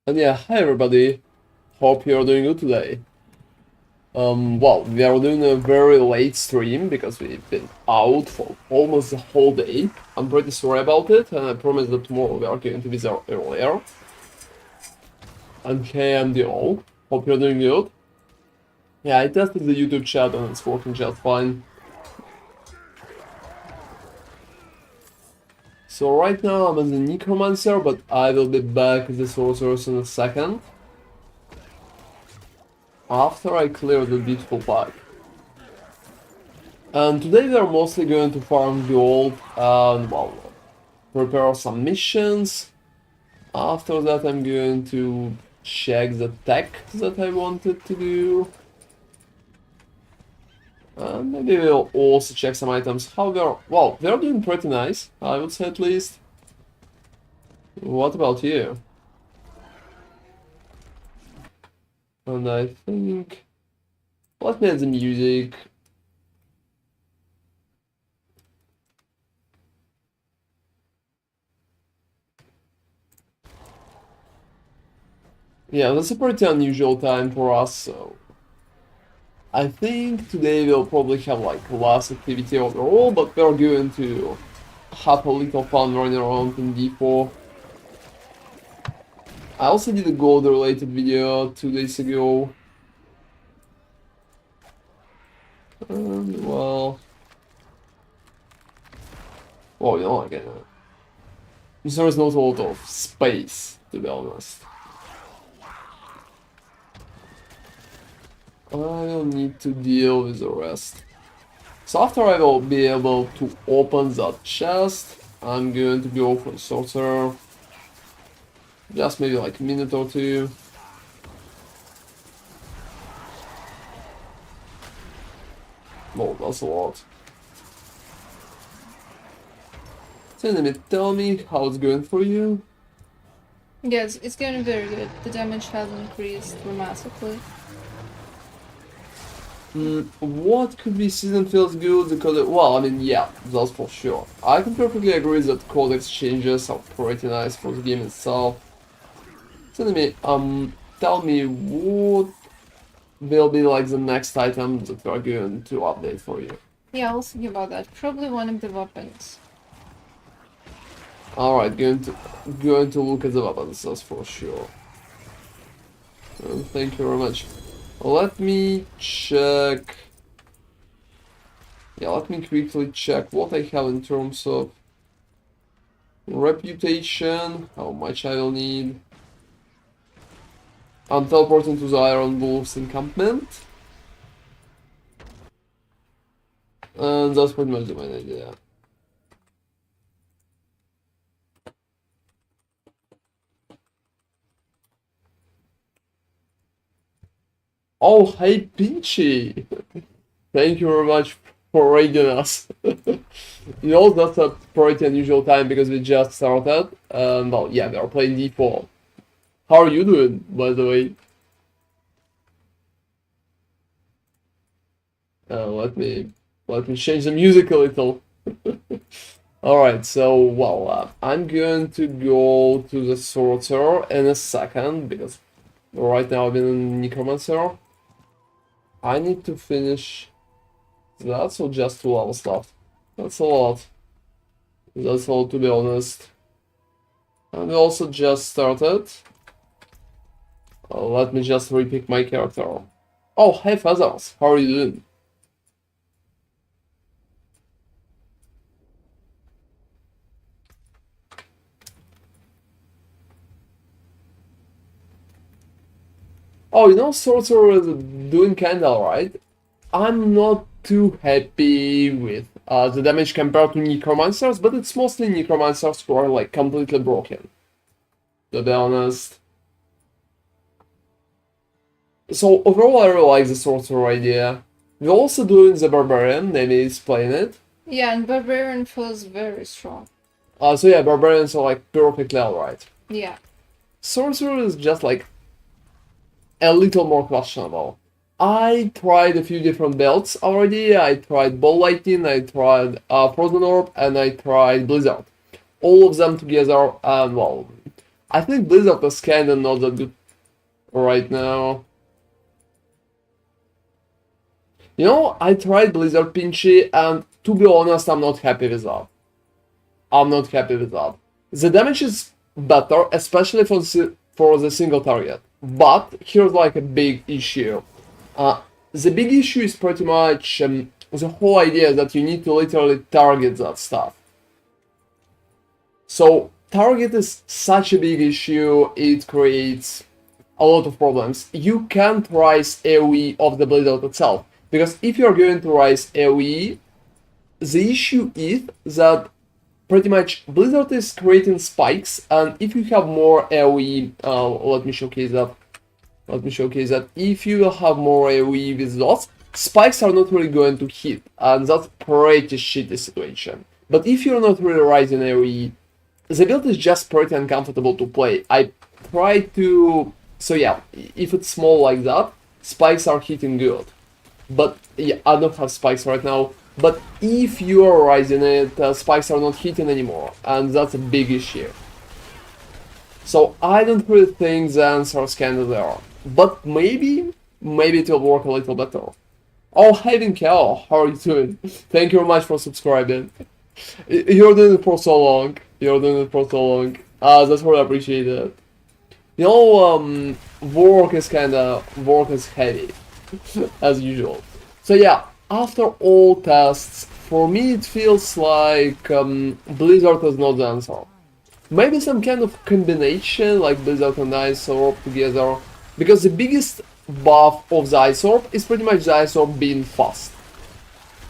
And yeah, hi everybody. Hope you're doing good today. Well, we are doing a very late stream because we've been out for almost the whole day. I'm pretty sorry about it, and I promise that tomorrow we are going to be there earlier. And hey, I'm the all. Hope you're doing good. Yeah, I tested the YouTube chat and it's working just fine. So right now I'm as a Necromancer, but I will be back as the Sorceress in a second. After I clear the beautiful pipe. And today we are mostly going to farm gold and, well, prepare some missions. After that I'm going to check the tech that I wanted to do. And maybe we'll also check some items. How they're doing pretty nice, I would say at least. What about you? And I think... Let me add the music. Yeah, that's a pretty unusual time for us, so... I think today we'll probably have like less activity overall, but we're going to have a little fun running around in D4. I also did a gold related video 2 days ago. And well... Well, you know, again, there is not a lot of space, to be honest. I will need to deal with the rest. So after I will be able to open that chest, I'm going to go for the sorcerer. Just maybe like a minute or two. Oh, that's a lot. So let me tell me how it's going for you. Yes, it's going very good. The damage has increased dramatically. What could be season feels good because well, I mean, yeah, that's for sure. I can perfectly agree that codex changes are pretty nice for the game itself. So let me tell me what will be like the next item that we are going to update for you. Yeah, I was thinking about that. Probably one of the weapons. Alright, going to look at the weapons, that's for sure. Thank you very much. Let me check. Yeah, let me quickly check what I have in terms of reputation, how much I will need. I'm teleporting to the Iron Wolves encampment. And that's pretty much the main idea. Oh, hey Pinchy! Thank you very much for raiding us. You know, that's a pretty unusual time because we just started. Well, yeah, we are playing D4. How are you doing, by the way? Let me change the music a little. Alright, so, well, I'm going to go to the sorcerer in a second, because right now I'm in necromancer. I need to finish that, so just 2 levels left. That's a lot. That's all, to be honest. And we also just started. Let me just repick my character. Oh, hey Feathers, how are you doing? Oh, you know, Sorcerer is doing kinda alright. I'm not too happy with the damage compared to Necromancers, but it's mostly Necromancers who are like completely broken, to be honest. So overall I really like the Sorcerer idea. We're also doing the Barbarian, maybe explain it. Yeah, and Barbarian feels very strong. So yeah, Barbarians are like perfectly alright. Yeah. Sorcerer is just like a little more questionable. I tried a few different builds already. I tried Ball Lightning, I tried Frozen Orb, and I tried Blizzard. All of them together, and well, I think Blizzard is kinda not that good right now. You know, I tried Blizzard Pinchy, and to be honest, I'm not happy with that. I'm not happy with that. The damage is better, especially for the single target. But here's like a big issue. The big issue is pretty much the whole idea that you need to literally target that stuff. So target is such a big issue, it creates a lot of problems. You can't rise AoE of the Blizzard itself, because if you're going to rise AoE, the issue is that pretty much Blizzard is creating spikes, and if you have more AoE, let me showcase that. Let me showcase that. If you will have more AoE with those, spikes are not really going to hit, and that's pretty shitty situation. But if you're not really rising AoE, the build is just pretty uncomfortable to play. I try to... So yeah, if it's small like that, spikes are hitting good. But yeah, I don't have spikes right now. But if you are rising it, spikes are not hitting anymore, and that's a big issue. So I don't really think the answer is kinda there. But maybe it will work a little better. Oh, hey Vinkel, how are you doing? Thank you very much for subscribing. You're doing it for so long. You're doing it for so long. That's what I appreciate it. You know, work is heavy, as usual. So yeah, after all tests, for me it feels like Blizzard is not the answer. Maybe some kind of combination like Blizzard and Ice Orb together, because the biggest buff of the Ice Orb is pretty much the Ice Orb being fast.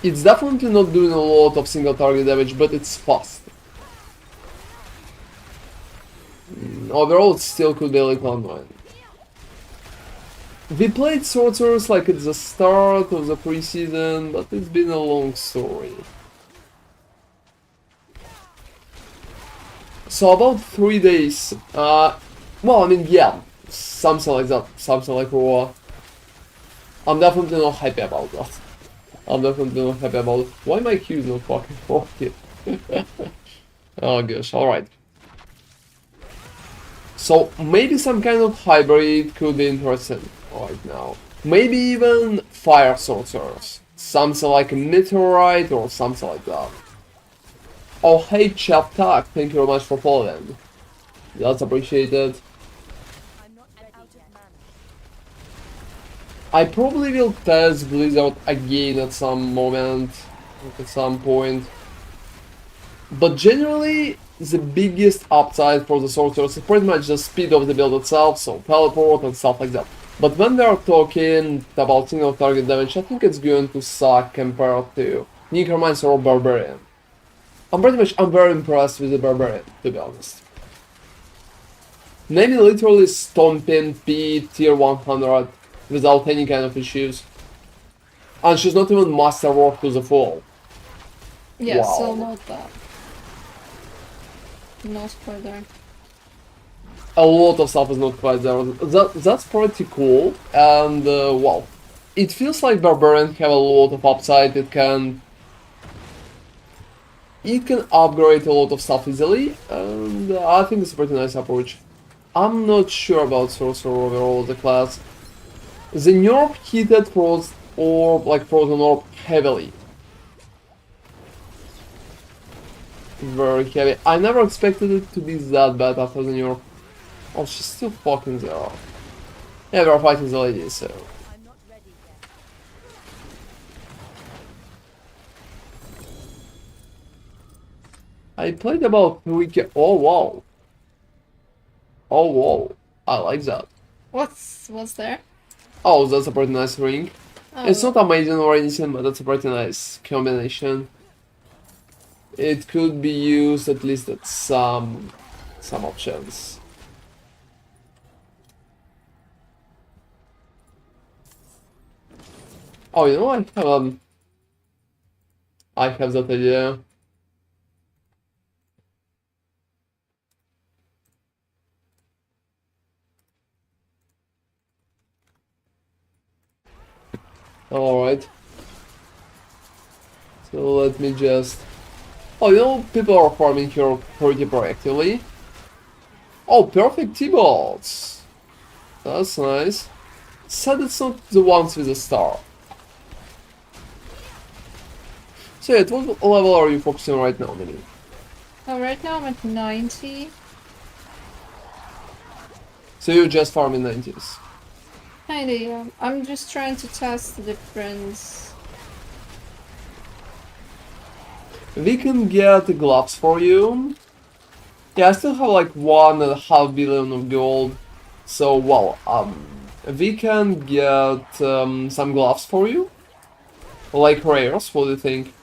It's definitely not doing a lot of single target damage, but it's fast. Overall, it still could be a little annoying. We played Sorceress like at the start of the preseason, but it's been a long story. So about 3 days, well, I mean, yeah, something like that, something like Raw. I'm definitely not happy about that. I'm definitely not happy about it. Why my Q is not fucking working? Oh gosh, alright. So maybe some kind of hybrid could be interesting right now. Maybe even fire sorcerers. Something like a meteorite or something like that. Oh hey Chaptak, thank you very much for following. That's appreciated. I probably will test Blizzard again at some moment, at some point. But generally, the biggest upside for the sorcerers is pretty much the speed of the build itself, so teleport and stuff like that. But when we are talking about single target damage, I think it's going to suck compared to Necromancer or Barbarian. I'm very impressed with the Barbarian, to be honest. Nami literally stomping P tier 100 without any kind of issues. And she's not even masterwork to the full. Yeah, wow. still not that. No spoiler. A lot of stuff is not quite there. That's pretty cool, and well, it feels like Barbarian have a lot of upside. It can upgrade a lot of stuff easily, and I think it's a pretty nice approach. I'm not sure about Sorcerer overall as a class. The nerf hit Frozen Orb heavily. Very heavy. I never expected it to be that bad after the nerf. Oh, she's still fucking there. Yeah, we're fighting the lady, so... I played about 3k. Oh wow. Oh wow. I like that. What's there? Oh, that's a pretty nice ring. Oh. It's not amazing or anything, but that's a pretty nice combination. It could be used at least at some options. Oh, you know, I have that idea. Alright. So let me just... Oh, you know, people are farming here pretty proactively. Oh, perfect T-balls. That's nice. Sad it's not the ones with a star. So yeah, what level are you focusing on right now, Minnie? Oh, right now I'm at 90. So you're just farming 90s. Kinda, yeah. I'm just trying to test the difference. We can get the gloves for you. Yeah, I still have like 1.5 billion of gold. So, well, we can get some gloves for you. Like rares, what do you think?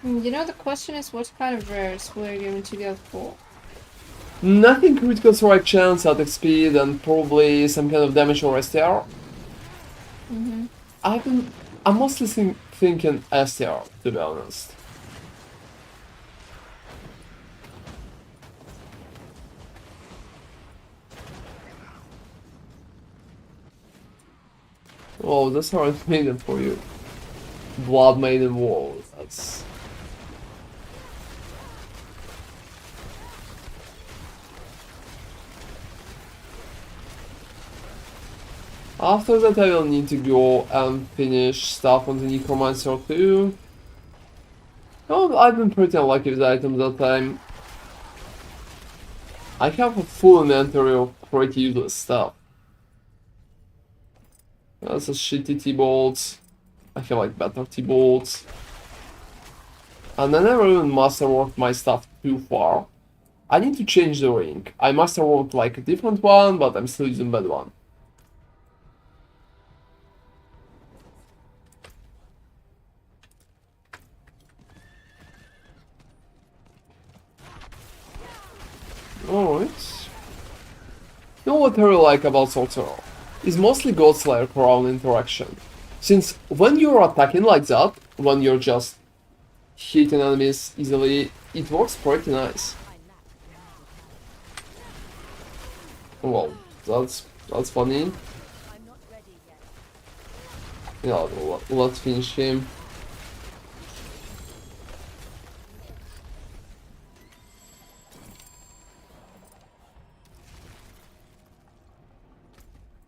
You know, the question is what kind of rares we're going to go for. Nothing critical strike chance, attack speed, and probably some kind of damage or STR. Mm-hmm. I'm mostly thinking STR, to be honest. Oh, that's Iron Maiden for you. Blood Maiden Wall. That's. After that, I will need to go and finish stuff on the Necromancer too. Oh, I've been pretty unlucky with items that time. I have a full inventory of pretty useless stuff. That's a shitty T-bolts. I feel like better T-bolts. And I never even masterworked my stuff too far. I need to change the ring. I masterworked like a different one, but I'm still using bad one. Alright. You know what I really like about Sorcerer? Is mostly Godslayer Crown interaction. Since when you're attacking like that, when you're just hitting enemies easily, it works pretty nice. Well, that's funny. Yeah, let's finish him.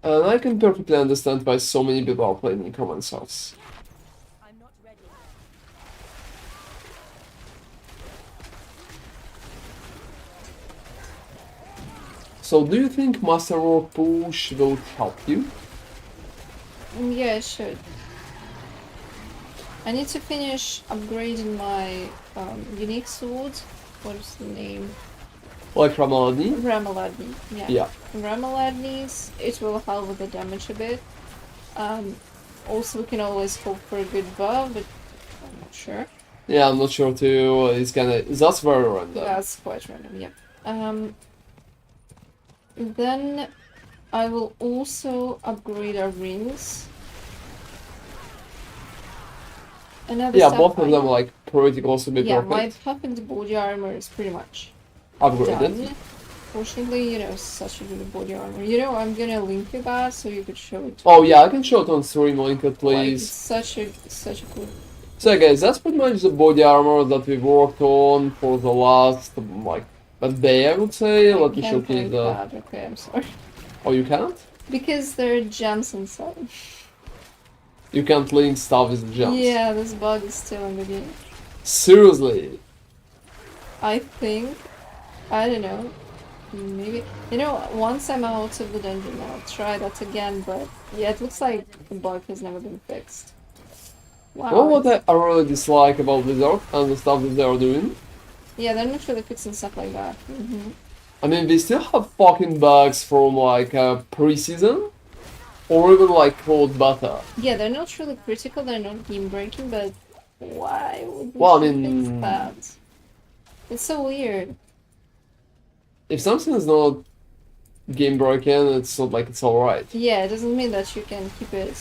And I can perfectly understand why so many people are playing Necromancers. So do you think Masterwork push will help you? Yeah, it should. I need to finish upgrading my unique sword. What is the name? Like Ramaladi? Ramaladni. Yeah. Yeah. Ramaladni's, it will help with the damage a bit. Also, we can always hope for a good buff, but I'm not sure. Yeah, I'm not sure too. That's very random. That's quite random, yeah. Then I will also upgrade our rings. Another Yeah, stuff both of them like pretty close to be yeah, my perfect. perfect body armor is pretty much Upgraded. done. Fortunately, you know, such a good body armor. You know, I'm gonna link you that so you could show it. Oh yeah, I can show it on stream, link it Like, it's please. such a cool. So yeah, guys, that's pretty much the body armor that we worked on for the last like a day, I would say. I Let me can't showcase link that. that. Okay, I'm sorry. Oh, you can't? Because there are gems inside. You can't link stuff with gems. Yeah, this bug is still in the game. Seriously. I think. I don't know. Maybe. You know, once I'm out of the dungeon, I'll try that again, but yeah, it looks like the bug has never been fixed. Wow. Well, what I really dislike about Blizzard and the stuff that they are doing? Yeah, they're not really fixing stuff like that. I mean, they still have fucking bugs from like pre-season or even like cold beta. Yeah, they're not really critical, they're not game breaking, but why would we Well, I fix mean, that? It's so weird. if something is not game broken, it's not like it's alright Yeah, it doesn't mean that you can keep it.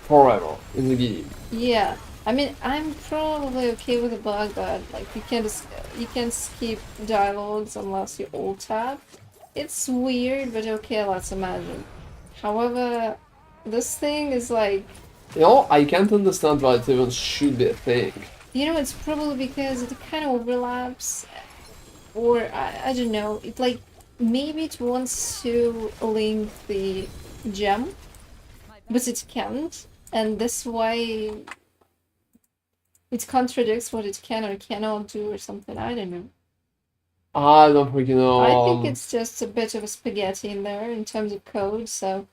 forever in the game. Yeah, I mean, I'm probably okay with the bug that like you can skip dialogues unless you alt tab. It's weird, but okay, let's imagine. However, this thing is like, You know, I can't understand why it even should be a thing. you know, it's probably because it kind of overlaps, or I don't know. It like maybe it wants to link the gem, but it can't, and that's why it contradicts what it can or cannot do or something. I don't know. I don't freaking know. I think it's just a bit of a spaghetti in there in terms of code, so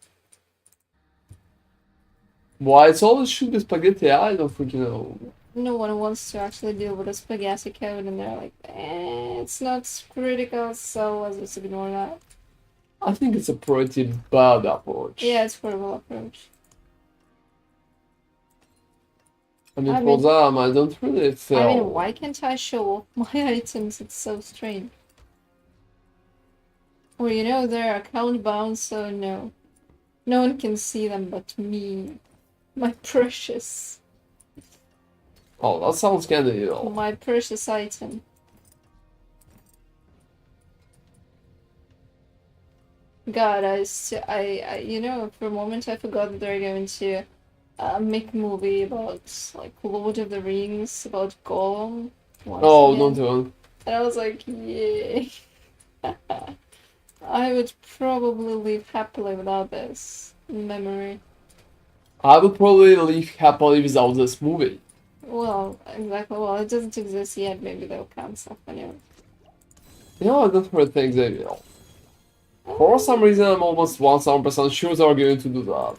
Why it's always shoot the spaghetti? I don't freaking know. no one wants to actually deal with a spaghetti code, and they're like, it's not critical, so let's just ignore that. I think it's a pretty bad approach. Yeah, it's a horrible approach. I mean, for them, I don't really feel. I mean, why can't I show off my items? It's so strange. Or, you know, they're account bound, so no. No one can see them but me. My precious. Oh, that sounds kind of evil. My precious item. God, you know, for a moment I forgot that they're going to make a movie about, like, Lord of the Rings, about Gollum. Oh, don't even. And I was like, yay. I would probably live happily without this memory. I would probably live happily without this movie. Well, exactly. Well, it doesn't exist yet. Maybe they'll come stuff anyway. You know, I don't really think they will. For some reason, I'm almost 1000% sure they're going to do that.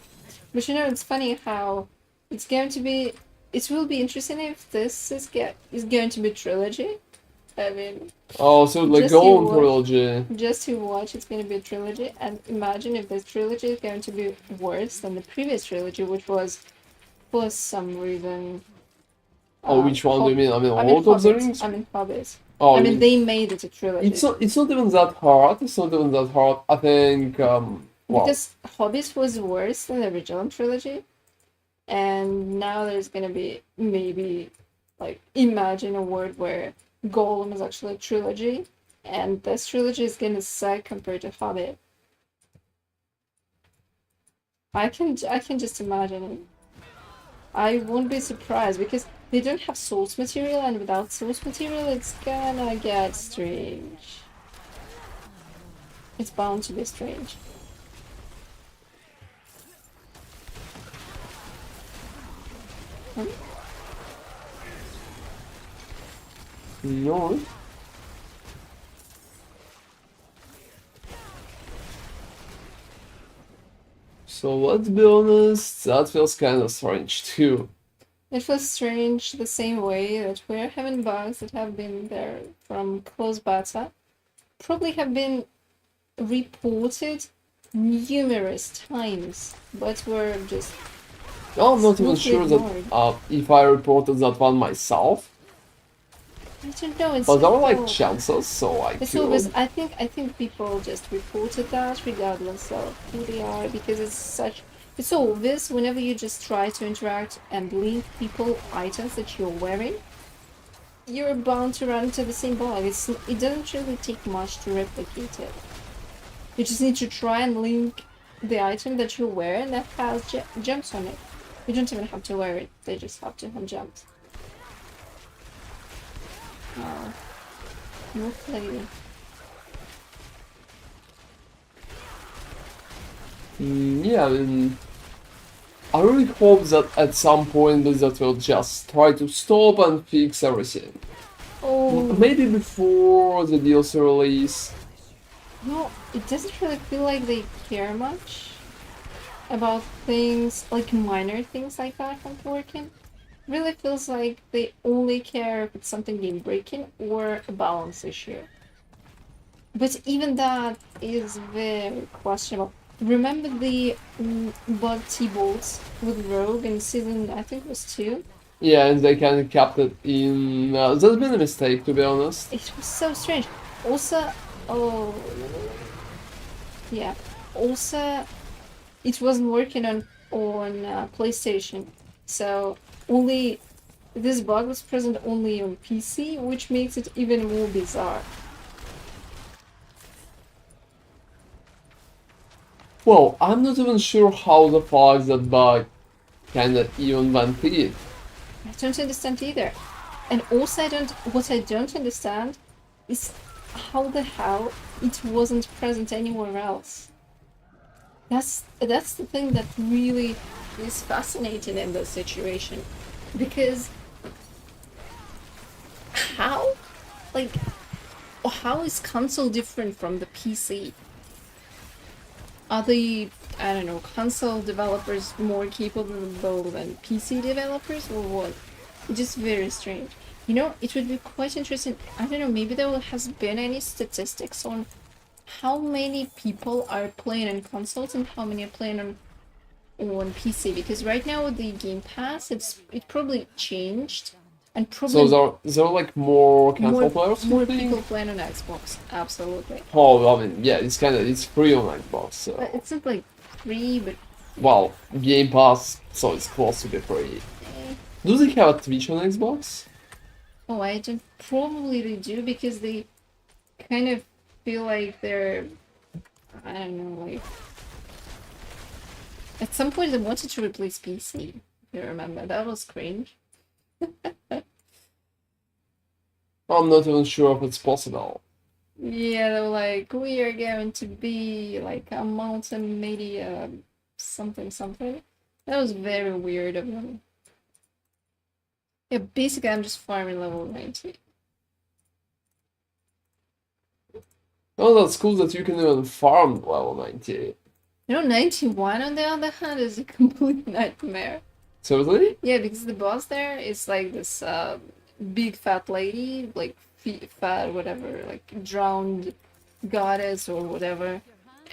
But you know, it's funny how it's going to be. It will be interesting if this is going to be trilogy. I mean. Oh, so like Golem trilogy. Just to watch, it's going to be a trilogy, and imagine if this trilogy is going to be worse than the previous trilogy, which was, for some reason. Oh, which one do you mean? I mean, Lord of the Rings? I mean, Hobbits. Oh, I mean, they made it a trilogy. It's not even that hard. It's not even that hard. I think. Well. Because Hobbits was worse than the original trilogy, and now there's gonna be maybe, like, imagine a world where Gollum is actually a trilogy, and this trilogy is gonna suck compared to Hobbit. I can just imagine it. I won't be surprised because they don't have source material, and without source material, it's gonna get strange. It's bound to be strange. No. So let's be honest, that feels kind of strange too. It feels strange the same way that we're having bugs that have been there from closed beta, probably have been reported numerous times, but we're just. I'm not even sure that if I reported that one myself. I don't know. But there were like chances, so I it's could. Always, I think people just reported that regardless of who they are, because it's so obvious whenever you just try to interact and link people items that you're wearing, you're bound to run into the same bug. It doesn't really take much to replicate it. You just need to try and link the item that you wear and that has gems on it. You don't even have to wear it, they just have to have gems. Oh. No lady. Yeah, I mean, I really hope that at some point Blizzard will just try to stop and fix everything. Oh. Maybe before the DLC release. No, it doesn't really feel like they care much about things, like minor things like that not working. Really feels like they only care if it's something game breaking or a balance issue. But even that is very questionable. Remember the bug T-bolts with Rogue in season, I think it was 2? Yeah, and they kind of kept it in. That's been a mistake, to be honest. It was so strange. Also, yeah. Also, it wasn't working on PlayStation, so only this bug was present only on PC, which makes it even more bizarre. Well, I'm not even sure how the fuck that bug kinda even went in. I don't understand either. And also what I don't understand is how the hell it wasn't present anywhere else? That's the thing that really is fascinating in this situation, because how, like, how is console different from the PC? Are the, I don't know, console developers more capable than PC developers, or what? It's just very strange. You know, it would be quite interesting. I don't know, maybe there has been any statistics on how many people are playing on consoles and how many are playing on PC, because right now with the Game Pass, it probably changed, and So probably there are like more console more players, you more think? people playing on Xbox. Absolutely. Oh, I mean, yeah, it's free on Xbox, But so it's not like free, but well, Game Pass, so it's close to be free. eh. Do they have a Twitch on Xbox? Oh, I don't. Probably they do, because they kind of feel like they're, I don't know, like at some point they wanted to replace PC. If you remember, that was cringe. I'm not even sure if it's possible. Yeah, they were like, we are going to be like a multimedia something something. That was very weird of them. Yeah, basically I'm just farming level 90. Oh, that's cool that you can even farm level 90. You know, 91 on the other hand is a complete nightmare. Seriously? Yeah, because the boss there is like this big fat lady, like fat whatever, like drowned goddess or whatever,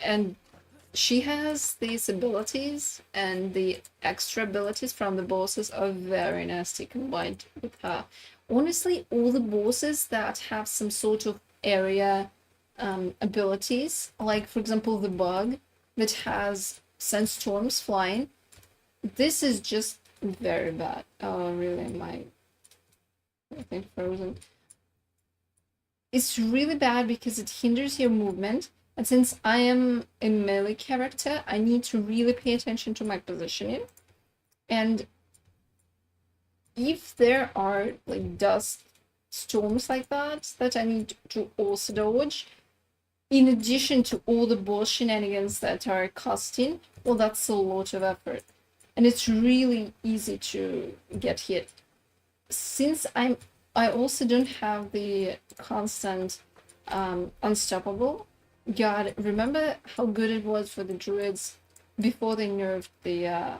and she has these abilities, and the extra abilities from the bosses are very nasty combined with her. Honestly, all the bosses that have some sort of area abilities, like for example the bug that has sandstorms flying, this is just very bad. Oh, really? I think frozen. It's really bad because it hinders your movement. And since I am a melee character, I need to really pay attention to my positioning. And if there are like dust storms like that I need to also dodge, in addition to all the boss shenanigans that are costing, well, that's a lot of effort. And it's really easy to get hit. Since I also don't have the constant unstoppable. God, remember how good it was for the druids before they nerfed the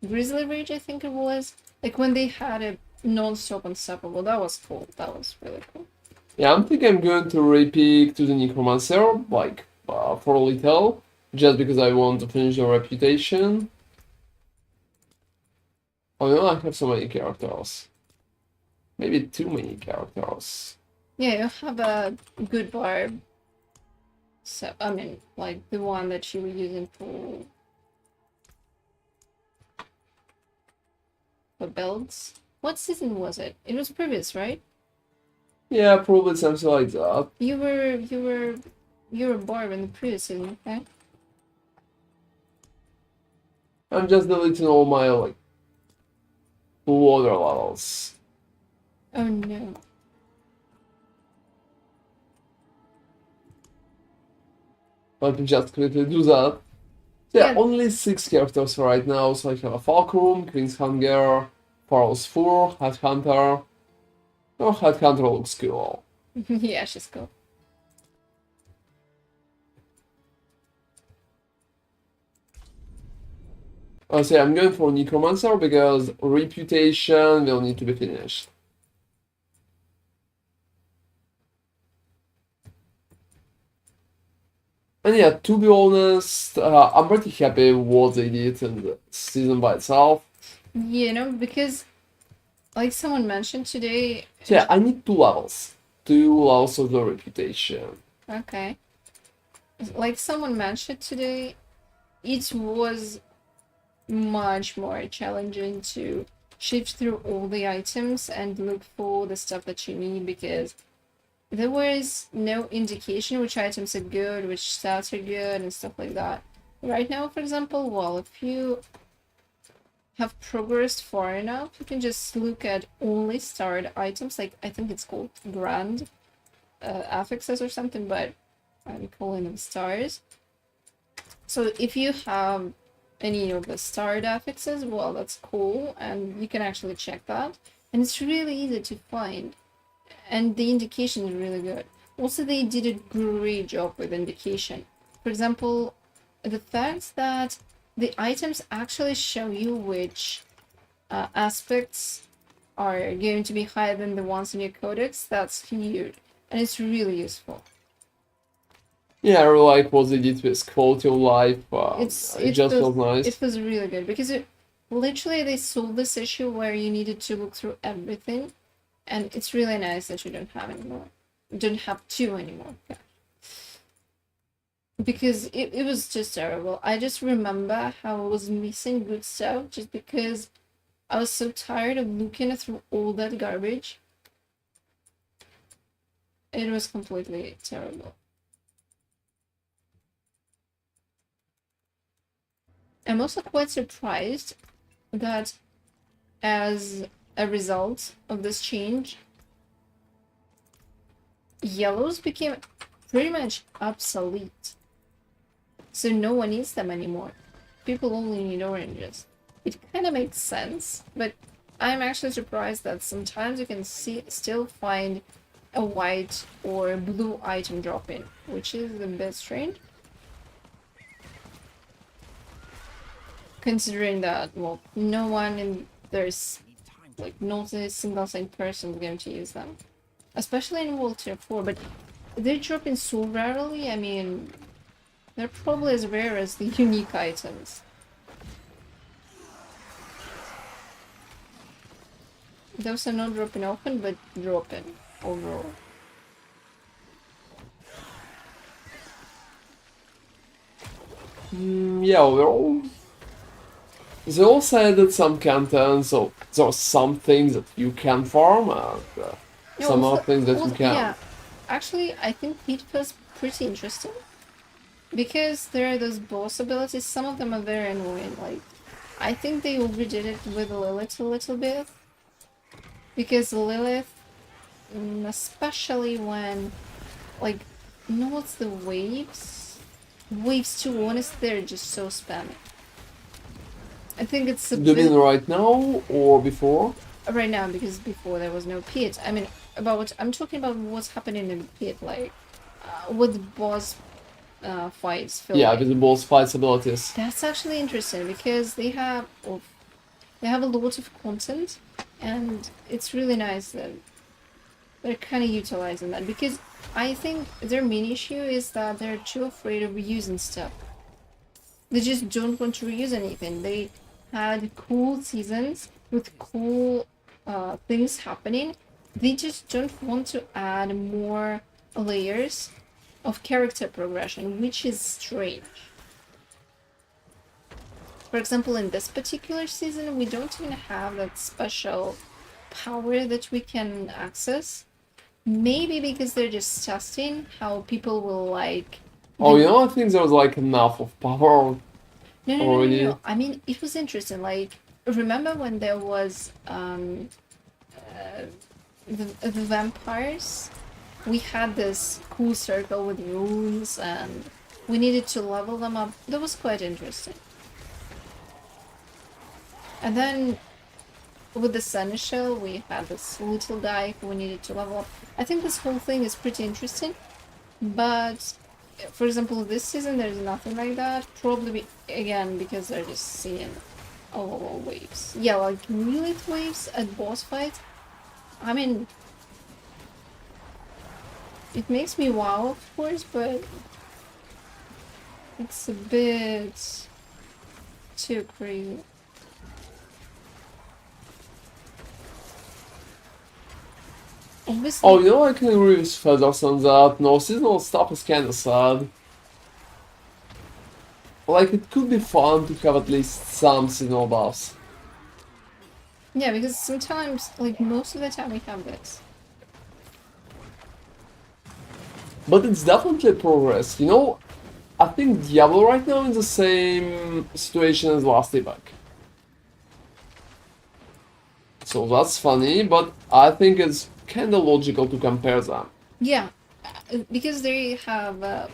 Grizzly Rage, I think it was? Like when they had a non-stop unstoppable, that was cool. That was really cool. Yeah, I'm thinking I'm going to repick to the Necromancer, like, for a little, just because I want to finish the reputation. Oh, you know, I have so many characters. Maybe too many characters. Yeah, you have a good barb. So, I mean, like the one that you were using for builds. What season was it? It was previous, right? Yeah, probably something like that. You were barb in the previous season, okay? I'm just deleting all my, like, water levels. Oh no. Let me just quickly do that. Yeah, Yeah. only 6 characters right now, so I have a Fulcrum, Queen's Hunger, Pharaoh's Fur, Headhunter. Oh, Headhunter looks cool. Yeah, she's cool. So yeah, I'm going for Necromancer because Reputation will need to be finished. And yeah, to be honest, I'm pretty happy with what they did in the season by itself. You know, because like someone mentioned today. So yeah, I need 2 levels. 2 levels of the Reputation. Okay. Like someone mentioned today, it was much more challenging to shift through all the items and look for the stuff that you need, because there was no indication which items are good, which stats are good, and stuff like that. Right now, for example, well, if you have progressed far enough, you can just look at only starred items, like I think it's called Grand affixes or something, but I'm calling them stars. So if you have any of the starred affixes, well, that's cool, and you can actually check that. And it's really easy to find, and the indication is really good. Also, they did a great job with indication. For example, the fact that the items actually show you which aspects are going to be higher than the ones in your codex, that's huge, and it's really useful. Yeah, I really like what they did with quality of life. It just feels nice. It was really good because literally they solved this issue where you needed to look through everything, and it's really nice that you don't have anymore. You don't have to anymore. Yeah. Because it was just terrible. I just remember how I was missing good stuff just because I was so tired of looking through all that garbage. It was completely terrible. I'm also quite surprised that as a result of this change, yellows became pretty much obsolete. So no one needs them anymore. People only need oranges. It kind of makes sense, but I'm actually surprised that sometimes you can still find a white or blue item drop in, which is a bit strange. Considering that, well, no one in there's like not a single person is going to use them, especially in World Tier 4. But they drop in so rarely. I mean, they're probably as rare as the unique items. Those are not dropping often, but dropping overall. Yeah, overall. They also added some content, so there are some things that you can farm and some other things that you can. Yeah, actually, I think it was pretty interesting because there are those boss abilities. Some of them are very annoying. Like, I think they overdid it with Lilith a little bit because Lilith, especially when, like, you know what's the waves? Waves 2, honestly, they're just so spammy. I think it's a Do you bit... mean right now or before? Right now, because before there was no pit. I mean, I'm talking about what's happening in the pit, like with boss fights. Yeah, Like. with the boss fights abilities. That's actually interesting because they have a lot of content, and it's really nice that they're kind of utilizing that because I think their main issue is that they're too afraid of reusing stuff. They just don't want to reuse anything. They had cool seasons with cool things happening. They just don't want to add more layers of character progression, which is strange. For example, in this particular season, we don't even have that special power that we can access. Maybe because they're just testing how people will like... Oh, you know, I think there was like enough of power already. No. I mean, it was interesting. Like, remember when there was the vampires? We had this cool circle with runes, and we needed to level them up. That was quite interesting. And then with the Seneschal, we had this little guy who we needed to level up. I think this whole thing is pretty interesting, but for example, this season there's nothing like that. Probably again because they're just seeing all waves. Yeah, like Lilith waves at boss fight. I mean, it makes me wow, of course, but it's a bit too crazy. Obviously, Oh, you know, I can agree with Feathers on that. No, seasonal stuff is kinda sad. Like, it could be fun to have at least some seasonal buffs. yeah, because sometimes, like most of the time we have this. But it's definitely progress. You know, I think Diablo right now is in the same situation as last epoch. So that's funny, but I think it's kinda logical to compare them. Yeah, because they have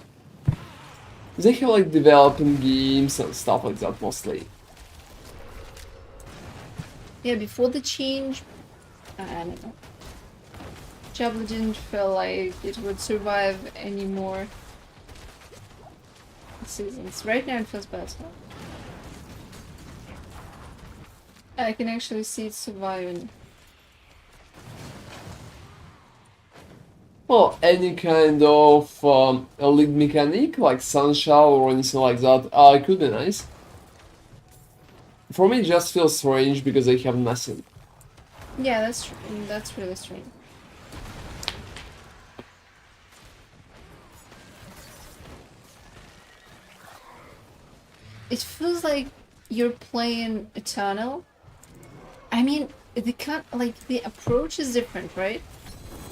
They have like developing games and stuff like that mostly. yeah, before the change, I don't know. Diablo didn't feel like it would survive any more seasons. Right now it feels better. I can actually see it surviving. Well, any kind of a league mechanic like Sunshine or anything like that, it could be nice. For me, it just feels strange because I have nothing. Yeah, that's really strange. It feels like you're playing Eternal. I mean, the the approach is different, right?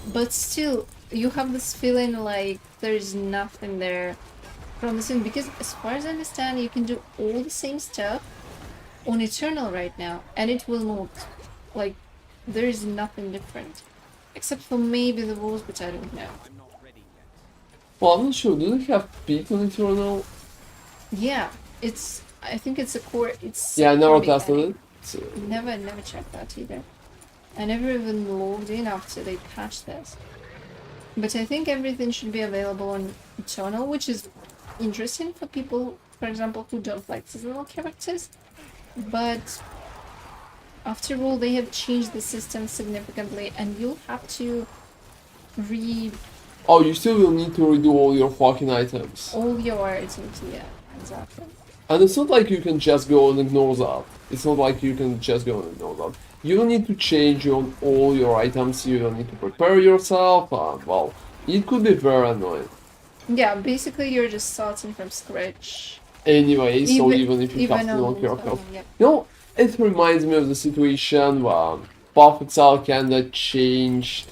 But still, you have this feeling like there's nothing there from the scene because, as far as I understand, you can do all the same stuff on Eternal right now, and it will not. Like, there is nothing different, except for maybe the rules, which I don't know. Well, I'm not sure. Do they have peak on Eternal? Yeah, it's. I think it's a core. It's a Yeah, I core never tested mechanic. it. So. Never checked that either. I never even logged in after they patched this. But I think everything should be available on Eternal, which is interesting for people, for example, who don't like seasonal characters. But after all, they have changed the system significantly, and you'll have to read Oh, you still will need to redo all your fucking items. all your items. Yeah, exactly. And it's not like you can just go and ignore that. It's not like you can just go and ignore that. You don't need to change all your items, you don't need to prepare yourself, and well, it could be very annoying. Yeah, basically you're just starting from scratch. Anyway, so even if you have Even to on lock your Eternal, health. yeah. You know, it reminds me of the situation where Path itself kinda changed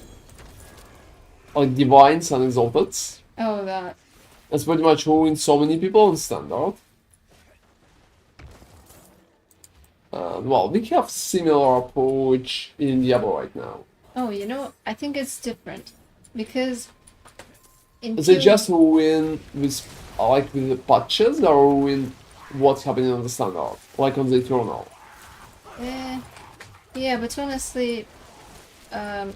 like Divines and Exalteds. Oh, that. It's pretty much ruined so many people in Standard. Well, we have similar approach in Diablo right now. Oh, I think it's different because in They PoE, just ruin with the patches or ruin what's happening on the Standard, like on the Eternal. eh, yeah, but honestly,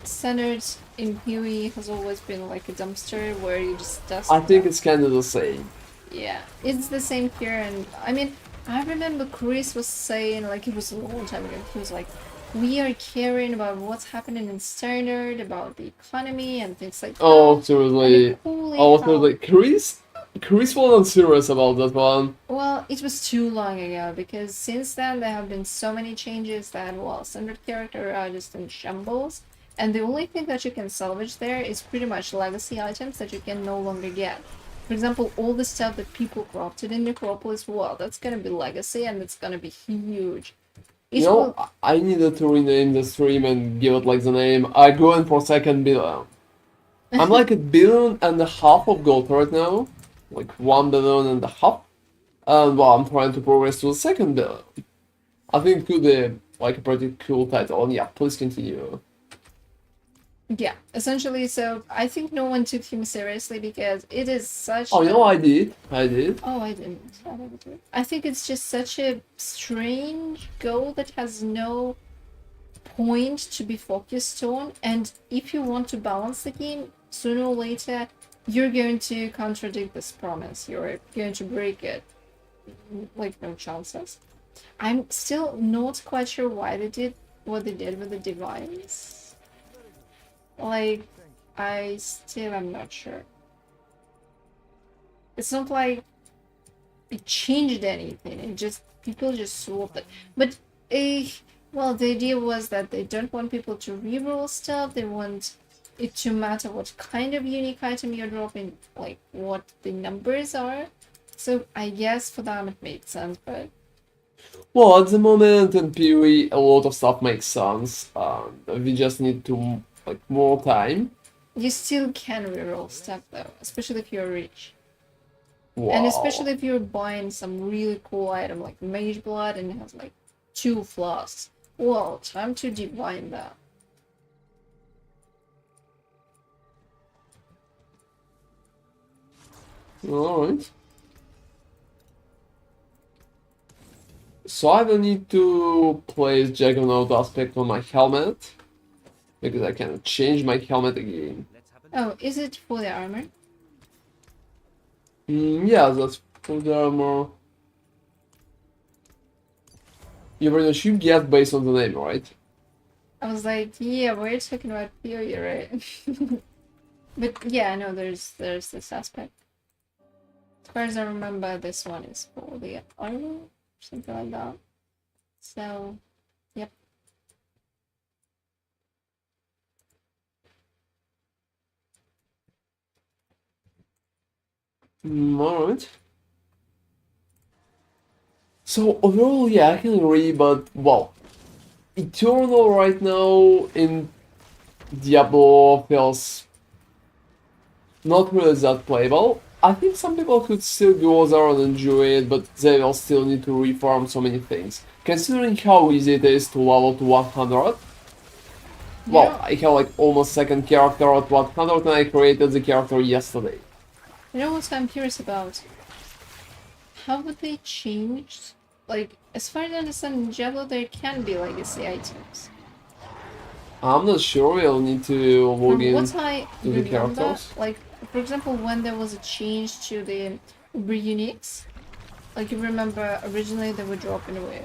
standards in PoE has always been like a dumpster where you just dust I it think up. it's kind of the same. Yeah, it's the same here, and I mean, I remember Chris was saying, like, it was a long time ago, he was like, we are caring about what's happening in Standard, about the economy and things like Oh, that. And totally. holy Oh, hell. totally. Chris wasn't serious about that one. Well, it was too long ago, because since then there have been so many changes that, well, Standard character are just in shambles, and the only thing that you can salvage there is pretty much legacy items that you can no longer get. For example, all the stuff that people crafted in Necropolis, well, that's gonna be legacy, and it's gonna be huge. You It know, will. I needed to rename the stream and give it like the name. I go in for second billion. I'm like $1.5 billion of gold right now. Like 1.5 billion. And well, I'm trying to progress to the second billion. I think it could be like a pretty cool title. And yeah, please continue. Yeah, essentially, so I think no one took him seriously because it is such Oh, you a. know, I did. I did. Oh, I didn't. I didn't do it. I think it's just such a strange goal that has no point to be focused on, and if you want to balance the game, sooner or later, you're going to contradict this promise. You're going to break it. Like, no chances. I'm still not quite sure why they did what they did with the device. Like, I still am not sure. It's not like it changed anything. It just people just swapped it. But well, the idea was that they don't want people to reroll stuff. They want it to matter what kind of unique item you're dropping, like what the numbers are. So I guess for them it made sense, but Well, at the moment in PoE, a lot of stuff makes sense. We just need to like more time. you still can reroll stuff though, especially if you're rich. And Wow. especially if you're buying some really cool item like Mage Blood and it has like 2 flasks. Well, time to divine that. Alright. So I will need to place Juggernaut aspect on my helmet. Because I can change my helmet again. Oh, is it for the armor? Yeah, that's for the armor. You pretty much you get based on the name, right? I was like, yeah, we're talking about period, right? But yeah, no, there's this aspect. As far as I remember, this one is for the armor, something like that. So, yep. Alright. So overall, yeah, I can agree, but well, Eternal right now in Diablo feels not really that playable. I think some people could still go there and enjoy it, but they will still need to reform so many things. Considering how easy it is to level to 100, You well, know, I have like almost second character at 100 and I created the character yesterday. you know what I'm curious about? How would they change? Like, as far as I understand, in Diablo there can be legacy items. I'm not sure, we'll need to log From in what I to the remember, characters. like, for example, when there was a change to the Uber Uniques, like, you remember originally they were dropping away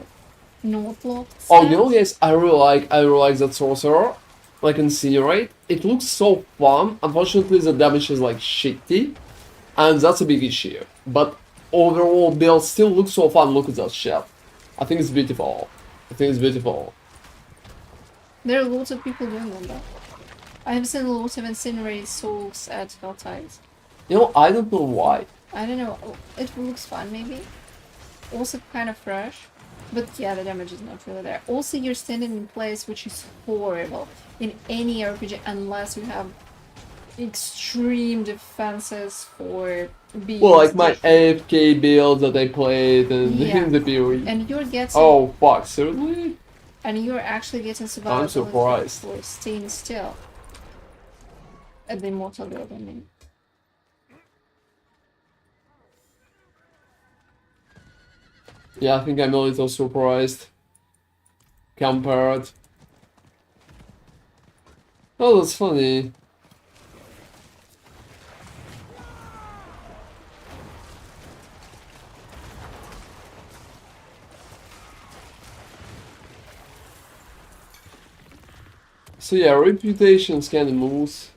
not locked Oh, you know, stats? guys, I really like that sorcerer, like Incinerate. It looks so fun. Unfortunately, the damage is like shitty, and that's a big issue. But overall, build still looks so fun. Look at that shit. I think it's beautiful. I think it's beautiful. There are lots of people doing that. I have seen lots of incinerated souls at Helltides. You know, I don't know why. I don't know, it looks fun maybe. Also kind of fresh. But yeah, the damage is not really there. Also, you're standing in place, which is horrible in any RPG unless you have extreme defenses for being Well, like my stationary. AFK build that I played in, Yeah. in the period. And you're getting Oh, fuck, seriously? and you're actually getting I'm survivability surprised. for staying still. At the immortal build, I mean. Yeah, I think I'm a little surprised. Compared. Oh, that's funny. So yeah, reputation's kinda moves.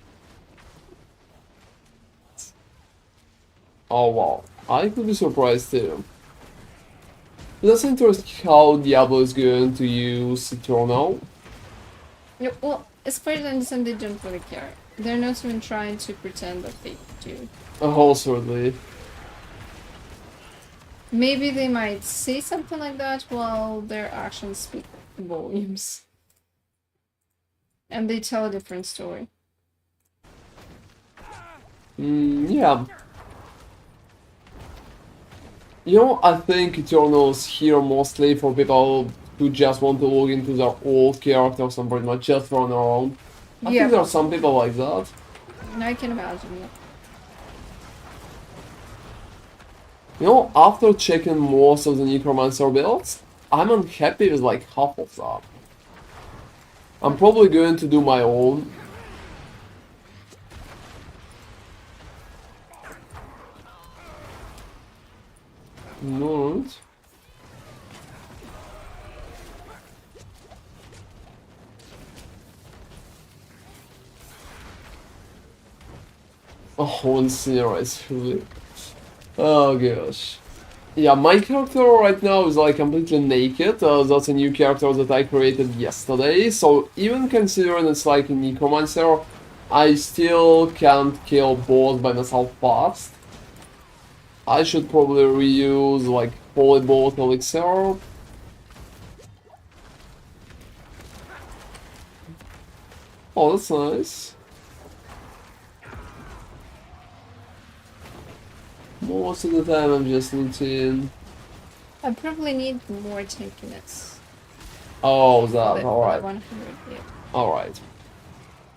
Oh wow, I could be surprised too. That's interesting how Diablo is going to use Eternal. Yeah, well, as far as I understand, they don't really care. They're not even trying to pretend that they do. Wholeheartedly. Maybe they might say something like that while their actions speak volumes. And they tell a different story. Yeah. You know, I think Eternal's here mostly for people who just want to log into their old characters and pretty much just run around. I Yeah, think there are some people like that. I can imagine, yeah. You know, after checking most of the Necromancer builds, I'm unhappy with like half of that. I'm probably going to do my own. Alright. Oh, Incinerate, really. Oh gosh. Yeah, my character right now is like completely naked. That's a new character that I created yesterday. So even considering it's like a Necromancer, I still can't kill boss by myself fast. I should probably reuse like Polybolt Elixir. Oh, that's nice. Most of the time I'm just looting. I probably need more tankiness. Oh, For that, the alright. 100, yeah. Alright.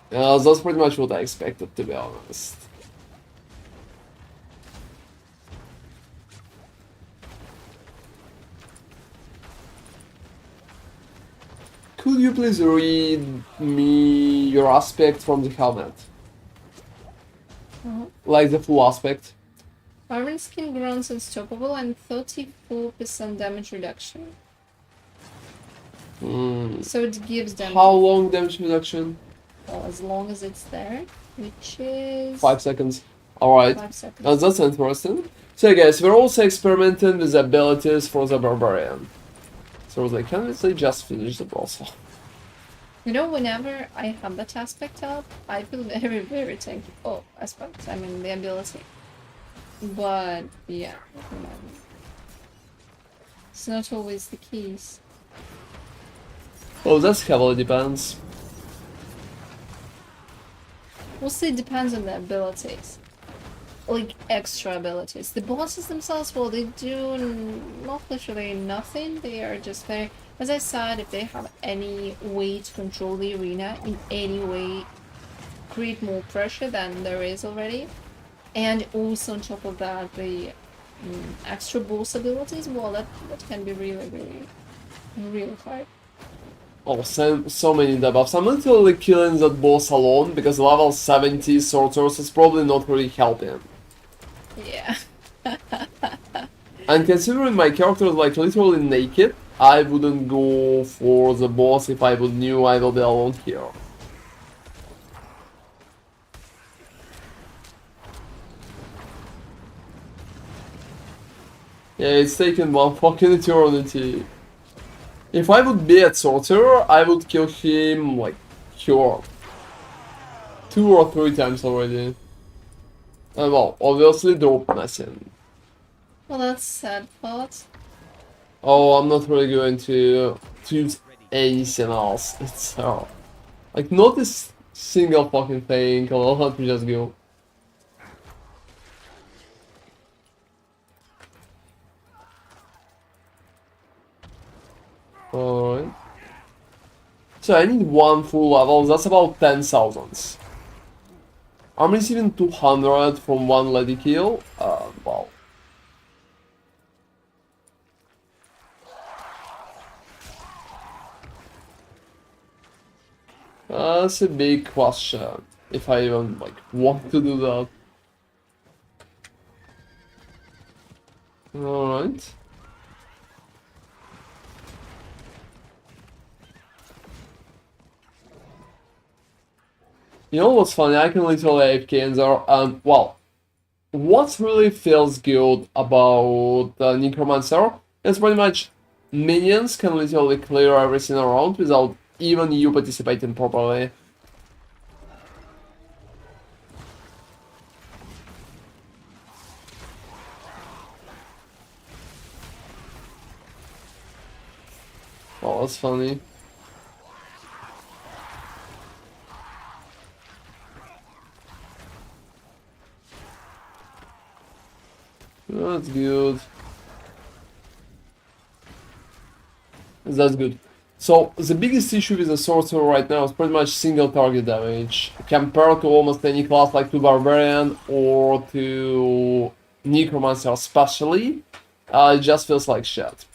That's pretty much what I expected, to be honest. Could you please read me your aspect from the helmet? Like the full aspect. Armor skin grows unstoppable and 34% damage reduction. So it gives damage. How long damage reduction? Well, as long as it's there, which is 5 seconds. Alright. 5 seconds. That's interesting. So guys, we're also experimenting with abilities for the barbarian. So they can easily just finish the boss. You know, whenever I have that aspect up, I feel very, very tanky. Oh, aspect, I mean the ability. But, yeah, it's not always the case. Oh, that heavily depends. Mostly it depends on the abilities. Like, extra abilities. The bosses themselves, well, they do not literally nothing. They are just very... As I said, if they have any way to control the arena, in any way, create more pressure than there is already. And also on top of that, the extra boss abilities, well, that can be really, really, really hard. Oh, so many debuffs. I'm literally killing that boss alone because level 70 sorceress is probably not really helping. Yeah. And considering my character is like literally naked, I wouldn't go for the boss if I would knew I will be alone here. Yeah, it's taken one fucking eternity. If I would be at Sorcerer, I would kill him, like, here. 2 or 3 times already. And well, obviously drop nothing. Well, that's sad part. Oh, I'm not really going to use anything else. It's like, not this single fucking thing. I'll have to just go. Alright. So I need 1 full level, that's about 10,000. I'm receiving 200 from 1 lady kill. Wow. That's a big question. If I even like want to do that. Alright. You know what's funny? I can literally AFK in there, and well, what really feels good about Necromancer is pretty much minions can literally clear everything around without even you participating properly. Oh, that's funny. That's good. That's good. So, the biggest issue with the Sorcerer right now is pretty much single target damage. Compared to almost any class like to Barbarian or to Necromancer especially, it just feels like shit.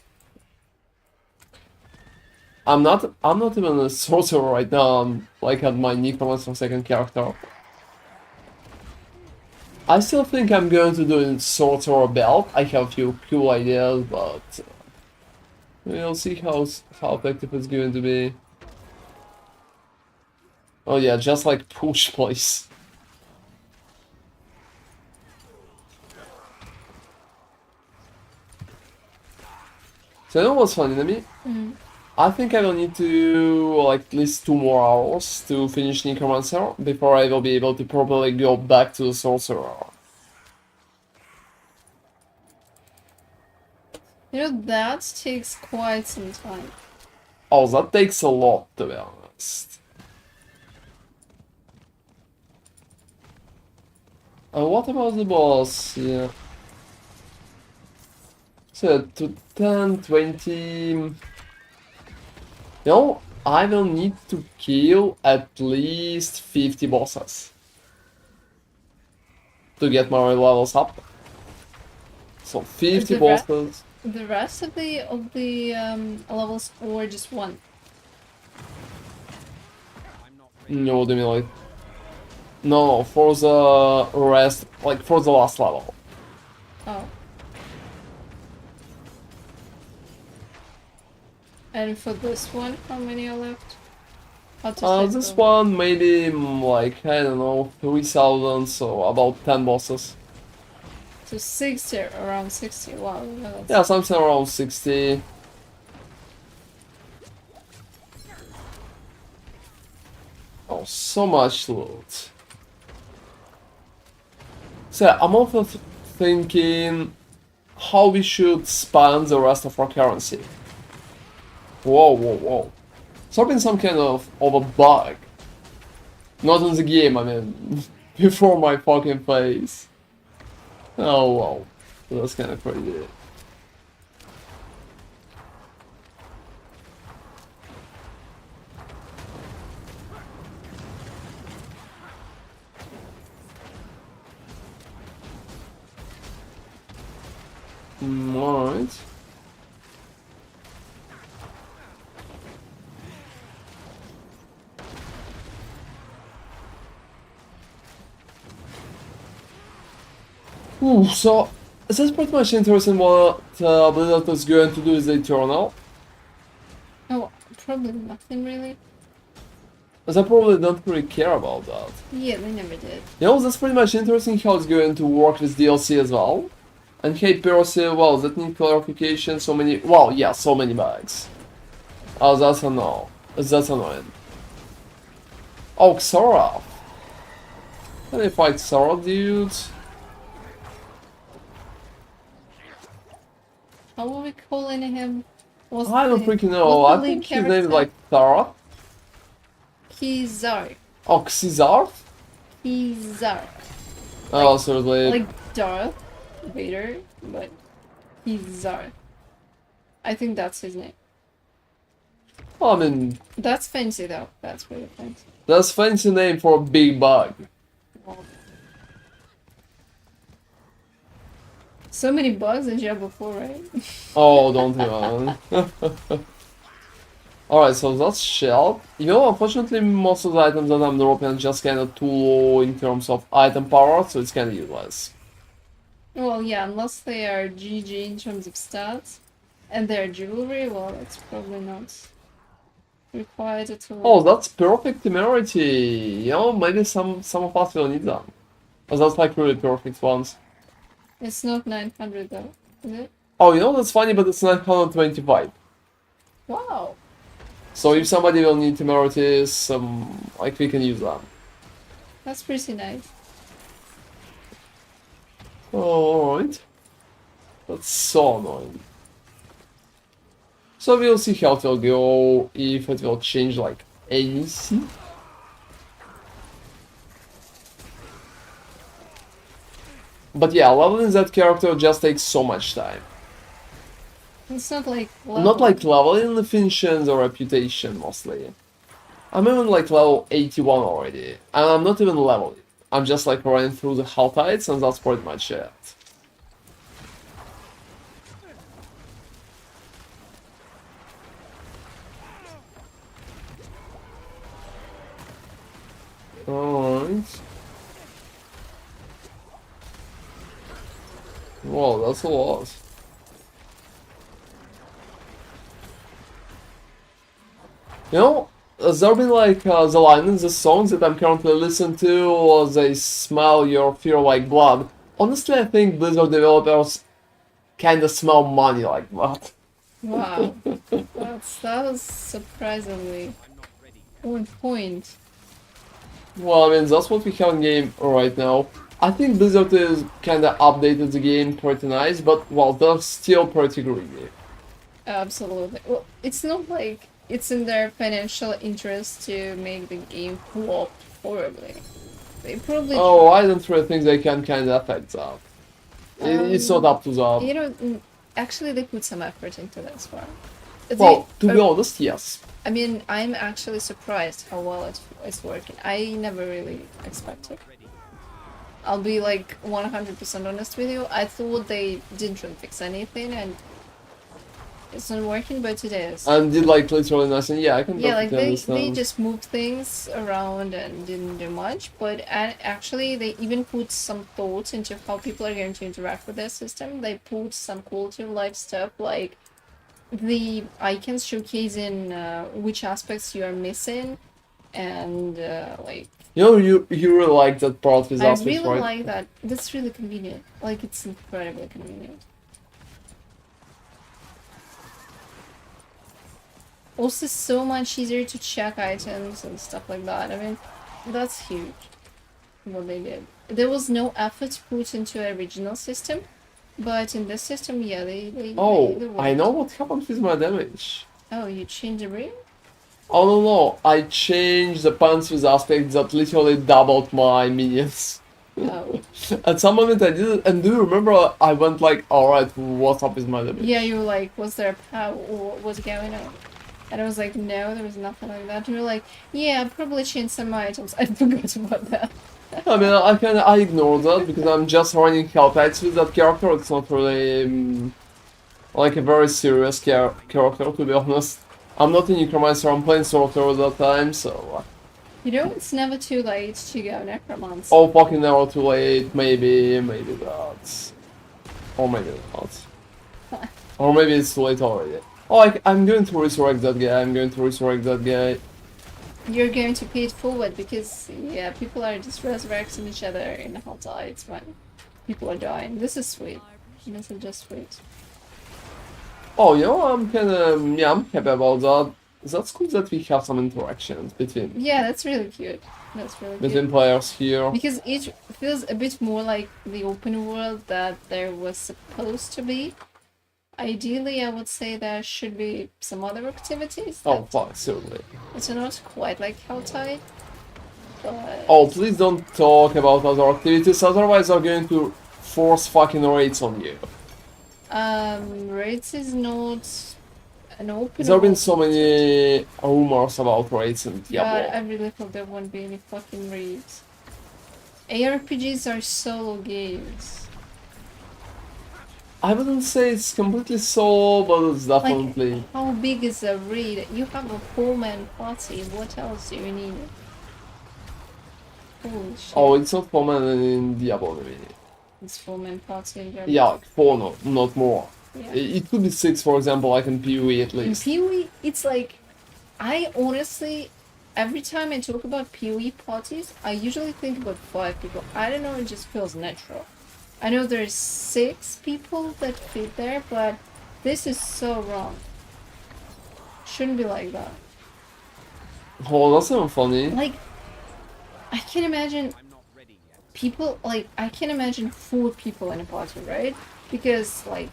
I'm not even a Sorcerer right now, I'm like at my Necromancer second character. I still think I'm going to do a Sorcerer belt. I have a few cool ideas, but we'll see how effective it's going to be. Oh yeah, just like push, please. So you know what's funny to me? I think I will need to like at least 2 more hours to finish Necromancer before I will be able to properly go back to the Sorcerer. You know, that takes quite some time. Oh, that takes a lot, to be honest. What about the boss? Yeah. So, to 10, 20... You know, I will need to kill at least 50 bosses to get my levels up. So 50 bosses. The rest of the levels, or just one? No, what do you mean, like... No, for the rest, like for the last level. Oh. And for this one, how many are left? How to say This so? one maybe like, I don't know, 3,000, so about 10 bosses. So 60, around 60. Wow, that's... Yeah, something around 60. Oh, so much loot. So I'm also thinking how we should spend the rest of our currency. Whoa, whoa, whoa. There's been some kind of a bug. Not in the game, I mean, before my fucking face. Oh, wow. That's kind of crazy. Alright. Ooh, so that's pretty much interesting what Blizzard is going to do with the Eternal. Oh, probably nothing really. As I probably don't really care about that. Yeah, they never did. You know, that's pretty much interesting how it's going to work with DLC as well. And hey, Percy, well, that need clarification, so many, well, yeah, so many bugs. Oh, that's a no. That's annoying. Oh, Xora. Can I fight Xora, dudes? How are we calling him? What's I don't the- freaking know. what's the I lead think his name is character? like Thara. Kizar. Oh, Xizar? Kizar. Oh, seriously. Like Darth Vader, but Kizar. I think that's his name. I mean, That's fancy though. That's really fancy. that's fancy name for a big bug. Wow. So many bugs in Diablo 4, right? Oh, don't even. Alright, so that's shell. You know, unfortunately, most of the items that I'm dropping are just kind of too low in terms of item power, so it's kind of useless. Well, yeah, unless they are GG in terms of stats, and their jewelry, well, that's probably not required at all. Oh, that's perfect temerity. You know, maybe some of us will need them. But that's like really perfect ones. It's not 900 though, is it? Oh, you know, that's funny, but it's 925. Wow, So if somebody will need temerities, like we can use them. that's pretty nice. Oh, alright. That's so annoying. So we'll see how it will go, if it will change like anything. But yeah, leveling that character just takes so much time. It's not like Not like leveling the functions or reputation mostly. I'm even like level 81 already, and I'm not even leveling. I'm just like running through the Haltides, and that's pretty much it. Alright. Whoa, that's a lot. You know, there been like the line in the songs that I'm currently listening to, or they smell your fear like blood. Honestly, I think Blizzard developers kinda smell money like that. wow, that was surprisingly on point. Well, I mean, that's what we have in game right now. I think Blizzard is kinda updated the game pretty nice, but well, they're still pretty greedy. Absolutely. Well, it's not like it's in their financial interest to make the game flop horribly. They probably Oh, try. I don't really think they can kinda affect that. It's not up to them. You know, actually, they put some effort into that as well. Well, to be honest, yes. I mean, I'm actually surprised how well it's working. I never really expected. I'll be like 100% honest with you. I thought they didn't really fix anything, and It's not working, but it is. And did like literally nothing. Yeah, I can Yeah, like perfectly they understand. just moved things around and didn't do much, but actually they even put some thought into how people are going to interact with their system. They put some quality of life stuff like the icons showcasing which aspects you are missing, and like You know, you really like that part with I aspects, really right? like that. That's really convenient. Like it's incredibly convenient. Also, so much easier to check items and stuff like that. I mean, that's huge. What they did. There was no effort put into the original system, but in this system, yeah, Oh, they I know worked. what happened with my damage. Oh, you changed the ring? Oh no no, I changed the pants with aspects that literally doubled my minions. Oh. At some moment I did it, and do you remember I went like, alright, what's up with my Yeah, damage? you were like, was there a power? What was going on? And I was like, no, there was nothing like that. And you were like, yeah, I probably changed some items. I forgot about that. I mean, I ignore that because I'm just running Helltides with that character. It's not really like a very serious character, to be honest. I'm not a Necromancer, I'm playing Sorcerer at that time, so... You know, it's never too late to go necromancer. Oh, fucking never too late, maybe that's... Or maybe not. Or maybe it's too late already. Oh, I'm going to resurrect that guy, I'm going to resurrect that guy. You're going to pay it forward because, yeah, people are just resurrecting each other in the hot tides when people are dying. This is sweet. This is just sweet. Oh, you know, I'm kinda... Yeah, I'm happy about that. That's cool that we have some interactions Yeah, that's really cute. That's really between cute. players here. Because it feels a bit more like the open world that there was supposed to be. Ideally, I would say there should be some other activities Oh, that fuck, seriously. it's not quite like Helltide, Oh, but please don't talk about other activities, otherwise I'm going to force fucking raids on you. Raids is not an open There have been world so activity. many rumors about raids in God, Diablo. I really hope there won't be any fucking raids. ARPGs are solo games. I wouldn't say it's completely solo, but it's Like, definitely... how big is a raid? You have a 4-man party. What else do you need? Holy shit. Oh, it's not common in Diablo, I mean. It's 4-man party in Germany. Yeah, like 4, no, not more. Yeah. It could be 6, for example, like in PoE at In least. PoE, it's like, I honestly, every time I talk about PoE parties, I usually think about 5 people. I don't know, it just feels natural. I know there's 6 people that fit there, but this is so wrong. Shouldn't be like that. Oh, that's even funny. Like, I can imagine people, like, I can imagine 4 people in a party, right? Because, like,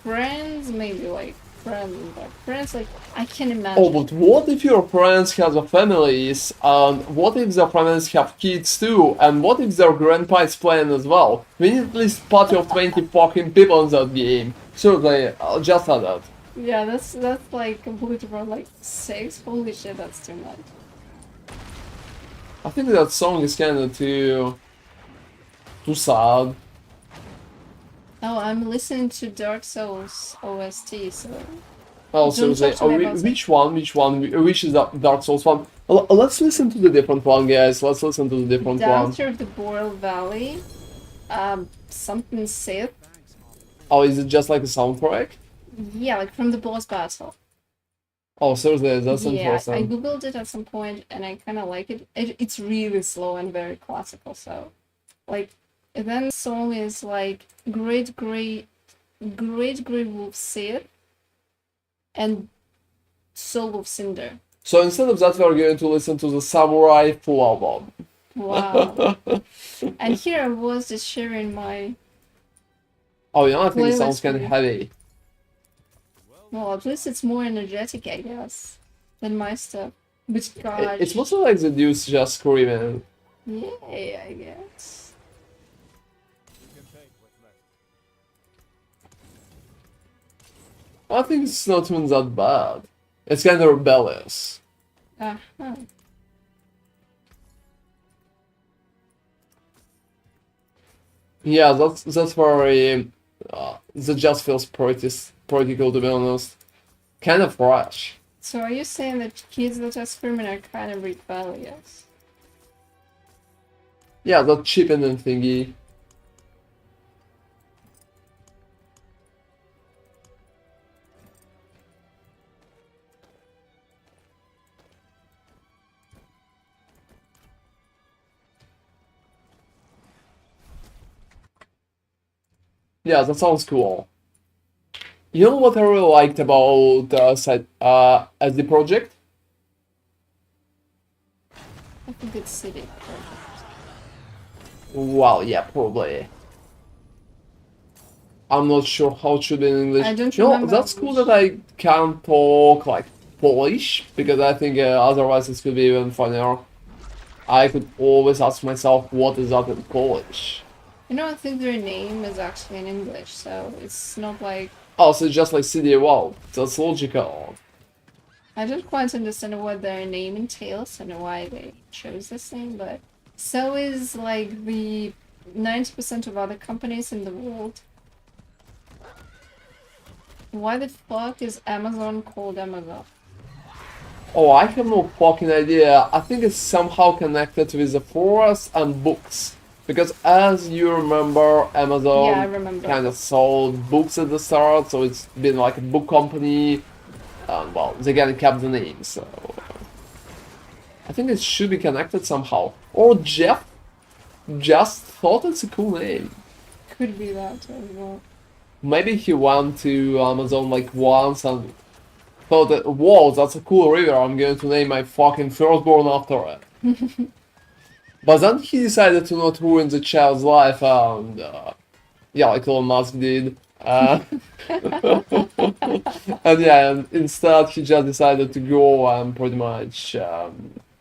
friends, maybe, like, friends, like, I can imagine. Oh, but what if your friends have a families, and what if their families have kids too, and what if their grandpa is playing as well? We need at least a party of 20 fucking people in that game. Certainly, I'll just add that. Yeah, that's like completely wrong. Like 6, holy shit, that's too much. I think that song is kinda too sad. Oh, I'm listening to Dark Souls OST, so Oh, don't seriously, talk to me about which one, which is the Dark Souls one? Let's listen to the different one, guys, let's listen to the different one. Dancer of the Boreal Valley, something Sith. Oh, is it just like a soundtrack? Yeah, like from the boss battle. Oh, seriously, that's Yeah, interesting. I googled it at some point and I kind of like it. It's really slow and very classical, so like. And then the song is like Great Grey Wolf Sith and Soul of Cinder. So instead of that, we're going to listen to the Samurai full album. Wow. And here I was just sharing my. Oh, you know, I think it sounds Playlist kind of view. heavy. Well, at least it's more energetic, I guess, than my stuff. But God. It's mostly like the dudes just screaming. Yeah, I guess. I think it's not even that bad. It's kind of rebellious. Uh-huh. Yeah, that's very That just feels pretty cool, to be honest. Kind of fresh. So are you saying that kids that are screaming are kind of rebellious? Yeah, that chipping and thingy. Yeah, that sounds cool. You know what I really liked about SD project? I think it's city. Well, yeah, probably. I'm not sure how it should be in English. I don't You know, remember that's cool which. that I can't talk like Polish, because I think otherwise it could be even funnier. I could always ask myself, what is that in Polish? You know, I think their name is actually in English, so it's not like... Oh, so it's just like CD, wow, that's logical. I don't quite understand what their name entails and why they chose this name, but so is like the 90% of other companies in the world. Why the fuck is Amazon called Amazon? Oh, I have no fucking idea. I think it's somehow connected with the forest and books. Because as you remember, Yeah, I Amazon remember. kind of sold books at the start, so it's been like a book company. And well, they kind of kept the name, so I think it should be connected somehow. Or Jeff just thought it's a cool name. Could be that as well. Maybe he went to Amazon like once and thought that, whoa, that's a cool river, I'm going to name my fucking firstborn after it. But then he decided to not ruin the child's life, and yeah, like Elon Musk did. And yeah, and instead he just decided to go and pretty much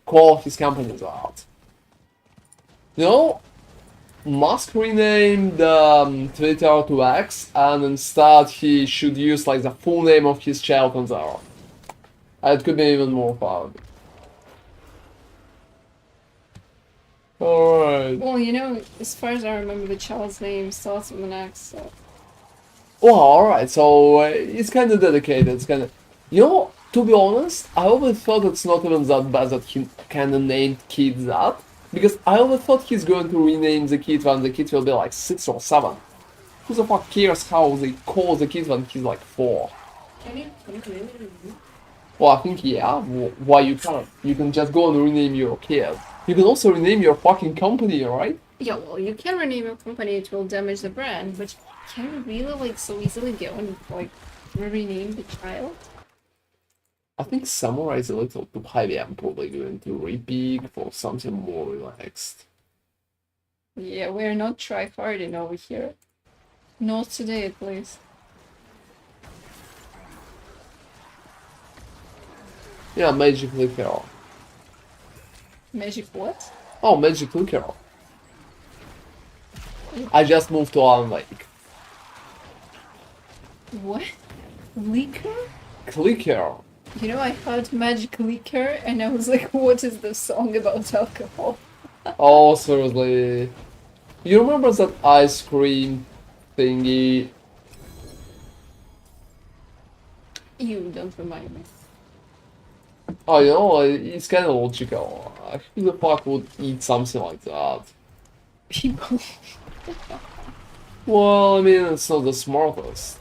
call his companies out. You know, Musk renamed Twitter to X, and instead he should use like the full name of his child on there. It could be even more fun. Alright. Well, you know, as far as I remember, the child's name starts with an X, so... Well, alright, so it's kind of dedicated, it's kind of... You know, to be honest, I always thought it's not even that bad that he kind of named kids that. Because I always thought he's going to rename the kid when the kid will be like 6 or 7. Who the fuck cares how they call the kid when he's like 4? Well, I think, yeah, why you can't? You can just go and rename your kid. You can also rename your fucking company, right? Yeah, well, you can rename your company, it will damage the brand, but can you really, like, so easily go and, like, rename the child? I think Samurai is a little too heavy. I'm probably going to repick for something more relaxed. Yeah, we're not try-harding over here. Not today, at least. Yeah, Magic Liquor. Magic what? Oh, Magic Liquor. I just moved to Allen Lake. What? Liquor? Clicker. You know, I heard Magic Liquor, and I was like, what is the song about alcohol? Oh, seriously. You remember that ice cream thingy? You don't remind me. Oh, you know, it's kind of logical. Who the fuck would eat something like that? People. Well, I mean, it's not the smartest.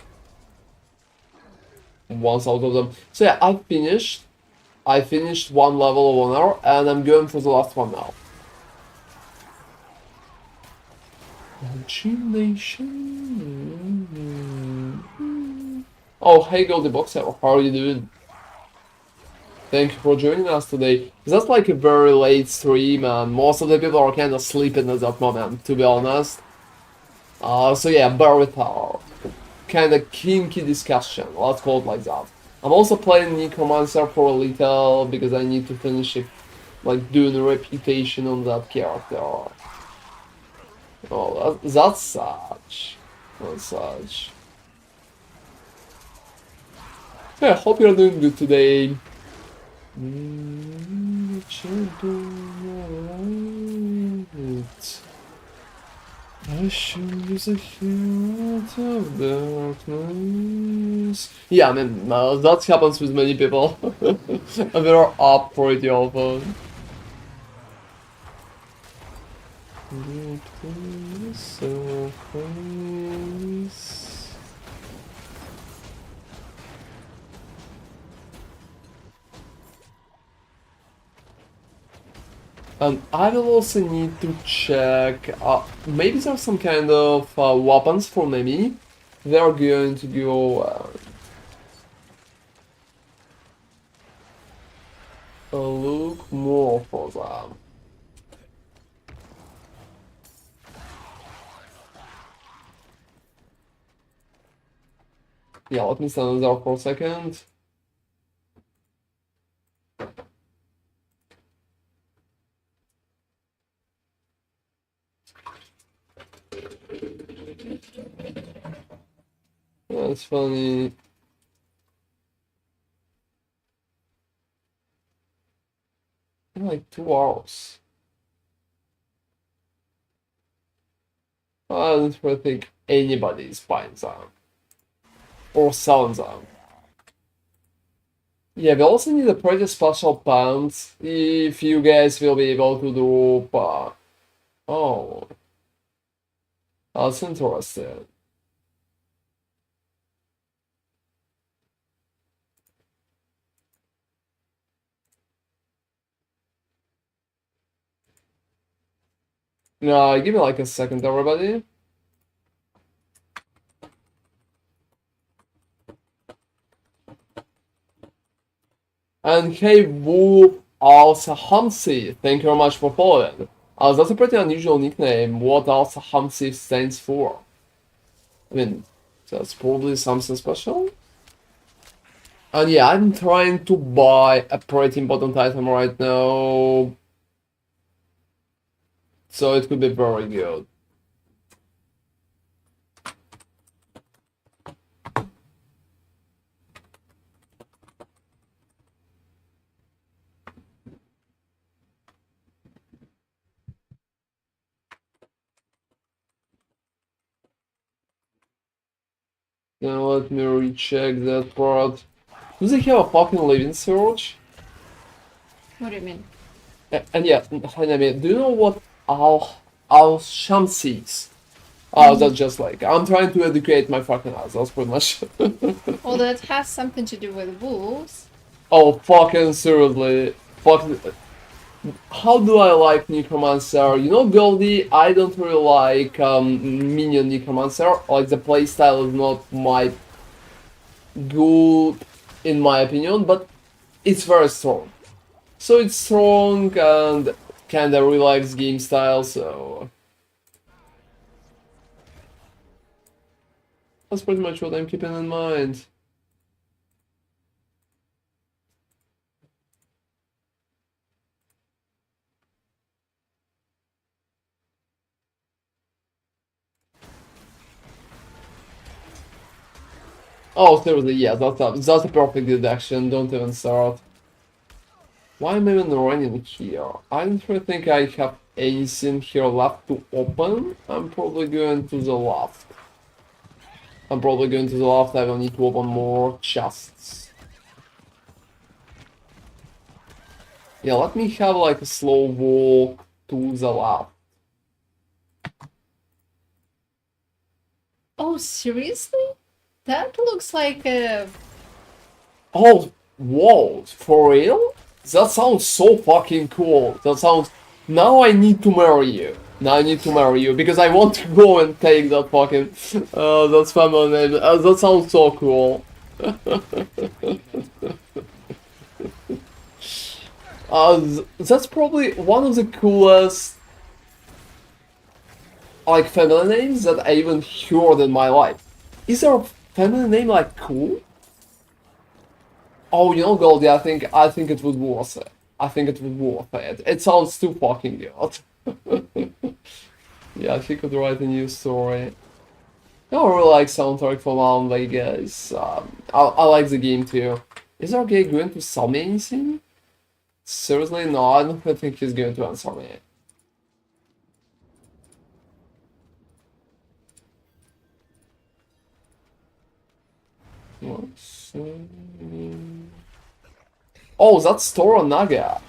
Once out of them. So yeah, I finished. I finished one level of honor, and I'm going for the last one now. Oh, hey Goldie Boxer, how are you doing? Thank you for joining us today. That's like a very late stream, and most of the people are kind of sleeping at that moment, to be honest. So yeah, bear with our kind of kinky discussion, let's call it like that. I'm also playing Necromancer for a little, because I need to finish it, like doing a reputation on that character. Oh, that's such. That's such. Yeah, hope you're doing good today. I should use a hint of darkness. Yeah, I mean, that happens with many people. And they're up pretty often. Deep to the surface. I will also need to check, maybe there's some kind of weapons for me. They're going to go look more for them. Yeah, let me stand there for a second. That's funny. Like 2 hours. I don't really think anybody is buying them. Or selling them. Yeah, we also need a pretty special pants if you guys will be able to do. Oh, that's interesting. Give me like a second, everybody. And hey, Wu Al-Sahamsi, thank you very much for following. That's a pretty unusual nickname. What Al-Sahamsi stands for? I mean, that's probably something special. And yeah, I'm trying to buy a pretty important item right now, so it could be very good. Now let me recheck that part. Do they have a fucking living search? What do you mean? And yeah, Hanami, do you know what Al-Shamsi is? That's just like, I'm trying to educate my fucking ass, that's pretty much. Well, that has something to do with wolves. Oh, fucking seriously. Fucking. How do I like Necromancer? You know, Goldie, I don't really like Minion Necromancer. Like, the playstyle is not my good, in my opinion, but it's very strong. So it's strong and kinda relaxed game style, so that's pretty much what I'm keeping in mind. Oh, seriously, yeah, that's a perfect deduction, don't even start. Why am I even running here? I don't really think I have anything here left to open. I'm probably going to the left. I will need to open more chests. Yeah, let me have like a slow walk to the left. Oh, seriously? That looks like a... Oh, whoa, for real? That sounds so fucking cool. That sounds... Now I need to marry you. Now I need to marry you because I want to go and take that fucking... that's family name. That sounds so cool. That's probably one of the coolest like family names that I even heard in my life. Is there a family name like cool? Oh, you know, Goldie, I think it would worth it. I think it would worth it. It sounds too fucking good. Yeah, she could write a new story. I really like soundtrack from Alan Vegas. I like the game too. Is our guy going to sell me anything? Seriously, no, I don't think he's going to answer me. Oh, that's Toranaga.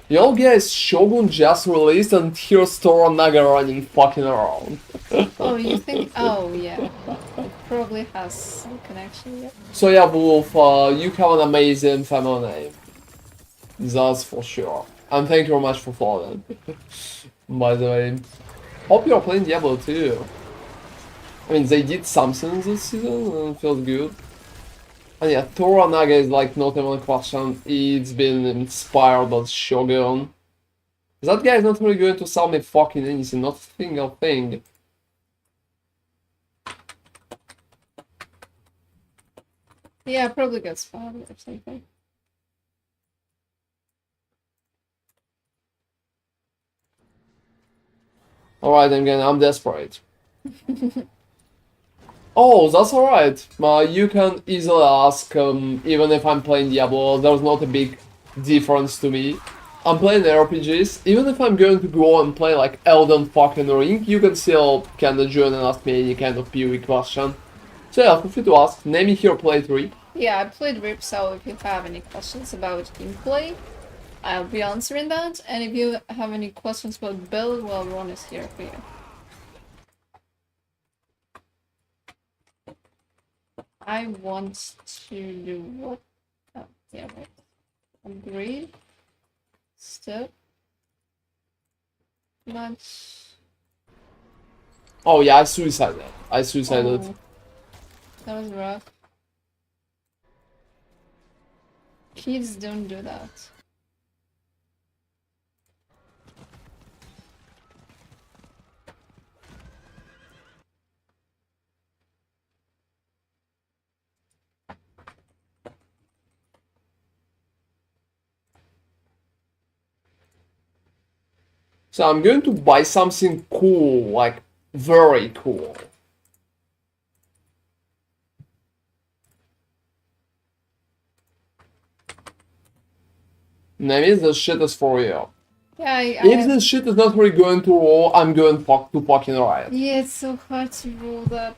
Yo guys, Shogun just released and here's Toranaga running fucking around. Oh, you think? Oh, yeah. It probably has some connection, yeah. So yeah, Wolf, you have an amazing family name. That's for sure. And thank you very much for following. By the way. Hope you're playing Diablo too. I mean, they did something this season and it feels good. And yeah, Toranaga is like not even a question. It's been inspired by Shogun. That guy is not really going to sell me fucking anything, not a single thing. Yeah, probably got spotted or something. Alright, again, I'm desperate. Oh, that's alright. You can easily ask, even if I'm playing Diablo, there's not a big difference to me. I'm playing RPGs, even if I'm going to go and play like Elden fucking Ring, you can still kinda join and ask me any kind of PoE question. So yeah, feel free to ask. Name me here playthrough. Yeah, I played Rip, so if you have any questions about gameplay, I'll be answering that. And if you have any questions about build, well, Ron is here for you. I want to do what? Oh, yeah, right. Upgrade. Step. Much. Oh yeah, I suicided. I suicided. Oh, that was rough. Kids don't do that. So I'm going to buy something cool, like very cool. Maybe this shit is for you. Yeah, If this shit is not really going to roll, I'm going to fucking riot. yeah, it's so hard to roll that.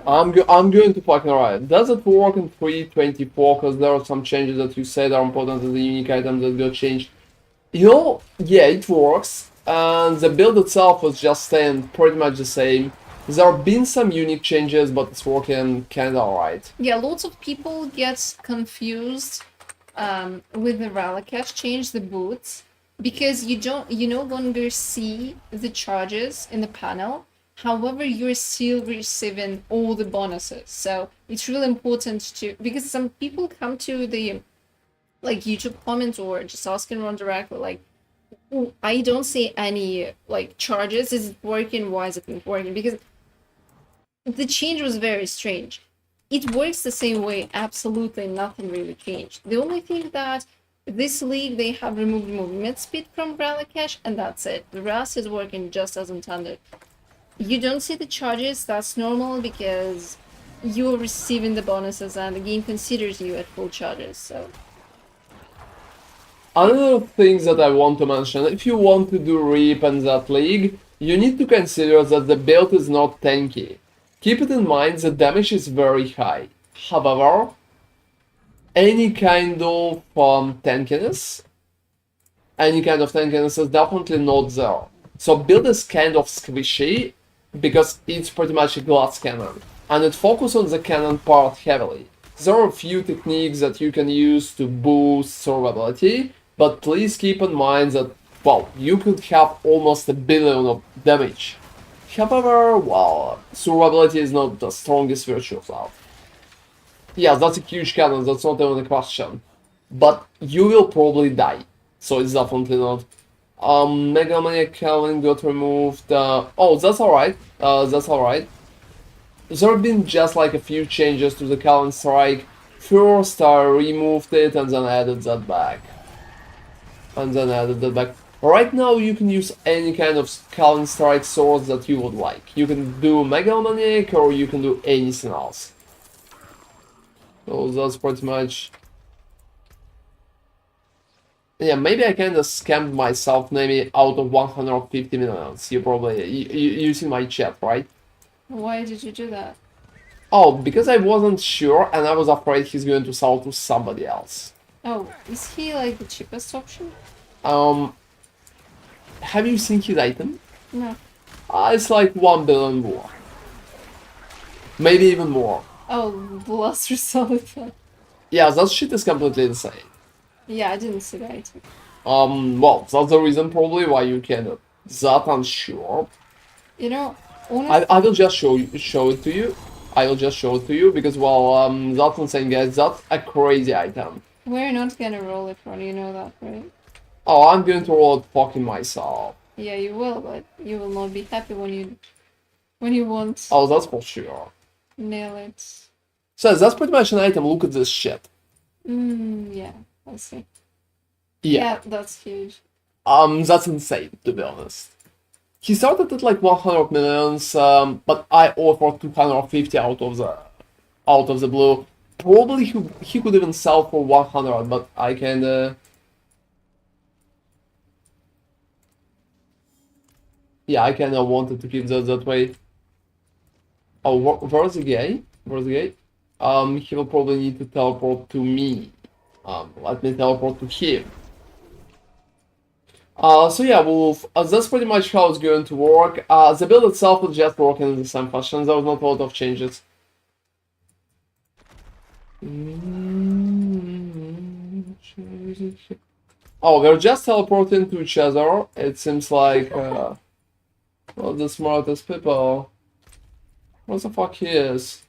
I'm going to fucking riot. Does it work in 3.24? Because there are some changes that you said are important as the unique items that got changed. You know, yeah, it works. And the build itself was just staying pretty much the same. There have been some unique changes, but it's working kinda alright. Yeah, lots of people get confused with the Ralakesh change the boots because you no longer see the charges in the panel. However, you're still receiving all the bonuses. So it's really important to, because some people come to the like YouTube comments or just asking Ron directly like, oh, I don't see any like charges. Is it working? Why is it not working? Because the change was very strange. It works the same way, absolutely nothing really changed. The only thing that this league, they have removed movement speed from Ralakesh, and that's it. The rest is working just as intended. You don't see the charges, that's normal because you're receiving the bonuses and the game considers you at full charges, so... Another thing that I want to mention, if you want to do Reap in that league, you need to consider that the build is not tanky. Keep it in mind, the damage is very high. However, any kind of tankiness is definitely not there. So build is kind of squishy, because it's pretty much a glass cannon, and it focuses on the cannon part heavily. There are a few techniques that you can use to boost survivability, but please keep in mind that, well, you could have almost 1 billion of damage. However, well, survivability is not the strongest virtue of that. Yeah, that's a huge cannon, that's not even a question. But you will probably die, so it's definitely not. Megalomaniac Calvin got removed. Oh, that's alright. That's alright. There have been just like a few changes to the Calvin Strike. First, I removed it and then added that back. Right now, you can use any kind of Calvin Strike swords that you would like. You can do Megalomaniac or you can do anything else. So that's pretty much... Yeah, maybe I kinda scammed myself maybe out of 150 millions. You probably... You see my chat, right? Why did you do that? Oh, because I wasn't sure and I was afraid he's going to sell to somebody else. Oh, is he like the cheapest option? Have you seen his item? No. It's like 1 billion more. Maybe even more. Oh, the last result. Yeah, that shit is completely insane. Yeah, I didn't see the item. Well, that's the reason probably why you cannot that unsure. You know, honestly, I will just show it to you. I will just show it to you because well, that's insane, guys. That's a crazy item. we're not gonna roll it, Ron. You know that, right? Oh, I'm going to roll it fucking myself. Yeah, you will, but you will not be happy when you won't Oh, that's for sure. nail it. So that's pretty much an item. Look at this shit. Yeah, I see. Yeah. Yeah, that's huge. That's insane to be honest. He started at like 100 millions, but I offered 250 out of the blue. Probably he could even sell for 100, but I kinda. Yeah, I kinda wanted to keep that way. Oh, where's the guy? Where's the guy? He will probably need to teleport to me. Let me teleport to him. So yeah, Wolf, that's pretty much how it's going to work. The build itself is just working in the same fashion. There was not a lot of changes. Oh, we're just teleporting to each other. It seems like well, the smartest people. What the fuck he is?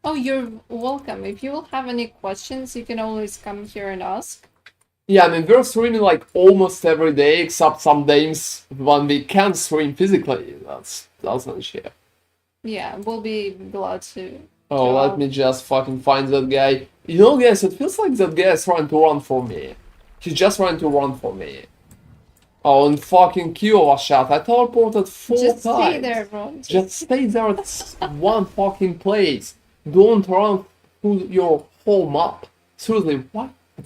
Oh, you're welcome. If you will have any questions, you can always come here and ask. Yeah, I mean, we're streaming like almost every day, except some days when we can't stream physically. That's an issue. Yeah, we'll be glad to. Oh, let me just fucking find that guy. You know, guys, it feels like that guy is trying to run for me. He's just trying to run for me. Oh, and fucking Kiowa shot. I teleported 4 Just times. stay there, bro. Just stay there at one fucking place. Don't run through your whole map. Seriously,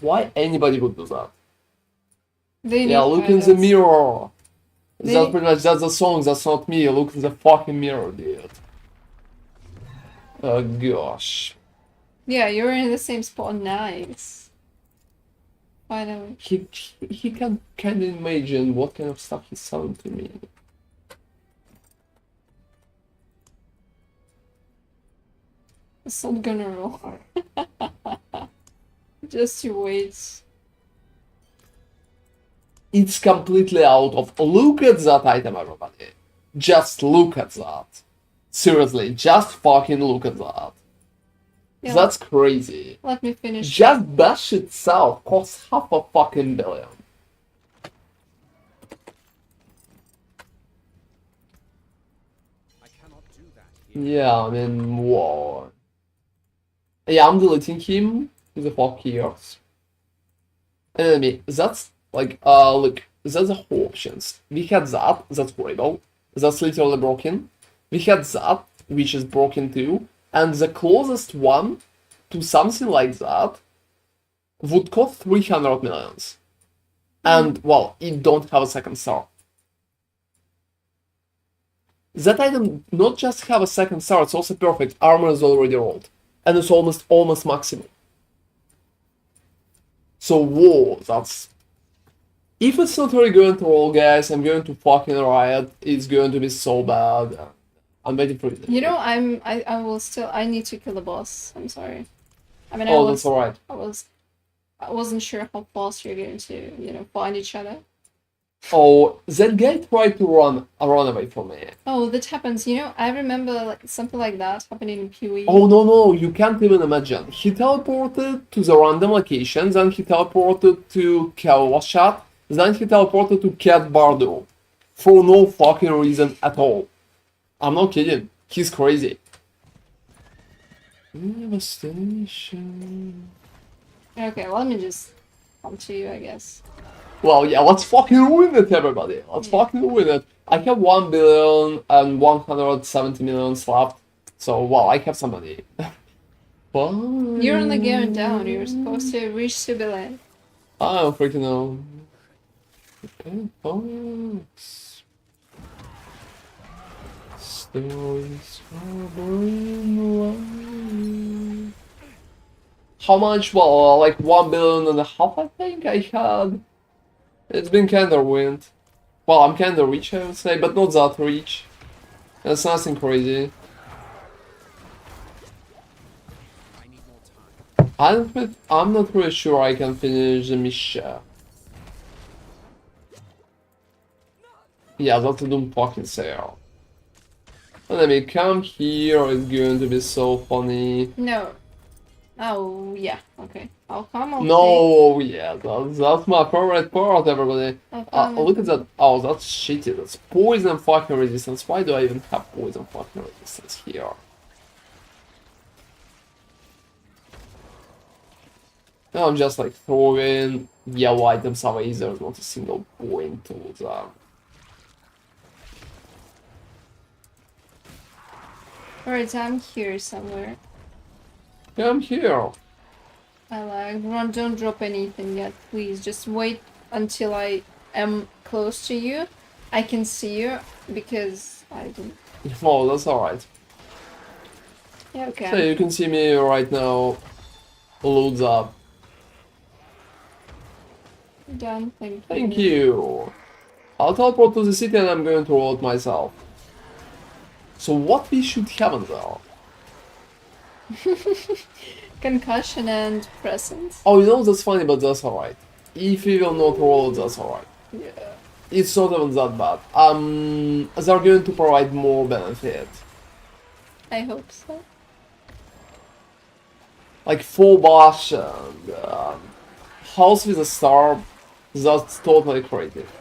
why anybody would do that? They Yeah, need look in the pilots. mirror. They- That's pretty much, that's the song, that's not me. Look in the fucking mirror, dude. Oh gosh. Yeah, you're in the same spot. Nice. Finally. He can kind of imagine what kind of stuff he's selling to me. It's not gonna roll. Just you wait. It's completely out of. Look at that item, everybody. Just look at that. Seriously, just fucking look at that. Yeah, That's crazy. let me finish. Just Bash itself costs half a fucking billion. I cannot do that here. Yeah, I mean, whoa. Yeah, I'm deleting him. Who the fuck cares? Enemy, that's like, look, that's the whole options. We had that's horrible. That's literally broken. We had that, which is broken too. And the closest one to something like that would cost 300 millions. And, well, it don't have a second star. That item not just have a second star, it's also perfect. Armor is already rolled. And it's almost maximum. So, whoa, that's... If it's not really going to roll, guys, I'm going to fucking riot. It's going to be so bad. I'm waiting for it. You know, I will still. I need to kill the boss. I'm sorry. I mean, Oh, that's alright. I wasn't sure how fast you're going to, find each other. Oh, that guy tried to run away from me. Oh, that happens. I remember like something like that happening in PoE. Oh, no, you can't even imagine. He teleported to the random locations, then he teleported to Kelwashat, then he teleported to Cat Bardo. For no fucking reason at all. I'm not kidding. He's crazy. Devastation. Okay, let me just come to you, I guess. Well, yeah, let's fucking ruin it, everybody. Let's fucking ruin it. I have 1 billion and 170 millions left. So, well, I have some money. You're only going down. You're supposed to reach 2 billion. I don't freaking know. Okay, folks. Stories in life. How much? Well, like 1.5 billion, I think I had. It's been kinda weird. Well, I'm kinda rich, I would say, but not that rich. That's nothing crazy. I need more time. I'm not really sure I can finish the mission. Yeah, that's a dumb fucking sale. Enemy, come here, it's going to be so funny. No. Oh, yeah. Okay. I'll come. I'll No, yeah, that's my favorite part, everybody. I'll come. Look at that. Oh, that's shitty. That's poison fucking resistance. Why do I even have poison fucking resistance here? Now I'm just like throwing yellow items away. There's not a single point to that. Alright, I'm here somewhere. Yeah, I'm here. I like. Ron, don't drop anything yet, please. Just wait until I am close to you. I can see you because I don't. Oh, that's alright. Yeah, okay. So you can see me right now. Loads up. Done. Thank you. Thank you. I'll teleport to the city and I'm going to roll it myself. So what we should have in there? Concussion and presence. Oh, you know, that's funny, but that's alright. If we will not roll it, that's alright. Yeah. It's not even that bad. They're going to provide more benefit. I hope so. Like full bash and house with a star, that's totally creative.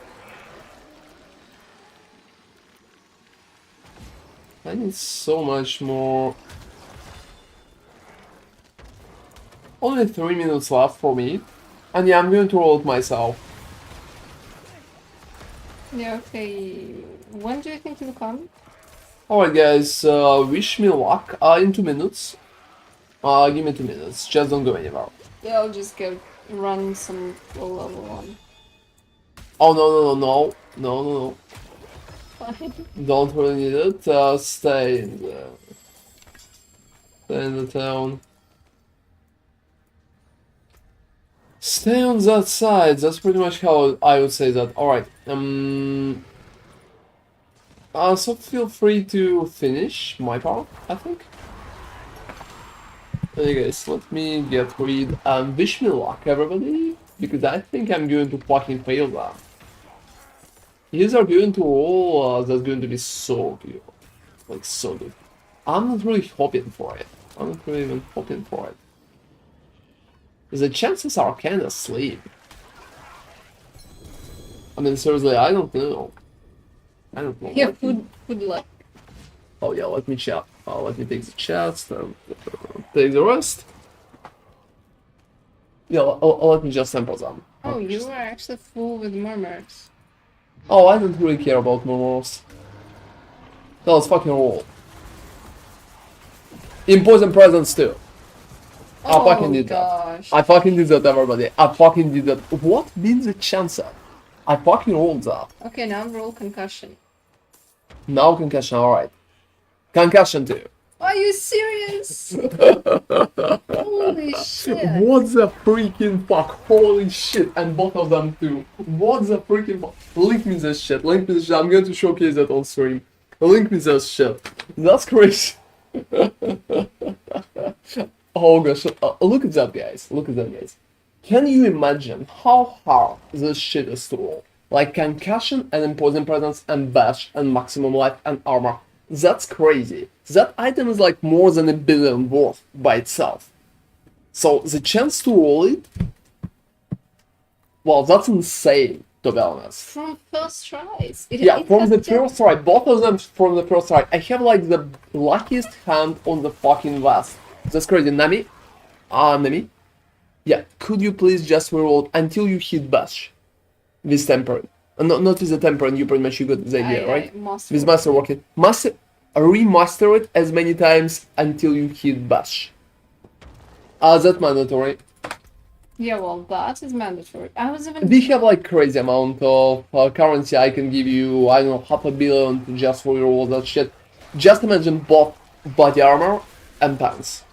I need so much more. Only 3 minutes left for me. And yeah, I'm going to roll it myself. Yeah, okay. When do you think you'll come? Alright guys, wish me luck in 2 minutes. Give me 2 minutes, just don't go anywhere. Yeah, I'll just go run some low level one. Oh no. Fine. Don't really need it. Stay in the town. Stay on that side. That's pretty much how I would say that. Alright. So feel free to finish my part, I think. Anyways, let me get rid and wish me luck, everybody, because I think I'm going to fucking fail that. These are going to roll, that's going to be so good. Like, so good. I'm not really hoping for it. I'm not really even hoping for it. The chances are kinda slim. I mean, seriously, I don't know. I don't know. Yeah, good luck. Oh yeah, let me check. Let me take the chest and take the rest. Yeah, let me just sample them. Oh, you are actually full with murmurs. Oh, I don't really care about murmurs. No, let's fucking roll. Impotent presence too. I fucking did gosh. that. I fucking did that, everybody. I fucking did that. What means the chance? I fucking rolled that. Okay, now roll concussion. Now concussion, alright. Concussion too. Are you serious? Holy shit. What the freaking fuck? Holy shit. And both of them too. What the freaking fuck? Link me this shit. Link me this shit. I'm going to showcase that on stream. Link me this shit. That's crazy. Oh gosh. Look at that, guys. Look at that, guys. Can you imagine how hard this shit is to roll? Like concussion and imposing presence and bash and maximum life and armor. That's crazy. That item is like more than 1 billion worth by itself. So the chance to roll it, well, that's insane, to be honest. From first tries. Yeah, from the first try, both of them from the first try. I have like the luckiest hand on the fucking vest. That's crazy. Nami? Nami? Yeah, could you please just reroll until you hit bash? With tempering. Not with the tempering, you pretty much you got the idea, right? With master working. Remaster it as many times until you hit bash. That's mandatory. Yeah, well, that is mandatory. I was even. We have like crazy amount of currency I can give you, I don't know, 500 million to just reroll that shit. just imagine both body armor and pants.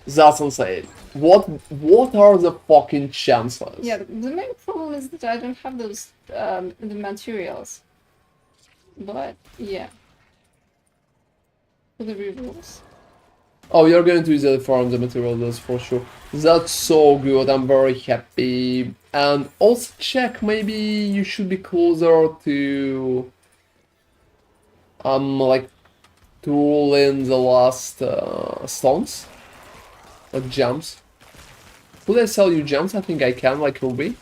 That's insane. What are the fucking chances? Yeah, the main problem is that I don't have those the materials. But yeah, for the rerules. Oh, you're going to easily farm the material, that's for sure. That's so good, I'm very happy. And also check, maybe you should be closer to... like, tool in the last stones. Like gems. Could I sell you gems? I think I can, like Ruby.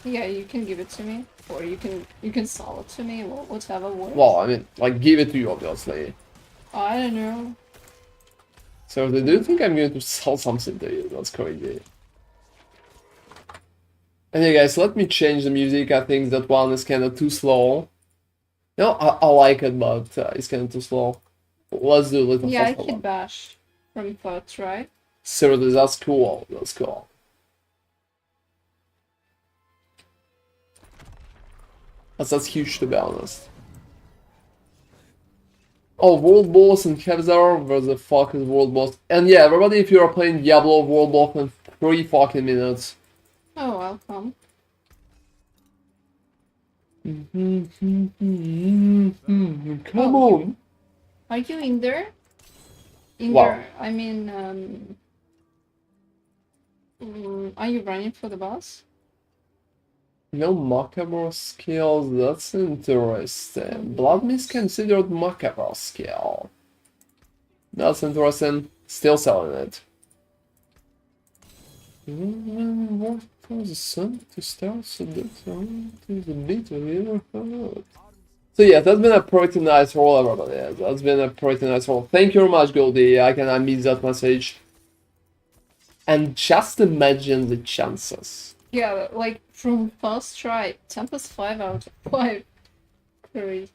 Yeah, you can give it to me, or you can sell it to me, whatever works. Well, I mean, like, give it to you, obviously. I don't know. So, do you think I'm going to sell something to you? That's crazy. Anyway, guys, let me change the music. I think that one is kind of too slow. No, I like it, but it's kind of too slow. Let's do a little Yeah, I faster hit one. bash from first try. Seriously, that's cool. That's cool. That's huge, to be honest. Oh, World Boss and Kevzar, where the fuck is World Boss? And yeah, everybody, if you are playing Diablo, World Boss in 3 fucking minutes. Oh, I'll come. Come Oh, on. Are you in there? In Wow. there, I mean, are you running for the boss? No macabre skills, that's interesting. Blood Mist considered macabre skill. That's interesting. Still selling it. What for the sun to start so that's the beat of ever heard. So yeah, that's been a pretty nice roll, everybody. Yeah, that's been a pretty nice roll. Thank you very much, Goldie. I can unmute that message. And just imagine the chances. Yeah, like from first try, Tempest 5 out of 5. Crazy.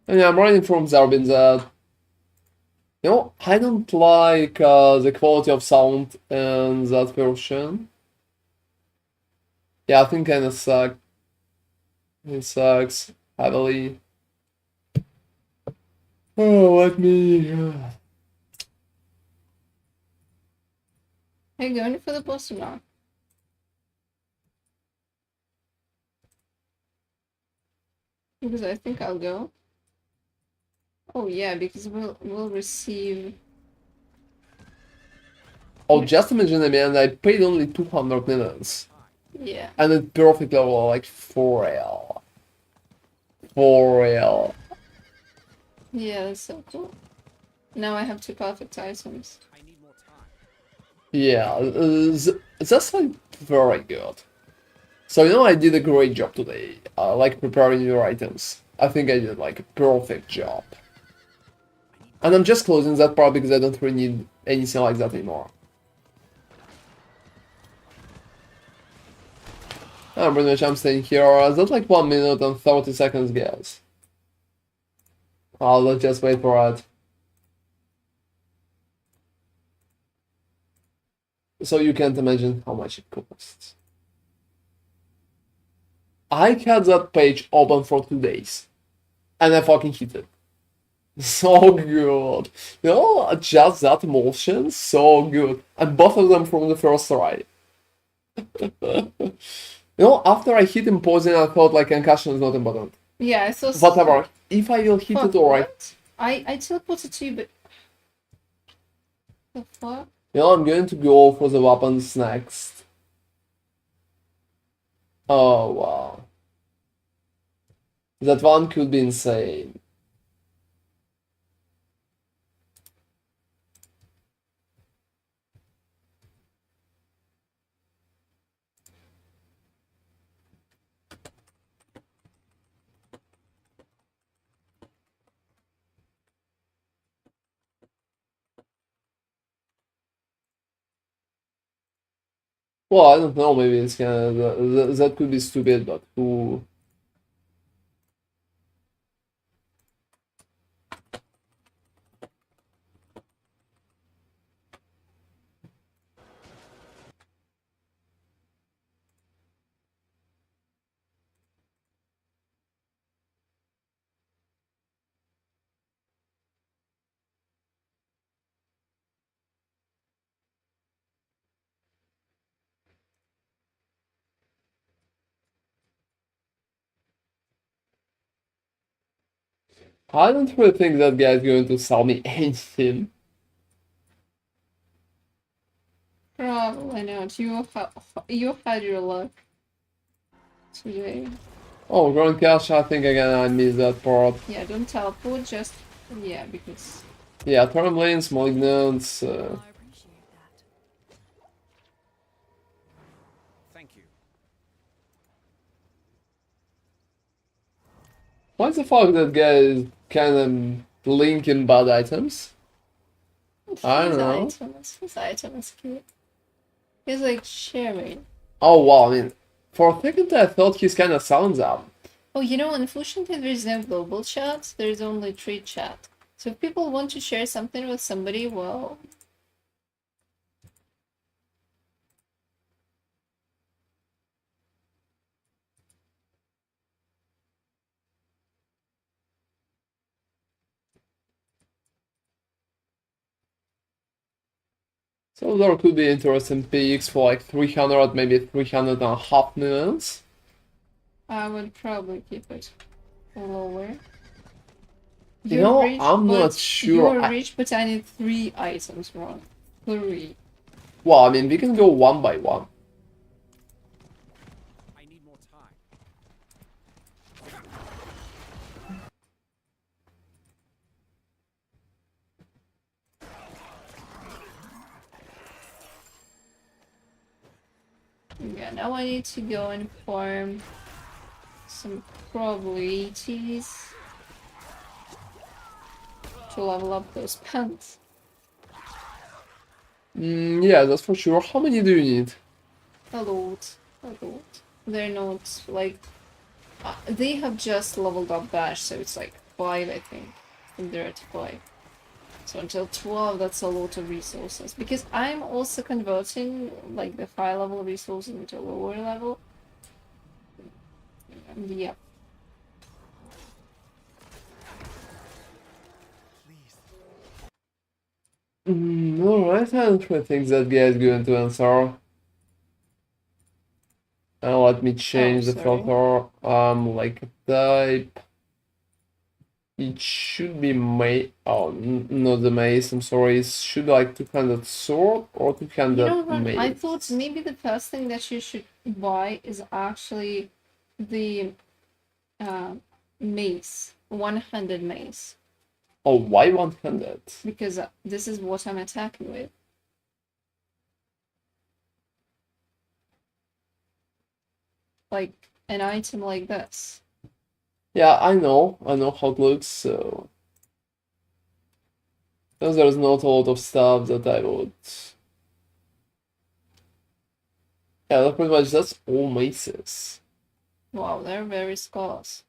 And yeah, I'm writing from Zarbin that, you know, I don't like the quality of sound in that version. Yeah, I think kind of suck. It sucks heavily. Oh, let me. Are you going for the boss or not? Because I think I'll go. Oh yeah, because we'll receive. Oh, just imagine, man, I paid only 200 minutes. Yeah. And it's perfect level, like, for real. For real. Yeah, that's so cool. Now I have 2 perfect items. I need more time. Yeah, that's like very good. So, you know, I did a great job today, like preparing your items. I think I did like a perfect job. And I'm just closing that part because I don't really need anything like that anymore. I'm pretty much I'm staying here. That's like 1 minute and 30 seconds, guys. Let's just wait for it. So you can't imagine how much it costs. I had that page open for 2 days. And I fucking hit it. So good. You know, just that motion, so good. And both of them from the first try. You know, after I hit imposing, I thought like concussion is not important. Yeah, I saw. Whatever. If I will hit Fuck, it alright. what? I teleported to you, but the fuck? You know, I'm going to go for the weapons next. Oh wow. That one could be insane. Well, I don't know, maybe it's kind of, that could be stupid, but who... I don't really think that guy is going to sell me anything. Probably not. You had your luck today. Oh, Grand Cash, I think again I missed that part. Yeah, don't teleport, just yeah, because Yeah, Tremblains, Malignants, I appreciate that. Thank you. what's the fuck that guy is kind of linking bad items? I don't know. his item is cute. He's like sharing. Oh wow, I mean, for a second I thought he's kind of selling them. Oh, you know, unfortunately, there's no global chat. There's only trade chat. So if people want to share something with somebody, well, So there could be interesting peaks for like 300, maybe 300.5 millions. I would probably keep it lower. You know, rich, I'm but not sure. You're rich, but I need 3 items wrong. 3. Well, I mean, we can go one by one. I need more time. Yeah, now I need to go and farm some probabilities to level up those pants. Yeah, that's for sure. How many do you need? A lot. A lot. They're not like. They have just leveled up Bash, so it's like 5, I think. And they're at 5. So until 12, that's a lot of resources. Because I'm also converting like the high level resources into lower level. And yeah. Alright, I don't really think that guy is going to answer. Let me change the sorry. filter. Like type. It should be not the mace, I'm sorry. It should be like 200 sword or 200 You know what? mace. I thought maybe the first thing that you should buy is actually the mace. 100 mace. Oh, why 100? Because this is what I'm attacking with. Like an item like this. Yeah, I know how it looks, so. Because there's not a lot of stuff that I would. Yeah, that's pretty much that's all maces. Wow, they're very scarce.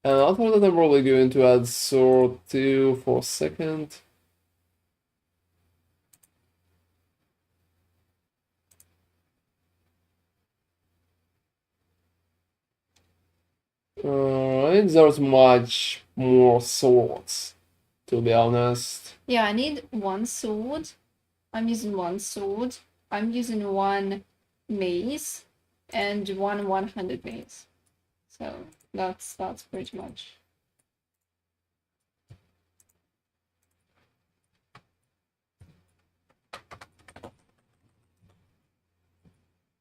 And after that, I'm probably going to add sword 2 for a second. Alright, there's much more swords, to be honest. Yeah, I need 1 sword. I'm using 1 sword. I'm using 1 mace and 100 mace. So that's pretty much.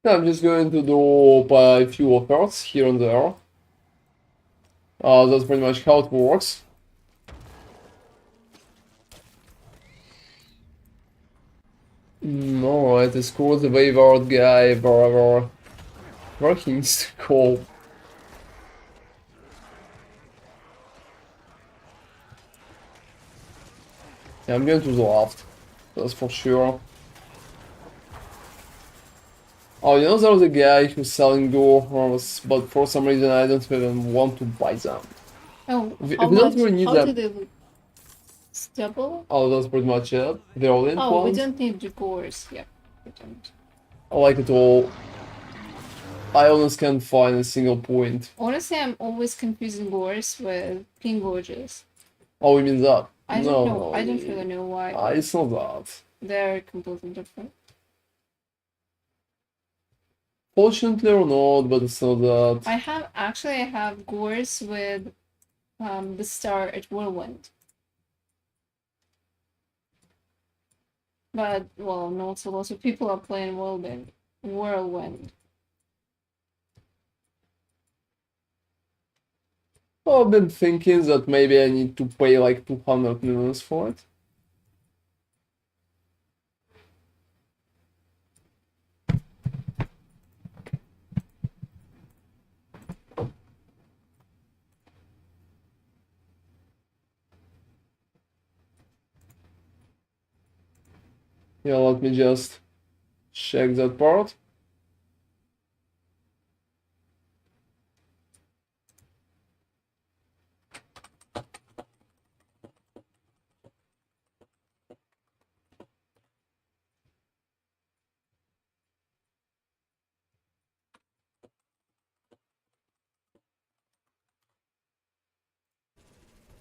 I'm just going to drop a few offers here and there. That's pretty much how it works. Alright, let's call the wayward guy wherever where he needs to go. Yeah, I'm going to the left. That's for sure. Oh, you know there was a guy who's selling dwarves, but for some reason I don't even want to buy them. Oh, We how don't much? really need How them. do they look? It's double? Oh, that's pretty much it. They're all in Oh, we ones. don't need the cores. Yeah, we don't. I like it all. I almost can't find a single point. Honestly, I'm always confusing gores with pink gorges. Oh, you mean that? I No, don't know. no, I don't really know why. it's not that. They're completely different. Fortunately or not, but it's not that. I have gores with the star at Whirlwind. But, well, not a lot of people are playing Whirlwind. Well, I've been thinking that maybe I need to pay like 200 millions for it. Yeah, let me just check that part.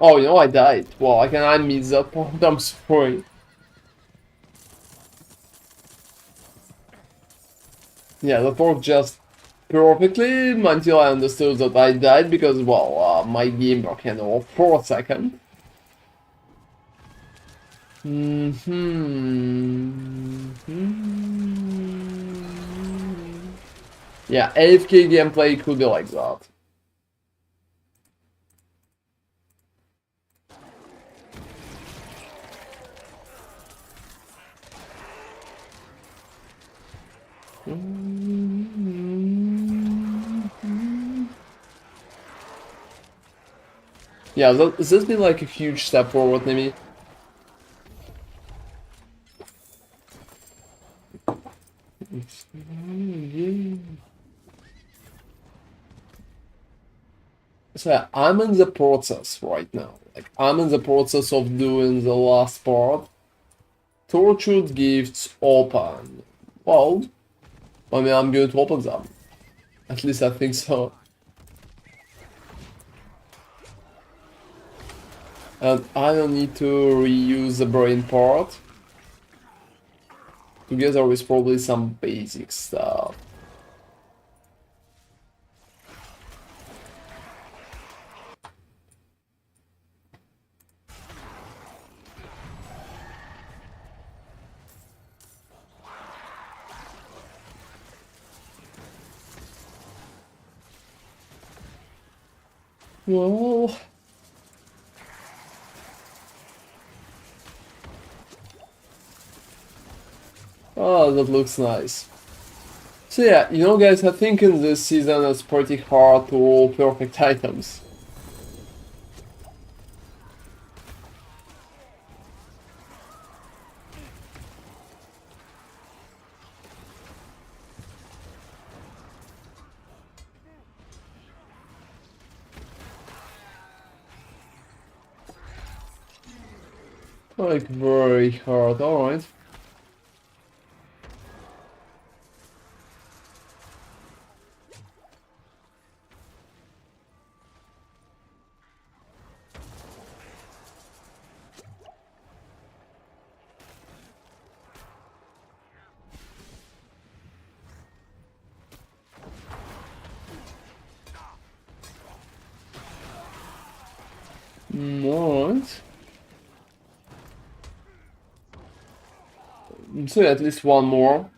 Oh, you know, I died. Well, I missed that part. I'm sorry. Yeah, that worked just perfectly until I understood that I died because, well, my game broke off for a second. Yeah, AFK gameplay could be like that. Yeah, this has been like a huge step forward, maybe. So I'm in the process right now. Like I'm in the process of doing the last part. Tortured gifts open. Well, I mean I'm going to open them. At least I think so. And I don't need to reuse the brain part. Together with probably some basic stuff. Well... Oh, that looks nice. So yeah, you know guys, I think in this season it's pretty hard to roll perfect items. Like, very hard, alright. Alright. So yeah, at least one more.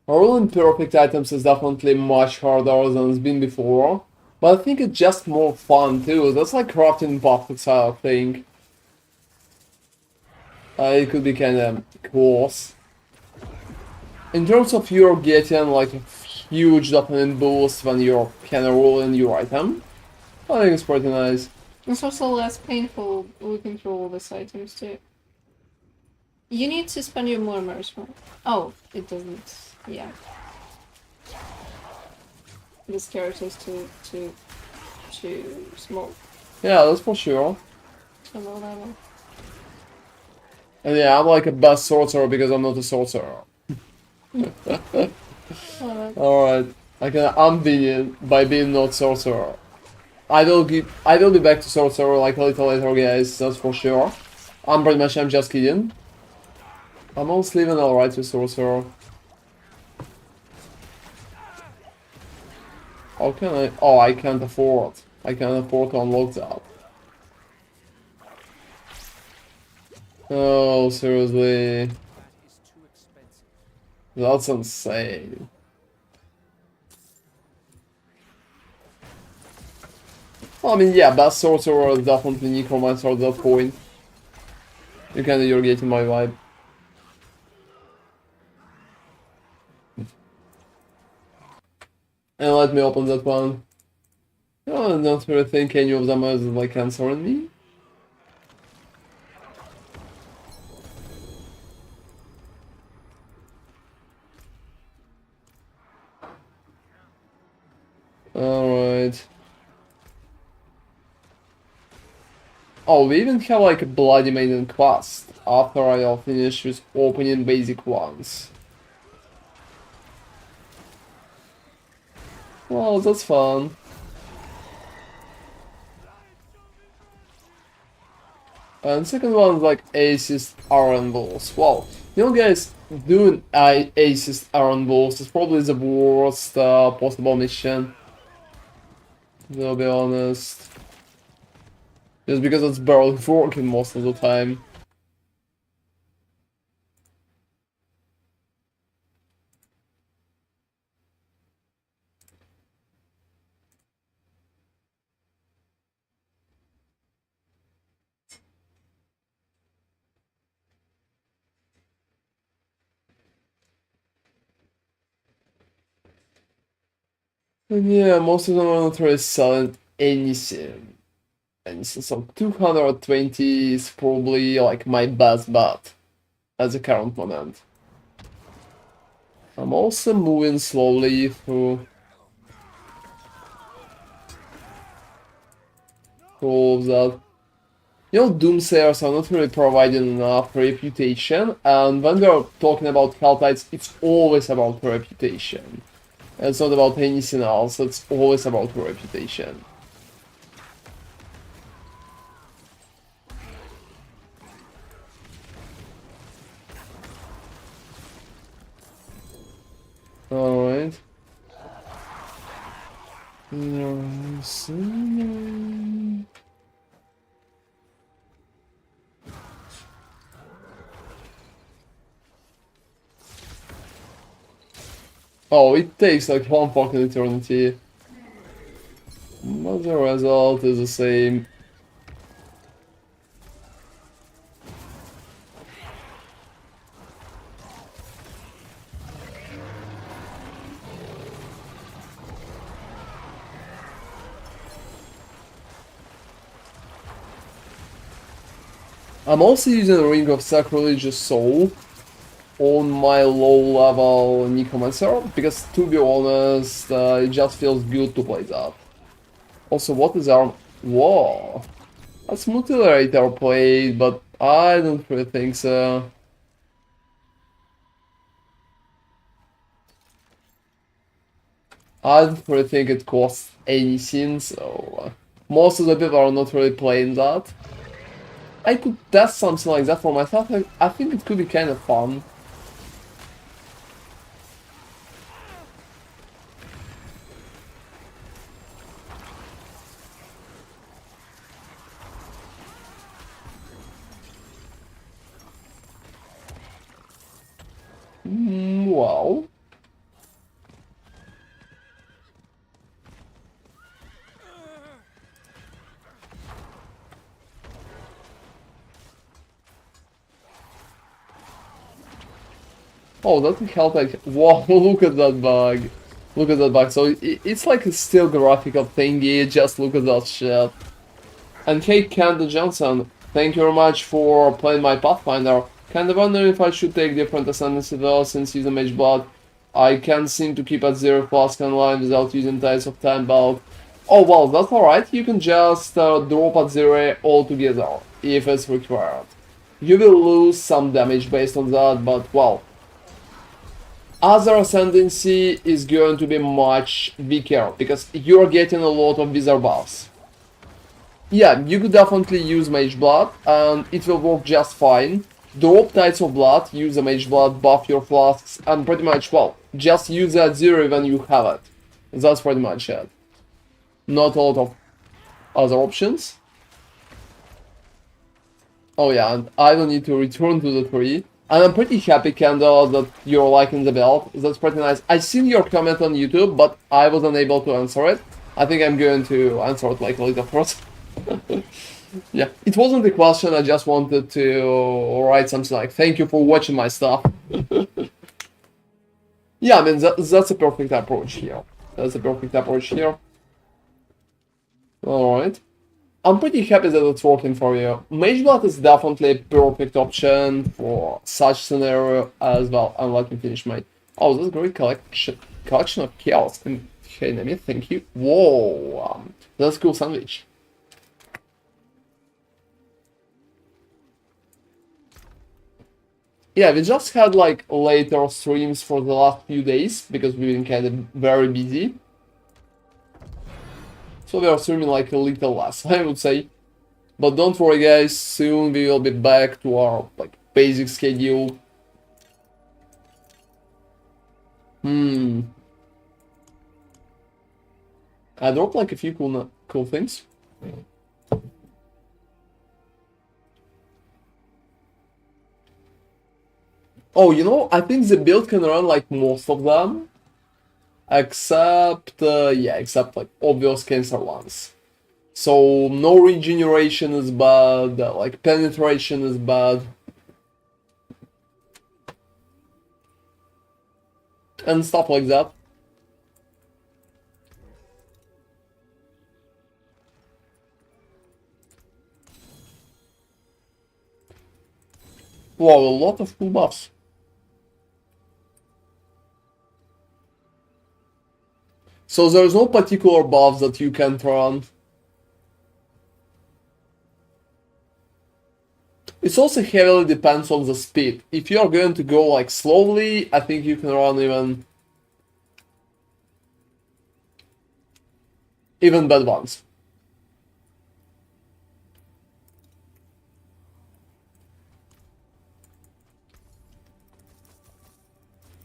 Rolling perfect items is definitely much harder than it's been before. But I think it's just more fun too. That's like crafting perfect style thing. It could be kinda coarse. In terms of you're getting like a huge dopamine boost when you're kinda rolling your item, I think it's pretty nice. It's also less painful looking through all these items too. You need to spend your murmurs more. Oh, it doesn't. Yeah. This character is too small. Yeah, that's for sure. So low level. And yeah, I'm like a best sorcerer because I'm not a sorcerer. Alright, I can unbin by being not sorcerer. I will be back to sorcerer like a little later, guys, that's for sure. I'm just kidding. I'm almost leaving alright with sorcerer. How can I? Oh, I can't afford. I can afford to unlock that. Oh, seriously. That is too expensive. That's insane. I mean, yeah, best sorcerer is definitely Necromancer at that point. You're getting my vibe. And let me open that one. Oh, I don't really think any of them is like answering me. Alright. Oh, we even have like a Bloody Maiden quest after I'll finish with opening basic ones. Well, that's fun. And second one is like Assist Iron Balls. Well, you know guys, doing Assist Iron Balls is probably the worst possible mission. To be honest. Just because it's barely working most of the time. And yeah, most of them are not really selling anything. And so 220 is probably like my best bet at the current moment. I'm also moving slowly through all of that. You know, Doomsayers are not really providing enough reputation, and when we're talking about Helltides, it's always about reputation. It's not about anything else, it's always about reputation. Alright. Oh, it takes like one fucking eternity. But the result is the same. I'm also using a Ring of Sacrilegious Soul on my low-level Necromancer, because to be honest, it just feels good to play that. Also, what is our... Whoa! That's Mutilator played, but I don't really think so. I don't really think it costs anything, so... most of the people are not really playing that. I could test something like that for myself. I think it could be kind of fun. Well... Oh, that can help like... Wow, look at that bug. Look at that bug. So it's like a still graphical thingy, just look at that shit. And hey, Candy Johnson, thank you very much for playing my Pathfinder. Kinda wondering if I should take different ascendancy though, since using Mage Blood. I can't seem to keep at 0 flask online without using Tides of Time belt. Oh well, that's alright, you can just drop at 0 altogether, if it's required. You will lose some damage based on that, but well... Other ascendancy is going to be much weaker, because you're getting a lot of wizard buffs. Yeah, you could definitely use Mage Blood, and it will work just fine. Drop Tides of Blood, use the Mage Blood, buff your flasks, and pretty much, well, just use that 0 when you have it. That's pretty much it. Not a lot of other options. Oh yeah, and I don't need to return to the tree. And I'm pretty happy, Kendall, that you're liking the build. That's pretty nice. I seen your comment on YouTube, but I was unable to answer it. I think I'm going to answer it like a little first. Yeah, it wasn't a question, I just wanted to write something like, thank you for watching my stuff. Yeah, I mean, that's a perfect approach here. That's a perfect approach here. Alright. I'm pretty happy that it's working for you. Mage Blood is definitely a perfect option for such scenario as well. And let me finish my... Oh, this great collection of chaos. And hey, enemy, thank you. Whoa, that's a cool sandwich. Yeah, we just had like later streams for the last few days because we've been kind of very busy. So we are streaming like a little less, I would say. But don't worry guys, soon we will be back to our like basic schedule. I dropped like a few cool things. Oh, you know, I think the build can run like most of them. Except, yeah, except like obvious cancer ones. So no regeneration is bad, like penetration is bad. And stuff like that. Wow, a lot of cool buffs. So there's no particular buff that you can run. It also heavily depends on the speed. If you're going to go like slowly, I think you can run even bad ones.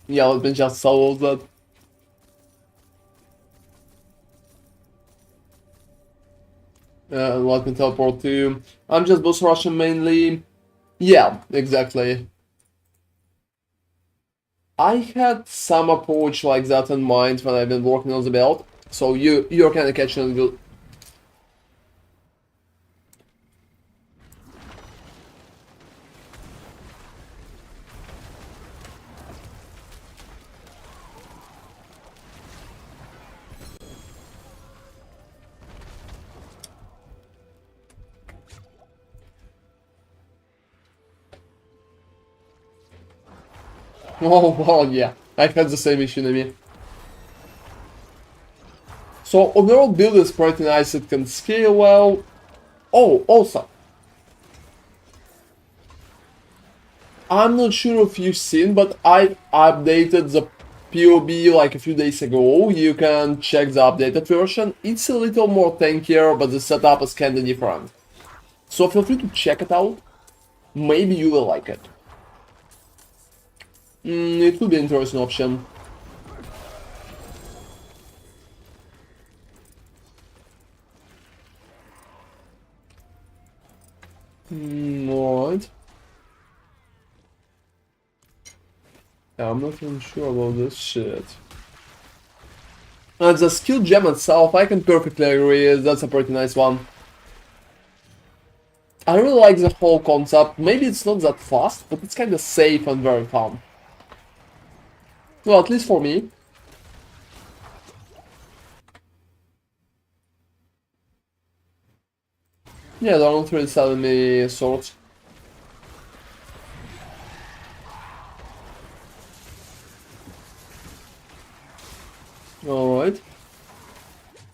Yeah, let me just solve that. Let me teleport to... I'm just boss rushing mainly. Yeah, exactly. I had some approach like that in mind when I've been working on the build. So you're kind of catching it. Oh, well, yeah. I had the same issue to me. So overall build is pretty nice, it can scale well. Oh, also. I'm not sure if you've seen, but I updated the POB like a few days ago. You can check the updated version. It's a little more tankier, but the setup is kinda different. So feel free to check it out. Maybe you will like it. It could be an interesting option. Alright. I'm not even sure about this shit. And the skill gem itself, I can perfectly agree, that's a pretty nice one. I really like the whole concept. Maybe it's not that fast, but it's kinda safe and very fun. Well, at least for me. Yeah, they're not really selling me swords. Alright.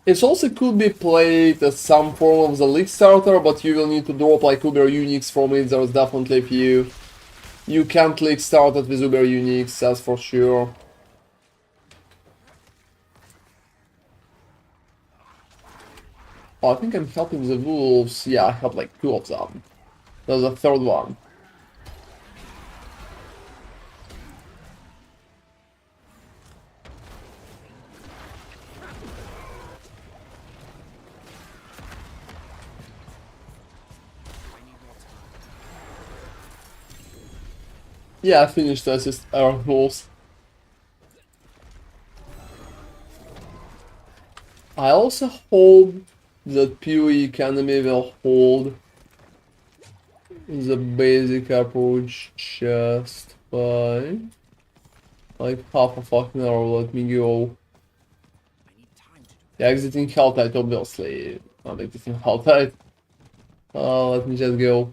It also could be played as some form of the league starter, but you will need to drop like Uber Unix from it. There's definitely a few. You can't league start it with Uber Unix, that's for sure. Oh, I think I'm helping the wolves. Yeah, I have like 2 of them. There's a 3rd one. Yeah, I finished assist Earth Wolves. I also hope that PoE Academy will hold the basic approach just fine. Like half a fucking hour, let me go. I need time to do Yeah, exiting Helltide, obviously. I'm exiting Helltide. Let me just go.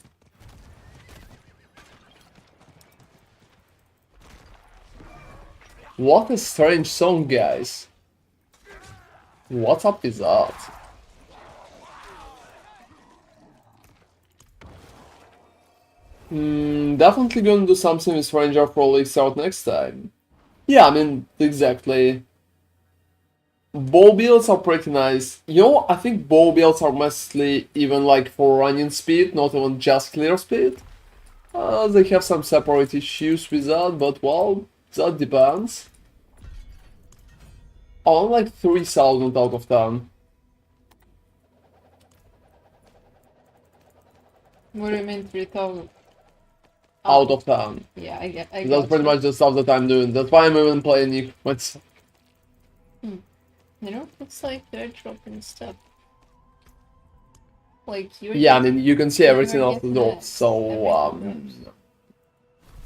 What a strange song, guys. What's up with that? Definitely gonna do something with Ranger for Leaks out next time. Yeah, I mean, exactly. Bow builds are pretty nice. You know, I think bow builds are mostly even like for running speed, not even just clear speed. They have some separate issues with that, but well, that depends. Oh, I'm like 3,000 out of 10. What do you mean 3,000? Out of 10. Yeah, I That's got pretty you. much the stuff that I'm doing. That's why I'm even playing Equipments. You know, it's like they're dropping stuff. Like you're Yeah, I getting, mean, you can see you're everything off the getting drop, it. so, Everything drops.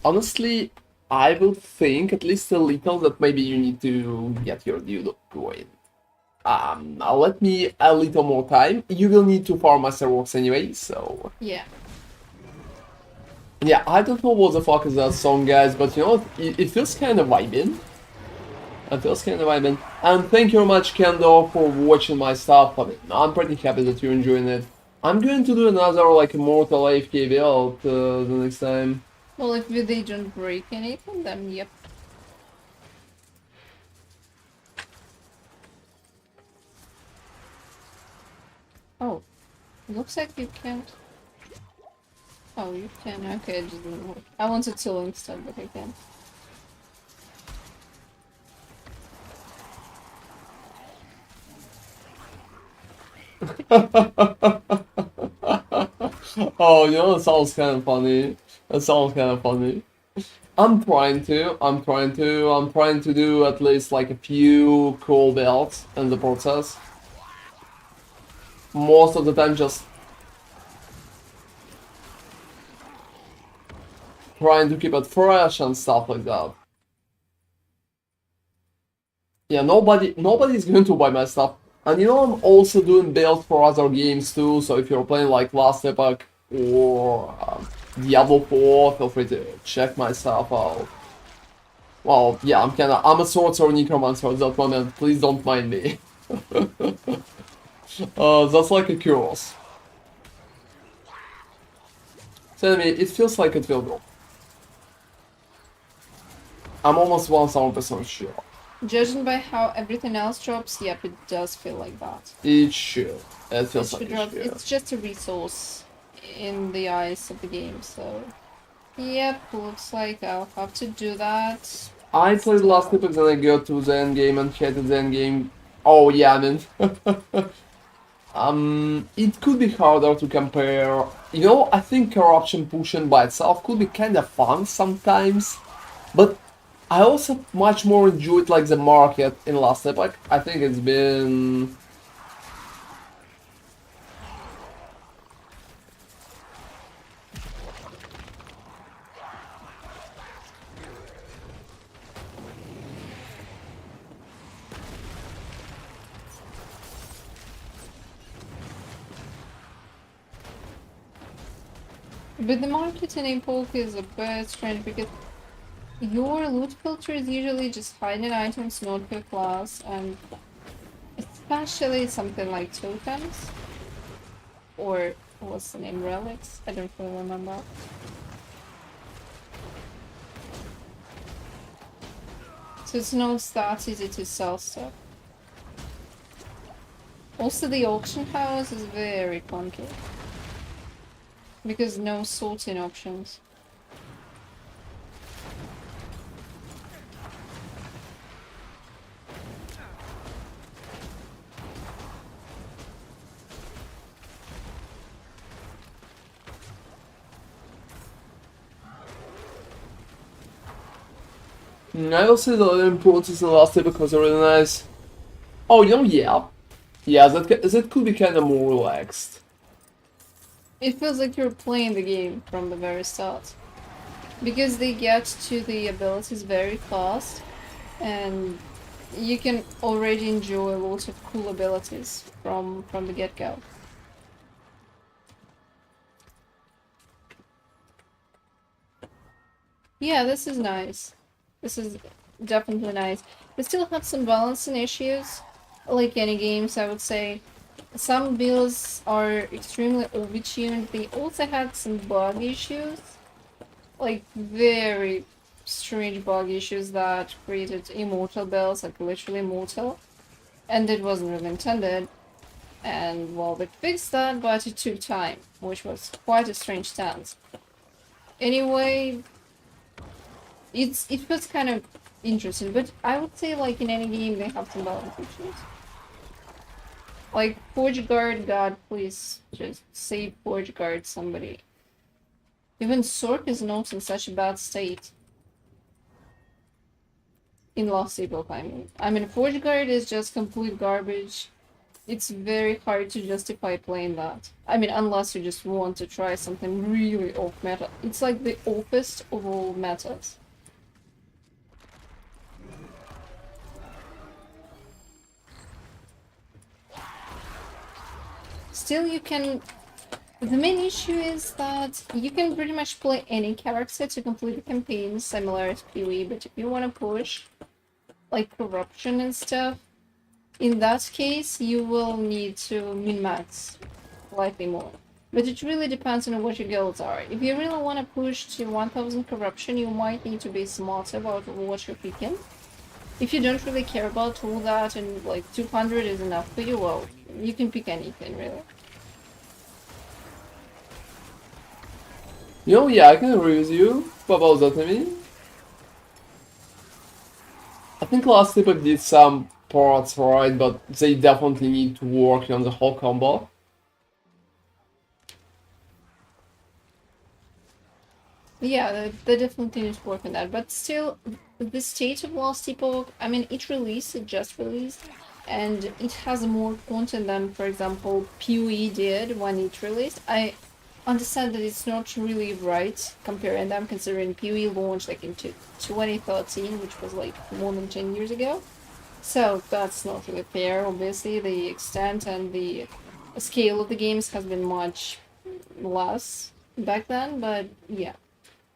honestly, I would think at least a little that maybe you need to get your dude going. Let me a little more time. You will need to farm Masterworks anyway, so... Yeah. Yeah, I don't know what the fuck is that song, guys, but you know what? It feels kind of vibing. It feels kind of vibing. And thank you very much, Kendo, for watching my stuff. I mean, I'm pretty happy that you're enjoying it. I'm going to do another, like, Immortal AFK build the next time. Well, if they don't break anything, then yep. Oh, looks like you can't. Oh, you can. Okay, it just didn't work. I wanted to link stuff, but I can't. Oh, you know, that sounds kind of funny. That sounds kind of funny. I'm trying to do at least like a few cool builds in the process. Most of the time just trying to keep it fresh and stuff like that. Yeah, nobody's going to buy my stuff. And you know, I'm also doing builds for other games too, so if you're playing like Last Epoch or Diablo 4, feel free to check my stuff out. Well, yeah, I'm a sorcerer necromancer at that moment, please don't mind me. That's like a curious. Tell me, it feels like it will go. I'm almost 1000% sure. Judging by how everything else drops, yep, it does feel like that. It should. It feels It like should it drop. should. It's just a resource in the eyes of the game, so. Yep, looks like I'll have to do that. I played Last Epoch, then I got to the endgame and hated the endgame. Oh yeah, I mean... it could be harder to compare. You know, I think corruption pushing by itself could be kind of fun sometimes, but I also much more enjoyed like the market in Last Epoch. I think it's been... But the market in Epoch is a bit strange because your loot filter is usually just hiding items not per class, and especially something like tokens or what's the name, relics? I don't really remember. So it's not that easy to sell stuff. Also, the auction house is very clunky because no sorting options. I will say the living process in the last epoch was really nice. Oh, you know, yeah. Yeah, that could be kind of more relaxed. It feels like you're playing the game from the very start. Because they get to the abilities very fast, and you can already enjoy lots of cool abilities from the get-go. Yeah, this is nice. This is definitely nice. They still have some balancing issues, like any games, I would say. Some builds are extremely overtuned. They also had some bug issues, like very strange bug issues that created immortal builds, like literally immortal, and it wasn't really intended. And well, they fixed that, but it took time, which was quite a strange stance. Anyway, it was kind of interesting, but I would say like in any game they have some balance issues. Like Forge Guard, God, please just save Forge Guard, somebody. Even SORC is not in such a bad state. In Lost Epoch, I mean. I mean, Forge Guard is just complete garbage. It's very hard to justify playing that. I mean, unless you just want to try something really off meta. It's like the offest of all metas. Still, you can... The main issue is that you can pretty much play any character to complete the campaign, similar to PoE, but if you want to push, like, corruption and stuff, in that case, you will need to min-max slightly more. But it really depends on what your goals are. If you really want to push to 1000 corruption, you might need to be smart about what you're picking. If you don't really care about all that and like 200 is enough for you, well, you can pick anything, really. You know, yeah, I can agree with you about that, I mean. I think last epoch did some parts right, but they definitely need to work on the whole combo. Yeah, they definitely need to work on that. But still, the state of Lost Epoch, I mean, it just released, and it has more content than, for example, PoE did when it released. I understand that it's not really right comparing them, considering PoE launched like into 2013, which was like more than 10 years ago. So that's not really fair. Obviously, the extent and the scale of the games has been much less back then, but yeah.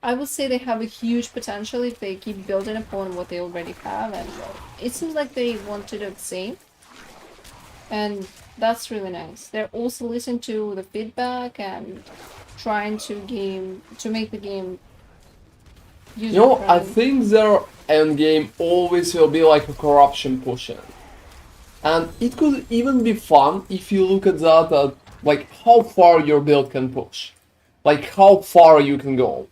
I would say they have a huge potential if they keep building upon what they already have, and it seems like they want to do the same. And that's really nice. They're also listening to the feedback and trying to make the game You know, I user-friendly. think their endgame always will be like a corruption pushing. And it could even be fun if you look at that at like how far your build can push. Like how far you can go.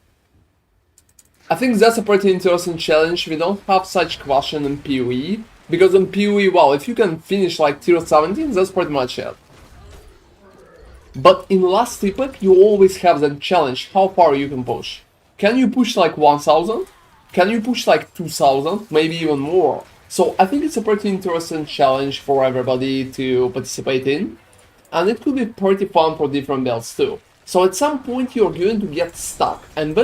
I think that's a pretty interesting challenge. We don't have such question in PoE. Because in PoE, well, if you can finish like tier 17, that's pretty much it. But in last epoch, you always have that challenge, how far you can push. Can you push like 1000? Can you push like 2000? Maybe even more. So I think it's a pretty interesting challenge for everybody to participate in. And it could be pretty fun for different builds too. So at some point you're going to get stuck. And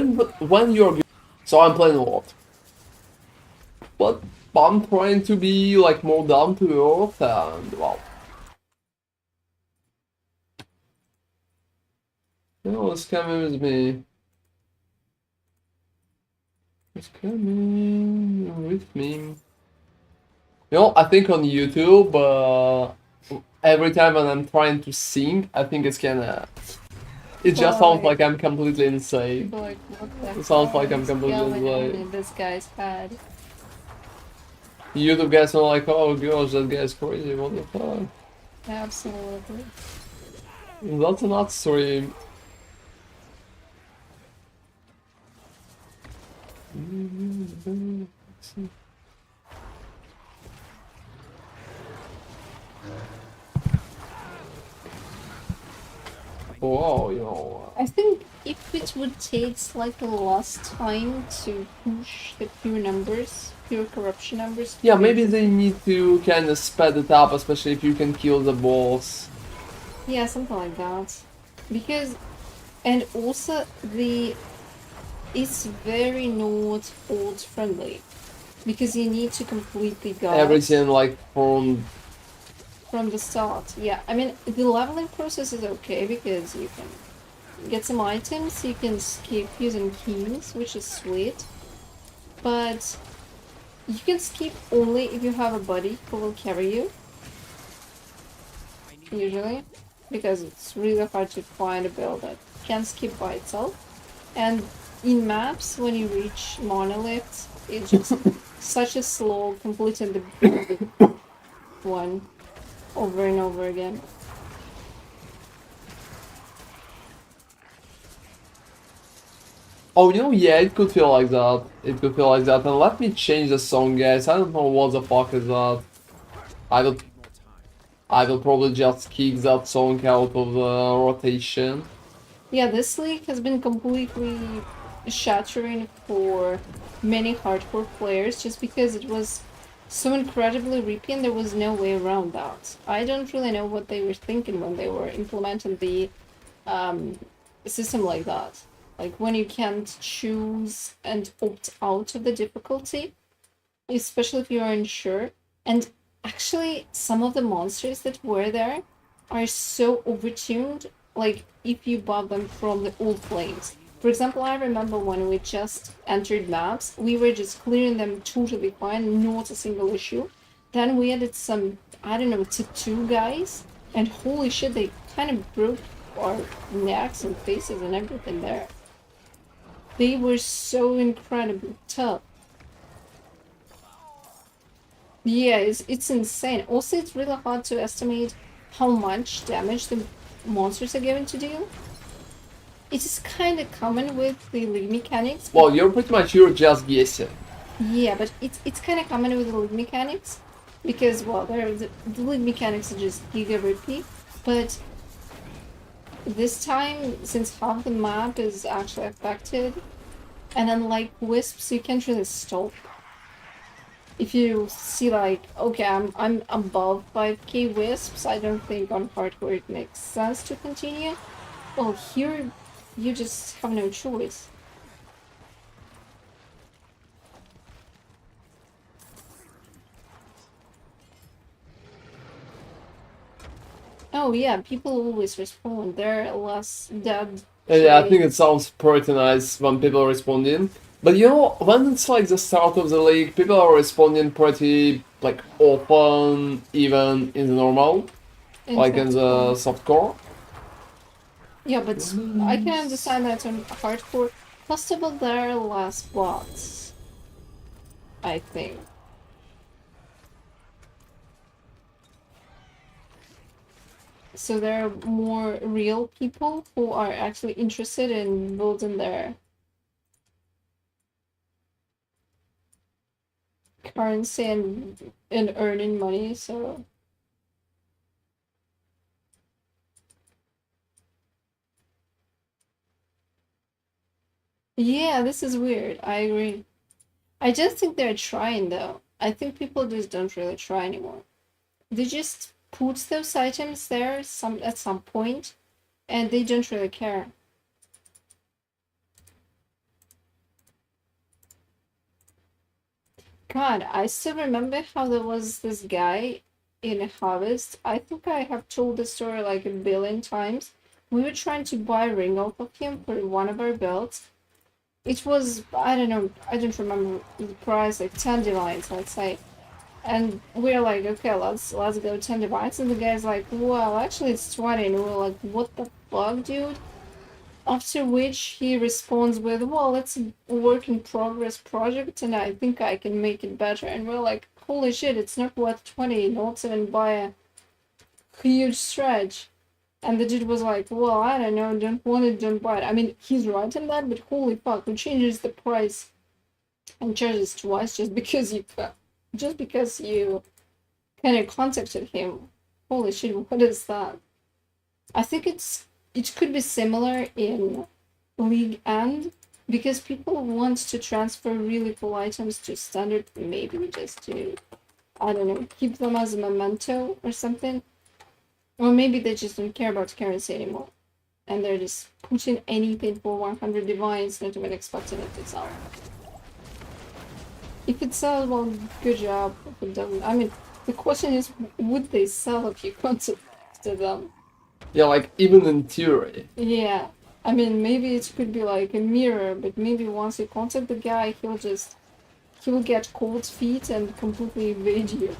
when you're... So I'm playing a lot. But I'm trying to be like more down to earth and well... No, it's coming with me. It's coming with me. You know, I think on YouTube, every time when I'm trying to sing, I think it's kinda... It just sounds like I'm completely insane. People are like, what the It sounds hell like I'm is completely going on insane. in this guy's head? YouTube guys are like, oh gosh, that guy's crazy, what the fuck? Absolutely. That's not stream. Oh, you know. I think if it would take slightly less time to push the pure corruption numbers. Yeah, maybe they need to kind of sped it up, especially if you can kill the boss. Yeah, something like that. Because, and also it's very not old friendly. Because you need to completely guard Everything like from the start. Yeah, I mean, the leveling process is okay because you can get some items, you can skip using keys, which is sweet. But you can skip only if you have a buddy who will carry you, usually. Because it's really hard to find a build that can skip by itself. And in maps, when you reach monoliths, it's just such a slow completing the one over and over again. Oh, you know, yeah, it could feel like that. It could feel like that. And let me change the song, guys. I don't know what the fuck is that. I will, Need more time. I will probably just kick that song out of the rotation. Yeah, this league has been completely shattering for many hardcore players just because it was so incredibly reapy and there was no way around that. I don't really know what they were thinking when they were implementing the um, system like that. Like when you can't choose and opt out of the difficulty, especially if you are unsure. And actually, some of the monsters that were there are so overtuned. Like if you bought them from the old flames. For example, I remember when we just entered maps, we were just clearing them totally fine, not a single issue. Then we added some, I don't know, tattoo guys, and holy shit, they kind of broke our necks and faces and everything there. They were so incredibly tough. Yeah, it's insane. Also, it's really hard to estimate how much damage the monsters are going to do. It is kind of common with the league mechanics. Well, you're just guessing. Yeah, but it's kind of common with the league mechanics because well, the league mechanics are just giga repeat. But this time, since half the map is actually affected, and unlike wisps, you can't really stop. If you see like, okay, I'm above 5k wisps, I don't think on hardcore it makes sense to continue. Well, here you just have no choice. Oh yeah, people always respawn. They're less dead. Yeah, I think it sounds pretty nice when people responding. But you know, when it's like the start of the league, people are responding pretty like open, even in the normal, like in the softcore. Yeah, but I can understand that on hardcore. First of all, there are less bots, I think. So there are more real people who are actually interested in building their currency and earning money, so yeah, this is weird. I agree. I just think they're trying though. I think people just don't really try anymore. They just put those items there at some point and they don't really care. God, I still remember how there was this guy in Harvest. I think I have told the story like a billion times. We were trying to buy a ring off of him for one of our belts. It was, I don't know, I don't remember the price, like 10 divines, let's say. And we're like, okay, let's go 10 divines. And the guy's like, well, actually it's 20. And we're like, what the fuck, dude? After which he responds with, well, it's a work in progress project and I think I can make it better. And we're like, holy shit, it's not worth 20, not even by a huge stretch. And the dude was like, well, I don't know, don't want it, don't buy it. I mean, he's right in that, but holy fuck, who changes the price and charges twice just because you kind of contacted him? Holy shit, what is that? I think it's it could be similar in League End, because people want to transfer really cool items to standard, maybe just to, I don't know, keep them as a memento or something. Or maybe they just don't care about currency anymore. And they're just pushing anything for 100 divines, not even expecting it to sell. If it sells, well, good job. If it doesn't, I mean, the question is, would they sell if you contacted them? Yeah, like even in theory. Yeah. I mean, maybe it could be like a mirror, but maybe once you contact the guy, he'll get cold feet and completely evade you.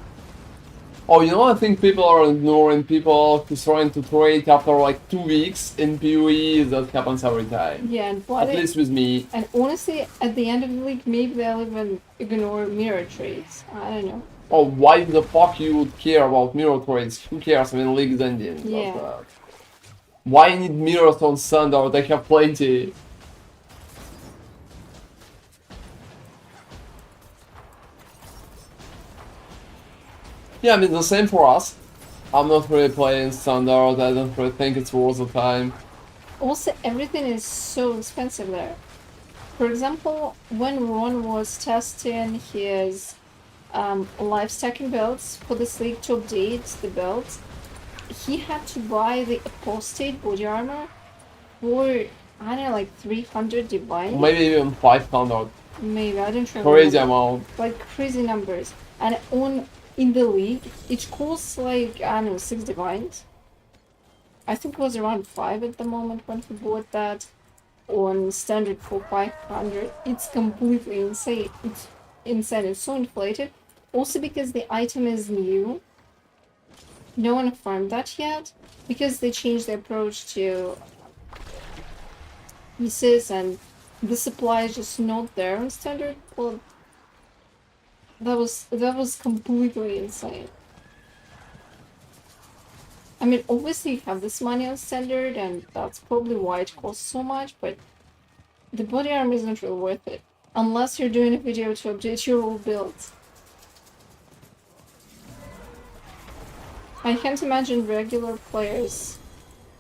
Oh, you know, I think people are ignoring people who's trying to trade after like 2 weeks in PoE. That happens every time. Yeah, and At least with me. and honestly, at the end of the league, maybe they'll even ignore mirror trades. I don't know. Oh, why the fuck you would care about mirror trades? Who cares when league's ending? Yeah. But, why need mirrors on standard? They have plenty. Yeah, I mean, the same for us. I'm not really playing standard. I don't really think it's worth the time. Also, everything is so expensive there. For example, when Ron was testing his life stacking builds for this league to update the builds, he had to buy the apostate body armor for, I don't know, like 300 divine. Maybe even 500. Maybe, I don't remember. Crazy amount. Like crazy numbers. And in the league, it costs like, I don't know, 6 divines. I think it was around 5 at the moment when he bought that. On standard for 500. It's completely insane. It's insane. It's so inflated. Also because the item is new. No one farmed that yet. Because they changed the approach to pieces and the supply is just not there on standard. Well, that was completely insane. I mean, obviously you have this money on standard, and that's probably why it costs so much, but the body armor isn't really worth it. Unless you're doing a video to update your old builds. I can't imagine regular players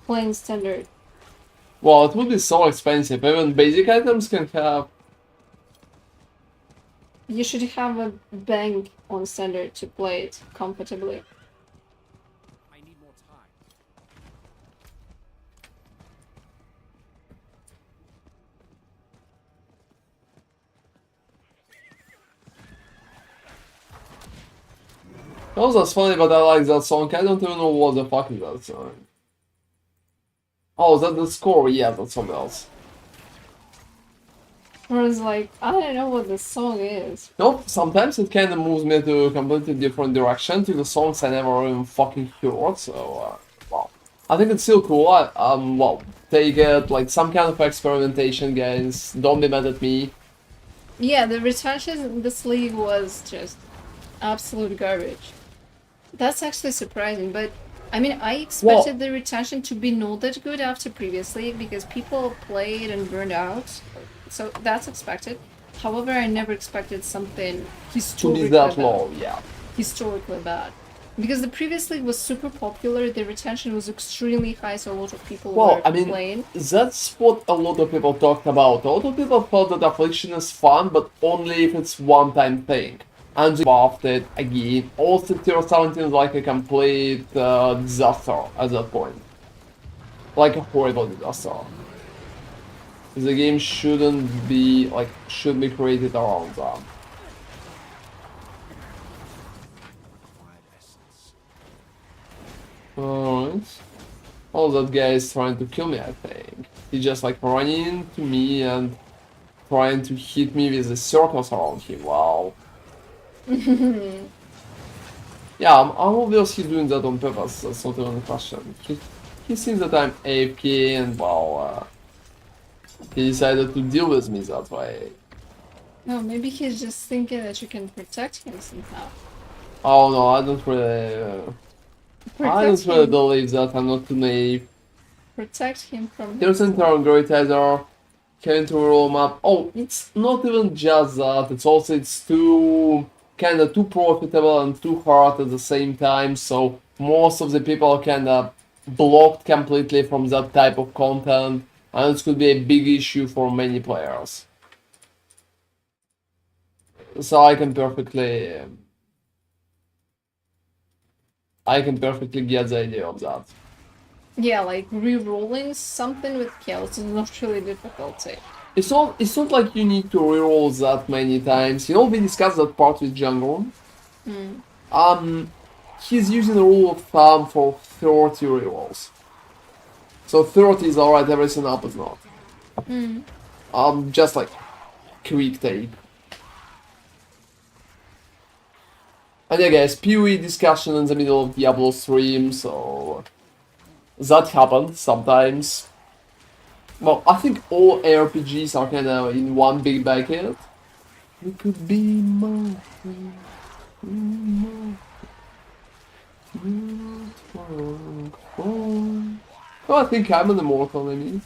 playing standard. Well, it would be so expensive. Even basic items can have. You should have a bank on standard to play it comfortably. I need more time. That was funny, but I like that song. I don't even know what the fuck is that song. Oh, is that the score? Yeah, that's something else. Whereas, like, I don't know what the song is. Nope, sometimes it kind of moves me to a completely different direction, to the songs I never even fucking heard, so, well. I think it's still cool. Well, take it like some kind of experimentation, guys. Don't be mad at me. Yeah, the retention in this league was just absolute garbage. That's actually surprising, but I mean, I expected the retention to be not that good after previously because people played and burned out, so that's expected. However, I never expected something To historically be that bad. low, yeah. Historically bad. Because the previous league was super popular, the retention was extremely high, so a lot of people Well, were I mean, playing. that's what a lot of people talked about. A lot of people thought that Affliction is fun, but only if it's one-time thing. And they buffed it again. Also, Tier 17 is like a complete disaster at that point. Like a horrible disaster. The game shouldn't be, like, should be created around that. Quiet essence. Alright. Oh, that guy is trying to kill me, I think. He's just like running into me and trying to hit me with the circles around him. Wow. Yeah, I'm obvious he's doing that on purpose. That's not even a question. He sees that I'm AFK and, well, he decided to deal with me that way. No, maybe he's just thinking that you can protect him somehow. Oh no, I don't really... I don't really believe that. I'm not too naive. Protect him from Here's an Interrogator, having to roll map. Oh, it's not even just that, it's too kinda too profitable and too hard at the same time, so most of the people kinda blocked completely from that type of content, and it could be a big issue for many players. So I can perfectly get the idea of that. Yeah, like re-rolling something with kills is not really difficulty. It's not like you need to reroll that many times. You know, we discussed that part with Jungle. He's using a rule of thumb for 30 rerolls. So 30 is alright, everything up is not. Just like quick take. And yeah guys, PoE discussion in the middle of Diablo stream, so that happened sometimes. Well, I think all ARPGs are kinda in one big bucket. We could be more. Oh, I think I'm an immortal, I mean.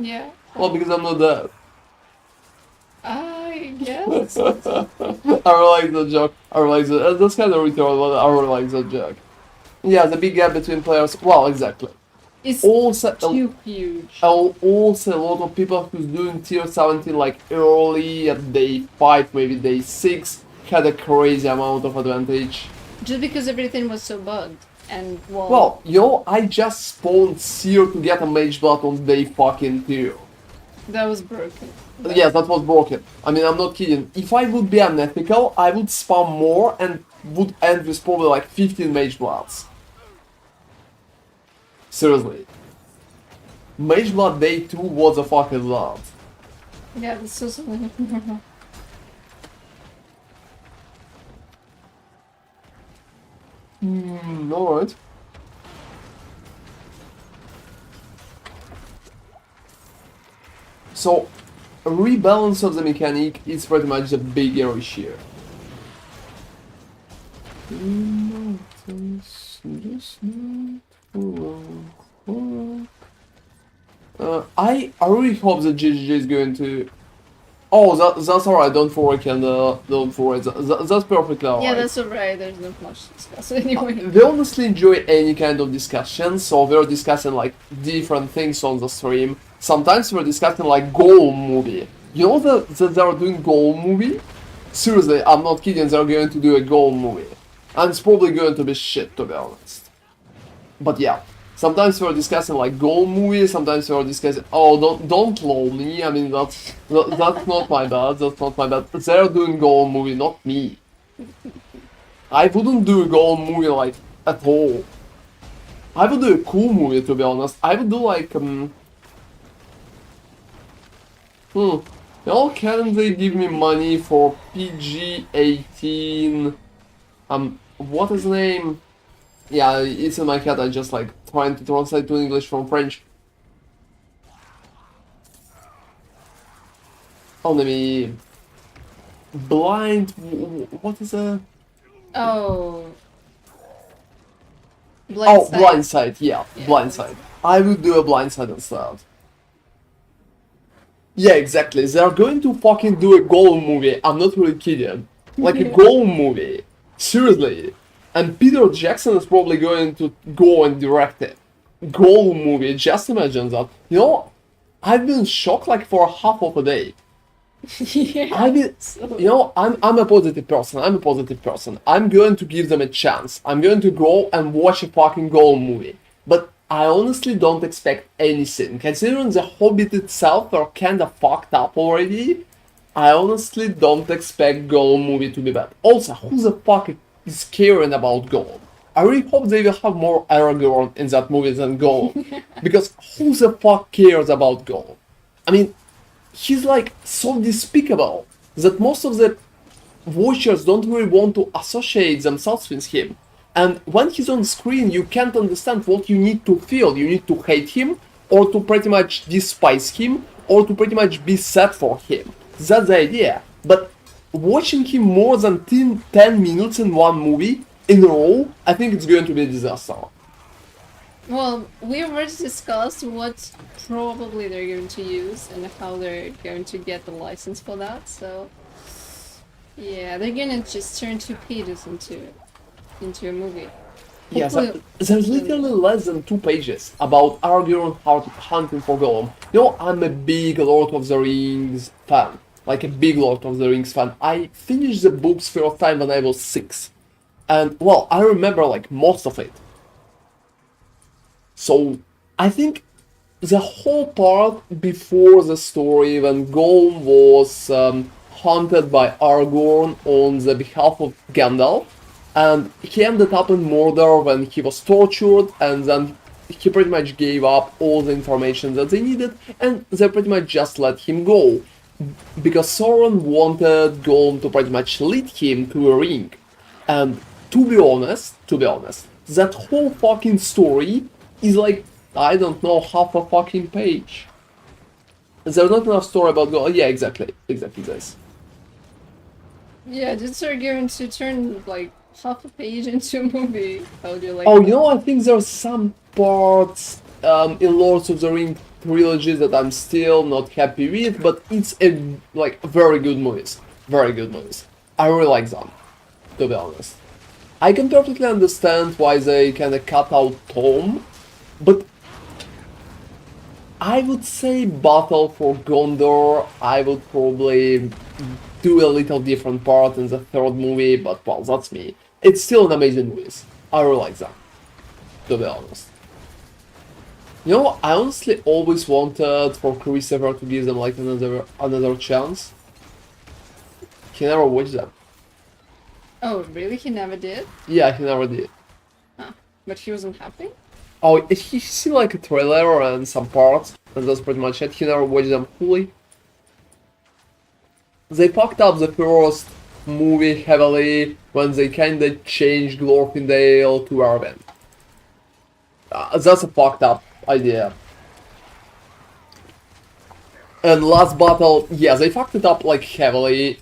Yeah. Well, because I'm not dead. I guess. I really like the joke. I really like that. That's kind of retarded, but I really like that joke. Yeah, the big gap between players. Well, exactly. It's Also, too huge. also a lot of people who's doing tier 17 like early at day 5, maybe day 6, had a crazy amount of advantage. Just because everything was so bugged. And Well, you know, I just spawned Seer to get a Mage Blood on day fucking 2. that was broken. Yeah, that was broken. I mean, I'm not kidding. If I would be unethical, I would spam more and would end with probably like 15 Mage Bloods. Seriously. Mage Blood day 2 was a fucking lot. Yeah, this was Alright. So, a rebalance of the mechanic is pretty much the bigger issue. I really hope that GGG is going to. Oh, that's alright. Don't worry, and don't worry. That's perfectly alright. Yeah, that's alright. There's not much to discuss anyway. We honestly enjoy any kind of discussion, so we're discussing like different things on the stream. Sometimes we're discussing like Goal movie. You know that they're doing Goal movie? Seriously, I'm not kidding. They're going to do a Goal movie, and it's probably going to be shit, to be honest. But yeah. Sometimes we're discussing like Goal movie, sometimes we're discussing don't lol me, I mean that's not my bad, that's not my bad. They're doing Goal movie, not me. I wouldn't do a Goal movie like at all. I would do a cool movie, to be honest. I would do like you know, can they give me money for PG-18 what is the name? Yeah, it's in my head, I just like trying to translate to English from French. Oh, let me... Blind... What is a... Oh. Blindside, yeah, Yeah, Blindside. I would do a Blindside instead. Yeah, exactly, they're going to fucking do a Goal movie, I'm not really kidding. Like a Goal movie. Seriously. And Peter Jackson is probably going to go and direct it. Goal movie, just imagine that. You know, I've been shocked like for half of a day. Yeah. I mean, you know, I'm a positive person. I'm going to give them a chance. I'm going to go and watch a fucking Goal movie. But I honestly don't expect anything. Considering the Hobbit itself are kinda fucked up already, I honestly don't expect Goal movie to be bad. Also, who the fuck is caring about Gollum? I really hope they will have more Aragorn in that movie than Gollum. Because who the fuck cares about Gollum? I mean, he's like so despicable that most of the watchers don't really want to associate themselves with him. And when he's on screen, you can't understand what you need to feel. You need to hate him, or to pretty much despise him, or to pretty much be sad for him. That's the idea. But watching him more than 10 minutes in one movie in a row, I think it's going to be a disaster. Well, we already discussed what probably they're going to use and how they're going to get the license for that, so... Yeah, they're gonna just turn two Peters into a movie. Yes, Hopefully- there's literally less than 2 pages about Aragorn hunting for Gollum. You know, I'm a big Lord of the Rings fan. Like a big Lord of the Rings fan. I finished the books first time when I was 6. And, well, I remember, like, most of it. So, I think the whole part before the story when Gollum was hunted by Aragorn on the behalf of Gandalf, and he ended up in Mordor when he was tortured, and then he pretty much gave up all the information that they needed, and they pretty much just let him go. Because Sauron wanted Gollum to pretty much lead him to a ring. And to be honest, that whole fucking story is like, I don't know, half a fucking page. There's not enough story about Gollum. Yeah, exactly this. Yeah, did Sargeran to turn like half a page into a movie? How do you like Oh, that? you know, I think there's some parts in Lords of the Ring trilogy that I'm still not happy with, but it's a like very good movies. Very good movies. I really like them, to be honest. I can perfectly understand why they kinda cut out Tom, but I would say Battle for Gondor, I would probably do a little different part in the third movie, but well, that's me. It's still an amazing movie. I really like that, to be honest. You know, I honestly always wanted for Christopher to give them like another chance. He never watched them. Oh, really? He never did? Yeah, he never did. But he wasn't happy? Oh, he seen like a trailer and some parts, and that's pretty much it. He never watched them fully. They fucked up the first movie heavily when they kinda changed Glorfindale to Arwen. That's a fucked up idea. And last battle, yeah, they fucked it up like heavily.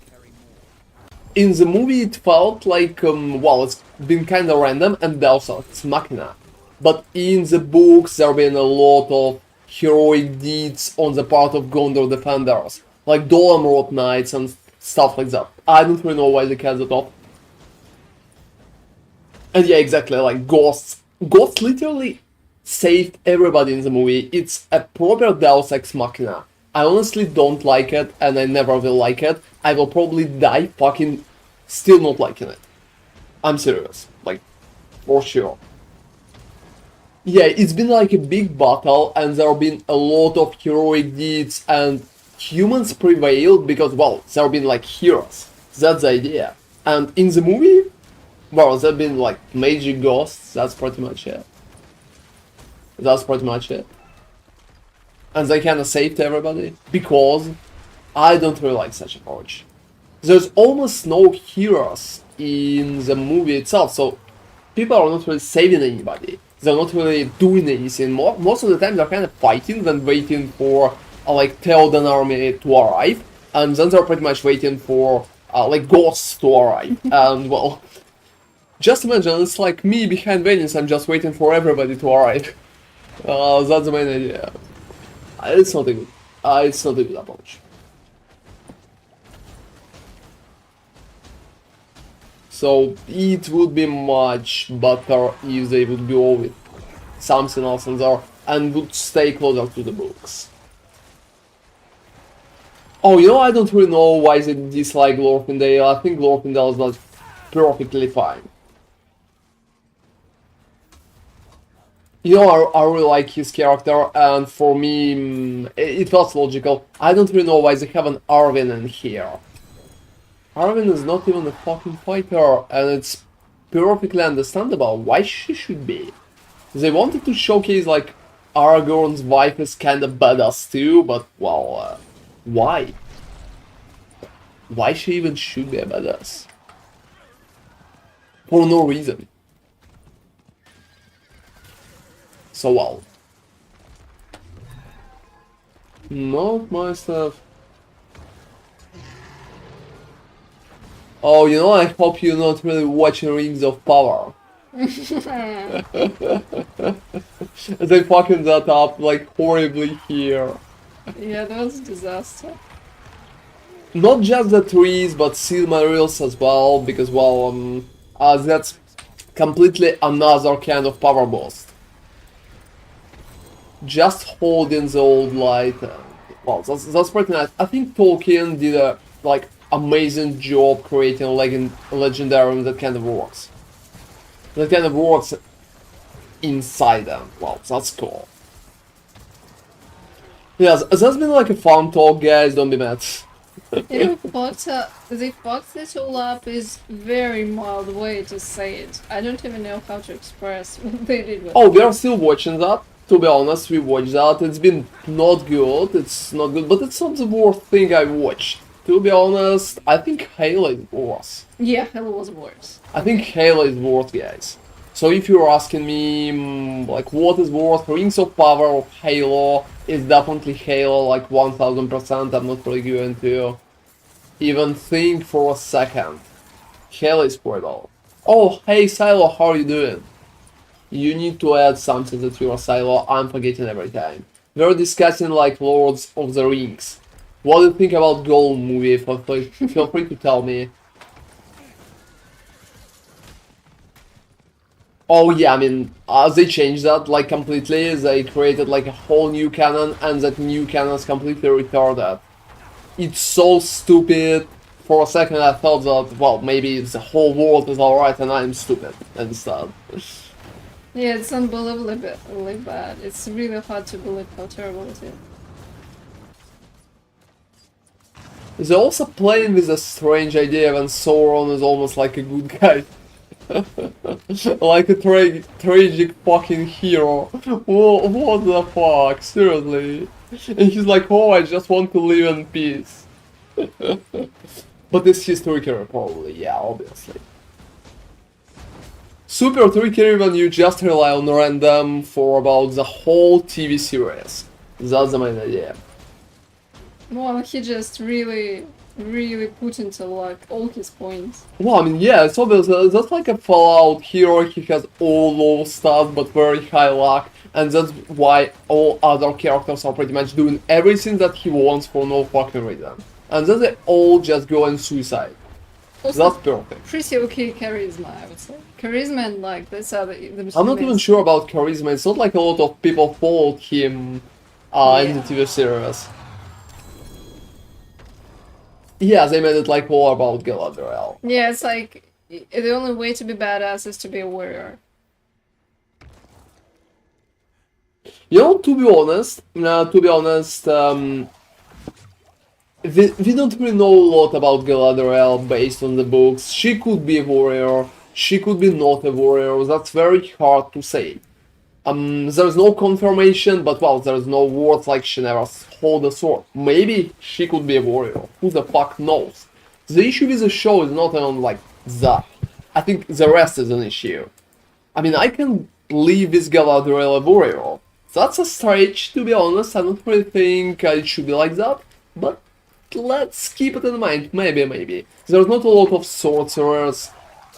In the movie, it felt like, well, it's been kinda random and also it's Machina. But in the books, there have been a lot of heroic deeds on the part of Gondor defenders, like Dolomrot Knights and stuff like that. I don't really know why they cut it off. And yeah, exactly, like ghosts. Ghosts literally saved everybody in the movie. It's a proper Deus Ex Machina. I honestly don't like it, and I never will like it. I will probably die fucking still not liking it. I'm serious, like, for sure. Yeah, it's been like a big battle, and there have been a lot of heroic deeds, and humans prevailed because, well, there have been like heroes. That's the idea. And in the movie, well, there have been like magic ghosts, that's pretty much it. That's pretty much it. And they kinda saved everybody, because I don't really like such approach. There's almost no heroes in the movie itself, so people are not really saving anybody. They're not really doing anything. Most of the time they're kind of fighting, then waiting for like Theoden army to arrive, and then they're pretty much waiting for like ghosts to arrive. And well, just imagine it's like me behind Venice. I'm just waiting for everybody to arrive. That's the main idea. It's not a good. It's not a good approach. So it would be much better if they would go with something else in there and would stay closer to the books. Oh, you know, I don't really know why they dislike Glorfindale. I think Glorfindale is not perfectly fine. You know, I really like his character, and for me, it felt logical. I don't really know why they have an Arwen in here. Arwen is not even a fucking fighter, and it's perfectly understandable why she should be. They wanted to showcase, like, Aragorn's wife is kinda badass too, but, well, why? Why she even should be a badass? For no reason. So, well. Not my stuff. Oh, you know, I hope you're not really watching Rings of Power. They fucking that up like horribly here. Yeah, that was a disaster. Not just the trees, but Silmarils as well, because well, that's completely another kind of power boost. Just holding the old light. Well, that's pretty nice. I think Tolkien did a like amazing job creating a legendary that kind of works. That kind of works inside them. Wow, that's cool. Yes, that's been like a fun talk, guys. Don't be mad. You know, they fucked it all up is very mild way to say it. I don't even know how to express what they did with Oh, we are still watching that. To be honest, we watched that. It's been not good. It's not good, but it's not the worst thing I watched. To be honest, I think Halo is worse. Yeah, Halo was worse. I think Halo is worse, guys. So if you're asking me, like, what is worse, Rings of Power or Halo, it's definitely Halo, like 1000%. I'm not really going to even think for a second. Halo is brutal. Oh, hey Silo, how are you doing? You need to add something that you're Silo, I'm forgetting every time. We're discussing like Lords of the Rings. What do you think about Gollum movie? Feel free to tell me. Oh yeah, I mean, they changed that like completely. They created like a whole new canon, and that new canon is completely retarded. It's so stupid. For a second I thought that, well, maybe the whole world is alright and I'm stupid instead. Yeah, it's unbelievably bad. It's really hard to believe how terrible it is. They're also playing with a strange idea when Sauron is almost like a good guy. Like a tragic fucking hero. What the fuck? Seriously. And he's like, oh, I just want to live in peace. But it's his trickery, probably, yeah, obviously. Super trickery when you just rely on random for about the whole TV series. That's the main idea. Well, he just really put into like all his points. Well, I mean, yeah, it's obvious. That's like a Fallout hero. He has all low stats but very high luck, and that's why all other characters are pretty much doing everything that he wants for no fucking reason. And then they all just go and suicide. Also, That's perfect. pretty okay charisma, I would say. Charisma and like that's how the I'm not even sure about charisma. It's not like a lot of people followed him in the TV series. Yeah, they made it like all about Galadriel. Yeah, it's like the only way to be badass is to be a warrior. You know, to be honest, we don't really know a lot about Galadriel based on the books. She could be a warrior, she could be not a warrior, that's very hard to say. There's no confirmation, but well, there's no words like she never hold a sword. Maybe she could be a warrior, who the fuck knows? The issue with the show is not even like that. I think the rest is an issue. I mean, I can live with Galadriel a warrior. That's a stretch, to be honest. I don't really think it should be like that, but let's keep it in mind. Maybe. There's not a lot of sorcerers,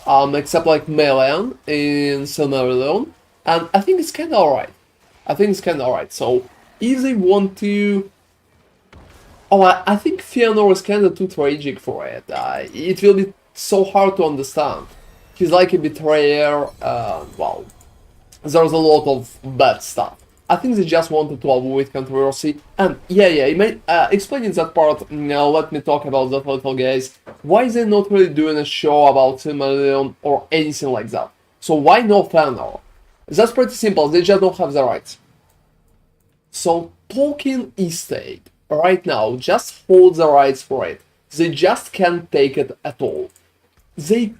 except like Melian in Silmarillion, and I think it's kinda alright. So, if they want to... Oh, I think Fëanor is kinda too tragic for it. It will be so hard to understand. He's like a betrayer, well, there's a lot of bad stuff. I think they just wanted to avoid controversy, and explaining that part, now let me talk about that a little, guys. Why is they not really doing a show about Silmarillion or anything like that? So why no Fëanor? That's pretty simple, they just don't have the rights. So Tolkien Estate, right now, just hold the rights for it. They just can't take it at all. They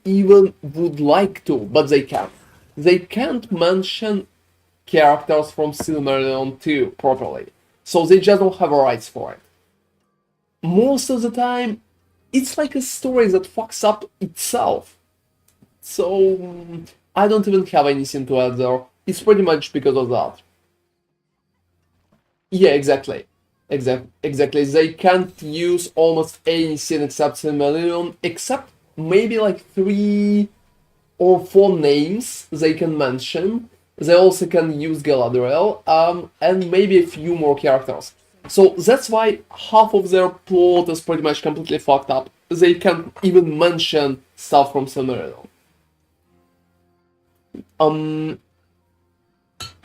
even would like to, but they can't. They can't mention characters from Silmarillion 2 properly, so they just don't have rights for it. Most of the time, it's like a story that fucks up itself. So, I don't even have anything to add there. It's pretty much because of that. Yeah, exactly. Exactly. They can't use almost anything except Silmarillion, except maybe like 3 or 4 names they can mention. They also can use Galadriel, and maybe a few more characters. So that's why half of their plot is pretty much completely fucked up. They can't even mention stuff from Silmarillion. Um.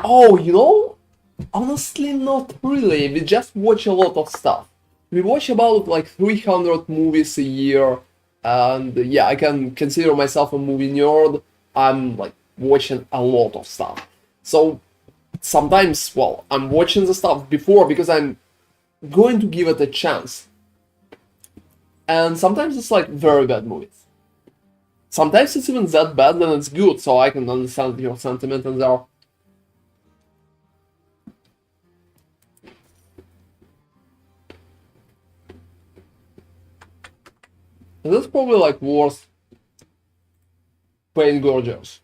Oh, you know, honestly, not really. We just watch a lot of stuff. We watch about like 300 movies a year, and yeah, I can consider myself a movie nerd. I'm like watching a lot of stuff. So sometimes, well, I'm watching the stuff before because I'm going to give it a chance. And sometimes it's like very bad movies. Sometimes it's even that bad, then it's good, so I can understand your sentiment and there. And that's probably like worse Pain Gorgers.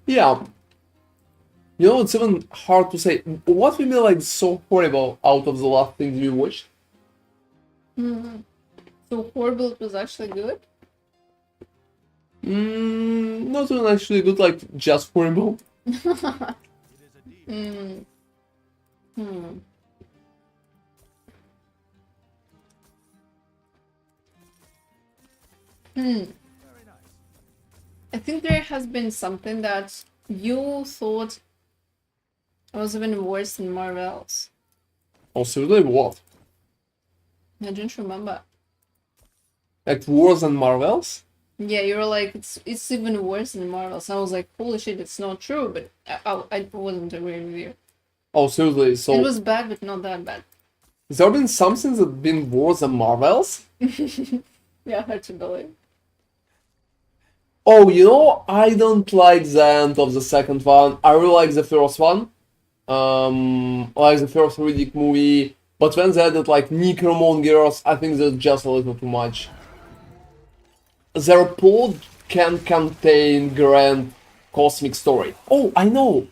Yeah, you know, it's even hard to say. What we mean like so horrible out of the last things we watched? So horrible it was actually good? Not even actually good, like just horrible. Hmm. I think there has been something that you thought was even worse than Marvel's. Oh, seriously, what? I don't remember. Like worse than Marvel's? Yeah, you were like, it's even worse than Marvel's. I was like, holy shit, it's not true, but I wasn't agreeing with you. Oh, seriously, so It was bad, but not that bad. has there been something that been worse than Marvel's? Yeah, hard to believe. Oh, you know, I don't like the end of the second one. I really like the first one. Like the first Riddick movie. But when they added like necromongers, I think that's just a little too much. Their plot can contain grand cosmic story. Oh, I know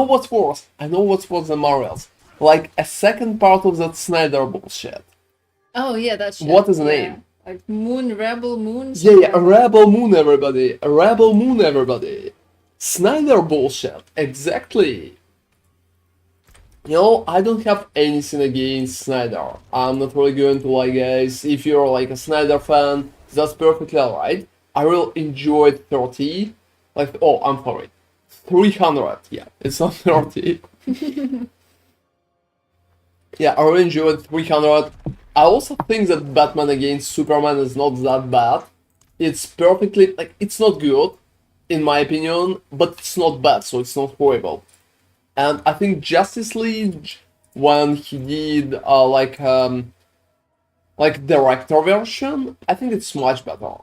what's worse. I know what's worse than Marvel's. Like a second part of that Snyder bullshit. Oh yeah, that's shit. What is the Yeah. name? Like Moon, Rebel Moon. Yeah, a Rebel Moon, everybody. A Rebel Moon, everybody. Snyder bullshit. Exactly. You know, I don't have anything against Snyder. I'm not really going to lie, guys. If you're like a Snyder fan, that's perfectly alright. I really enjoyed 30. Like, oh, I'm sorry. 300. Yeah, it's not 30. Yeah, I really enjoyed 300. I also think that Batman against Superman is not that bad. It's perfectly, like, it's not good, in my opinion, but it's not bad, so it's not horrible. And I think Justice League, when he did like director version, I think it's much better.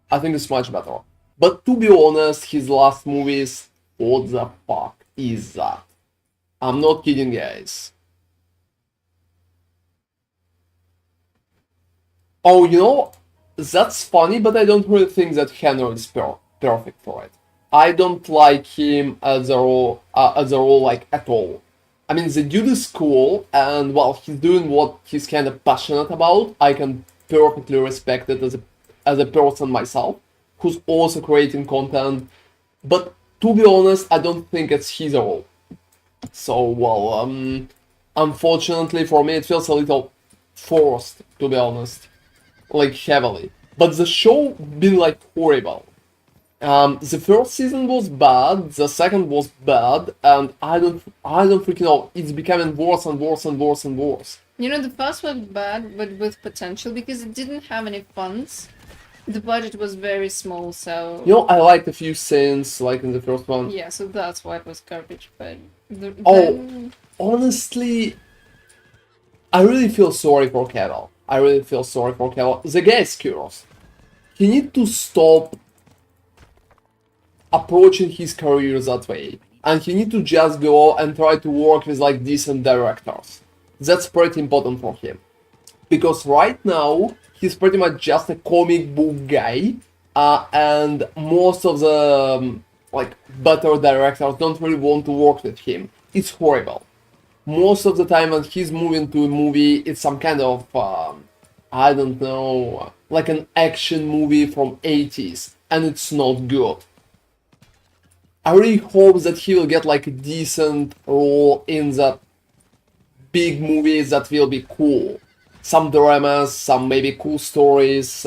I think it's much better. But to be honest, his last movies, what the fuck is that? I'm not kidding, guys. Oh, you know, that's funny, but I don't really think that Henry is perfect for it. I don't like him as a role like at all. I mean, the dude is cool, and well, he's doing what he's kind of passionate about. I can perfectly respect it as a person myself, who's also creating content. But to be honest, I don't think it's his role. So well, unfortunately for me, it feels a little forced, to be honest, like heavily. But the show been like horrible. The first season was bad, the second was bad, and I don't freaking know. It's becoming worse and worse and worse and worse. You know, the first was bad, but with potential because it didn't have any funds. The budget was very small, so You know, I liked a few scenes, like in the first one. yeah, so that's why it was garbage. But Oh. then Honestly, I really feel sorry for Cavill. I really feel sorry for Cavill. The guy is curious. He need to stop approaching his career that way, and he need to just go and try to work with like decent directors. That's pretty important for him, because right now he's pretty much just a comic book guy, and most of the like better directors don't really want to work with him. It's horrible. Most of the time when he's moving to a movie, it's some kind of I don't know, like an action movie from 80s, and it's not good. I really hope that he will get like a decent role in that big movies that will be cool. Some dramas, some maybe cool stories.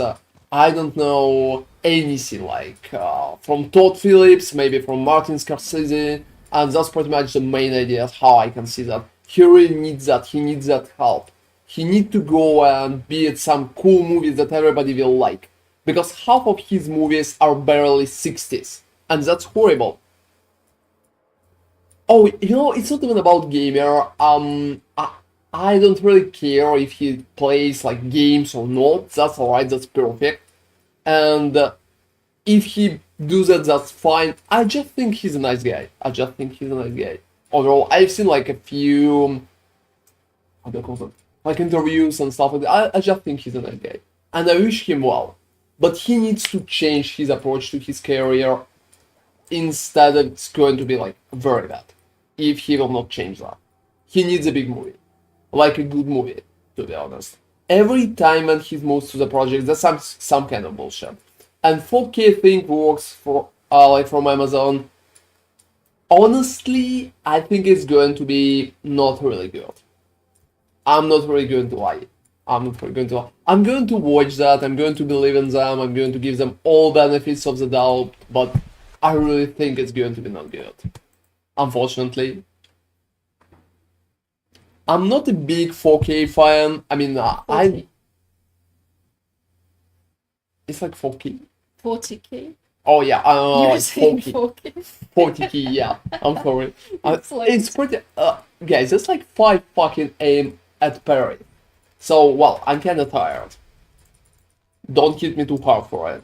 I don't know anything like from Todd Phillips, maybe from Martin Scorsese, and that's pretty much the main idea how I can see that. He really needs that. He needs that help. He needs to go and be at some cool movies that everybody will like. Because half of his movies are barely 60s. And that's horrible. Oh, it's not even about gamer. I don't really care if he plays like games or not. That's alright, that's perfect. And if he does that, that's fine. I just think he's a nice guy. Overall, I've seen like a few, how do I call them? Like interviews and stuff like that. I just think he's a nice guy. And I wish him well. But he needs to change his approach to his career. Instead, it's going to be like very bad. If he will not change that. He needs a big movie. Like a good movie, to be honest. Every time when he moves to the project, there's some kind of bullshit. And 4K thing works for like from Amazon. Honestly, I think it's going to be not really good. I'm not really going to lie. I'm going to watch that. I'm going to believe in them. I'm going to give them all benefits of the doubt. But I really think it's going to be not good. Unfortunately. I'm not a big 4K fan. I mean, it's like 4K. 40k. Oh yeah, You're like saying 4K. 4k. 40K, yeah. I'm sorry. It's like- It's pretty. Guys, it's like 5 fucking aim at parry. So, well, I'm kinda tired. Don't hit me too hard for it.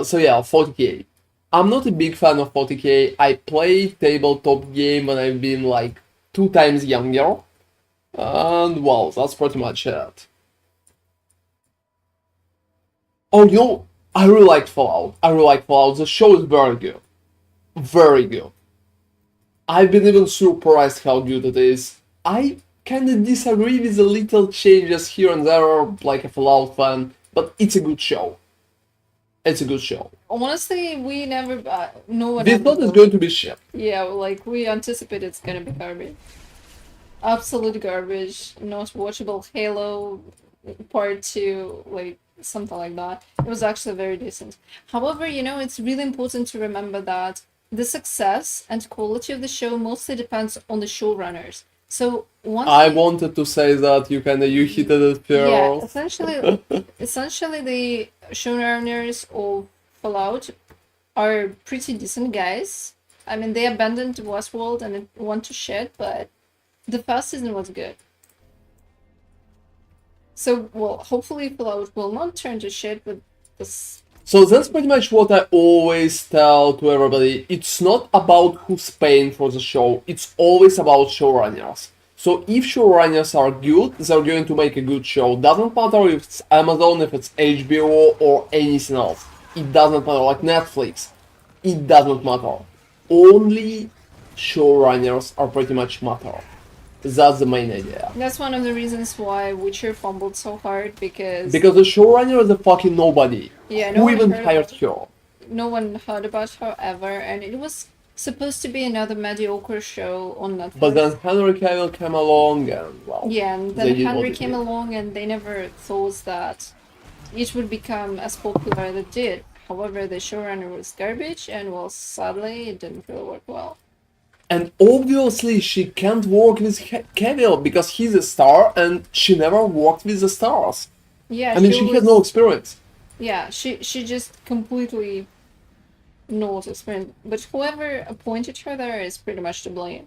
So yeah, 40K. I'm not a big fan of 40K. I play tabletop game when I've been like 2 times younger. And well, that's pretty much it. Oh, I really liked Fallout. The show is very good. Very good. I've been even surprised how good it is. I kinda disagree with the little changes here and there, like a Fallout fan, but it's a good show. Honestly, we never. No one. We ever thought it's will. going to be shit. Yeah, like we anticipate it's gonna be garbage. Absolute garbage. Not watchable. Halo Part 2, like something like that. It was actually very decent. However, it's really important to remember that the success and quality of the show mostly depends on the showrunners. So once I wanted to say that you hit it yeah, first. essentially the showrunners of Fallout are pretty decent guys. I mean, they abandoned Westworld and it went to shit, but the first season was good. So, well, hopefully Fallout will not turn to shit with this. So that's pretty much what I always tell to everybody. It's not about who's paying for the show, it's always about showrunners. So if showrunners are good, they're going to make a good show. Doesn't matter if it's Amazon, if it's HBO, or anything else. It doesn't matter, like Netflix. It doesn't matter. Only showrunners are pretty much matter. That's the main idea. That's one of the reasons why Witcher fumbled so hard because Because the showrunner is a fucking nobody. yeah, no Who one even heard hired about her? no one heard about her ever, and it was supposed to be another mediocre show on Netflix. But then Henry Cavill came along and, well... Yeah, and they then did what Henry they came did. along and they never thought that it would become as popular as it did. However, the showrunner was garbage, and well, sadly, it didn't really work well. And obviously she can't work with Cavill because he's a star and she never worked with the stars. Yeah, I mean, she had no experience. Yeah, she just completely not experienced. But whoever appointed her there is pretty much to blame.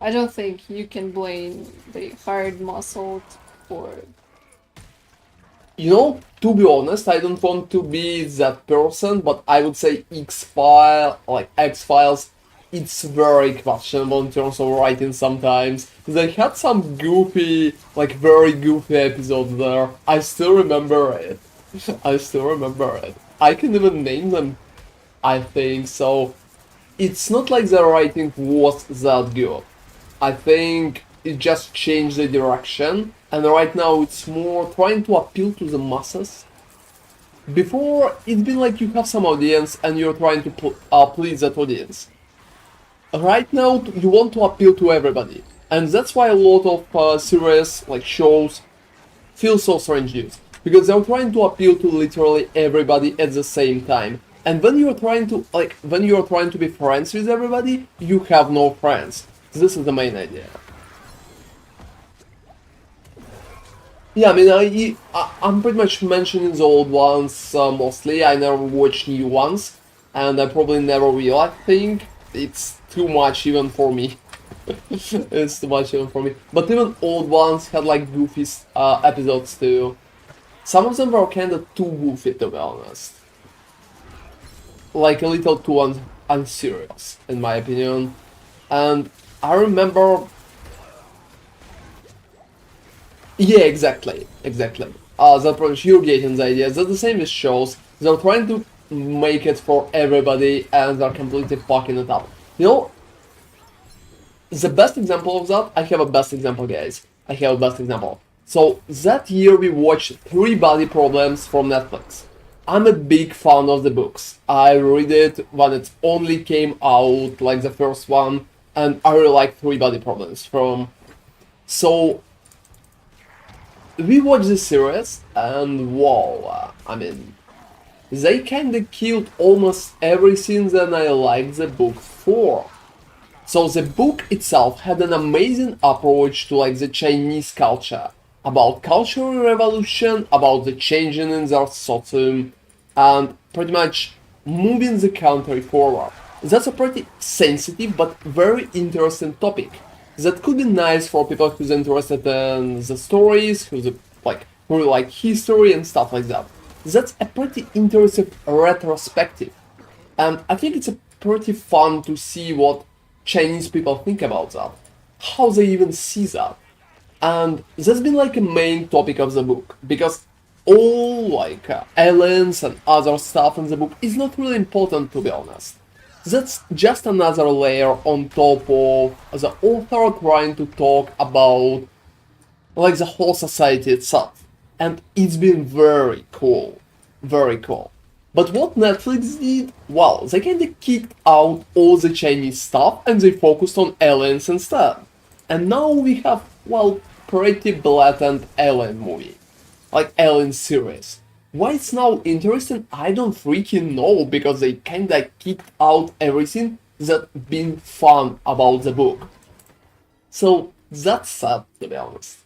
I don't think you can blame the hired muscle for. To be honest, I don't want to be that person, but I would say X-Files, it's very questionable in terms of writing sometimes. They had some very goofy episodes there. I still remember it. I can even name them, I think, so it's not like the writing was that good. I think it just changed the direction, and right now it's more trying to appeal to the masses. Before, it's been like you have some audience and you're trying to please that audience. Right now, you want to appeal to everybody. And that's why a lot of series, like shows, feel so strange used. Because they're trying to appeal to literally everybody at the same time. And when you're trying to be friends with everybody, you have no friends. This is the main idea. Yeah, I mean, I'm pretty much mentioning the old ones mostly. I never watch new ones, and I probably never will. I think it's too much even for me. It's too much even for me. But even old ones had like goofy episodes too. Some of them were kind of too goofy, to be honest. Like a little too unserious, in my opinion. And I remember. Yeah, exactly. That approach you're getting the idea. That's the same with shows. They're trying to make it for everybody, and they're completely fucking it up. You know, the best example of that, I have a best example, guys. I have a best example. So that year we watched Three Body Problems from Netflix. I'm a big fan of the books. I read it when it only came out, like the first one, and I really like Three Body Problems from. So we watched the series, and wow, I mean, they kinda killed almost everything that I liked the book for. So the book itself had an amazing approach to like the Chinese culture, about cultural revolution, about the changing in their society, and pretty much moving the country forward. That's a pretty sensitive but very interesting topic. That could be nice for people who's interested in the stories, who like history and stuff like that. That's a pretty interesting retrospective. And I think it's a pretty fun to see what Chinese people think about that, how they even see that. And that's been like a main topic of the book, because all like aliens and other stuff in the book is not really important, to be honest. That's just another layer on top of the author trying to talk about like the whole society itself. And it's been very cool. Very cool. But what Netflix did, well, they kinda kicked out all the Chinese stuff and they focused on aliens instead. And now we have, well, pretty blatant alien movie. Like alien series. Why it's now interesting, I don't freaking know, because they kinda kicked out everything that been fun about the book. So that's sad, to be honest.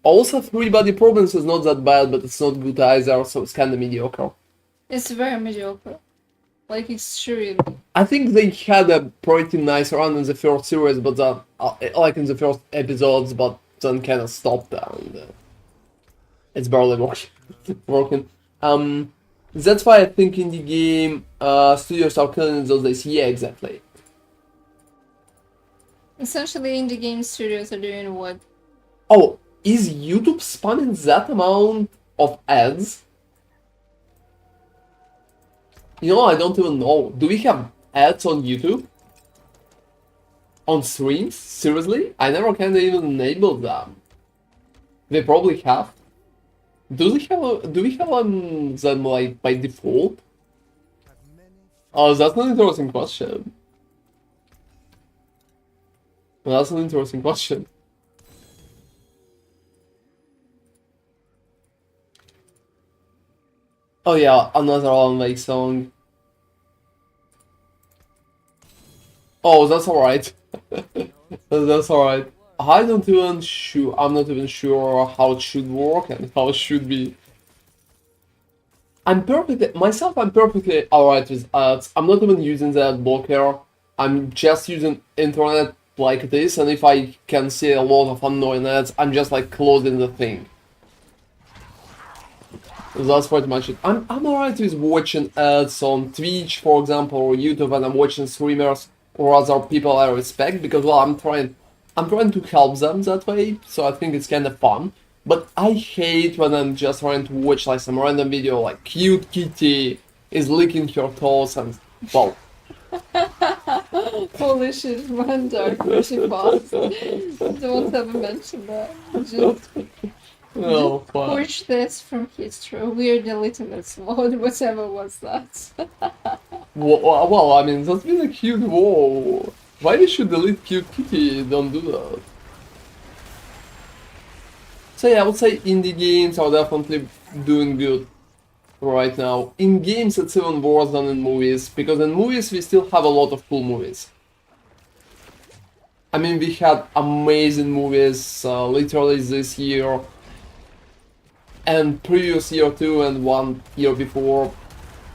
Also, Three Body Problems is not that bad, but it's not good either, so it's kinda mediocre. It's very mediocre. Like, extremely. I think they had a pretty nice run in the first series, but then, like in the first episodes, but then kind of stopped and it's barely working. That's why I think indie game studios are killing it those days. Yeah, exactly. Essentially, indie game studios are doing what? Oh, is YouTube spamming that amount of ads? You know, I don't even know. Do we have ads on YouTube? On streams? Seriously? I never can even enable them. They probably have. Do we have them like by default? Oh, that's an interesting question. That's an interesting question. Oh yeah, another Alan Wake song. Oh, that's alright. That's alright. I'm not even sure how it should work and how it should be. I'm perfectly alright with ads. I'm not even using the ad blocker. I'm just using internet like this, and if I can see a lot of annoying ads, I'm just like closing the thing. That's pretty much it. I'm alright with watching ads on Twitch, for example, or YouTube, and I'm watching streamers or other people I respect, because well, I'm trying to help them that way, so I think it's kind of fun. But I hate when I'm just trying to watch like some random video like cute kitty is licking her toes and well. Holy shit, man, dark pushing fast. Don't ever mention that. Just Oh, fuck. push this from history. We're deleting this mode, whatever was that. Well, I mean, that's been a cute whoa. Why we should delete cute kitty? Don't do that. So yeah, I would say indie games are definitely doing good right now. In games, it's even worse than in movies, because in movies we still have a lot of cool movies. I mean, we had amazing movies literally this year, and previous year too, and 1 year before.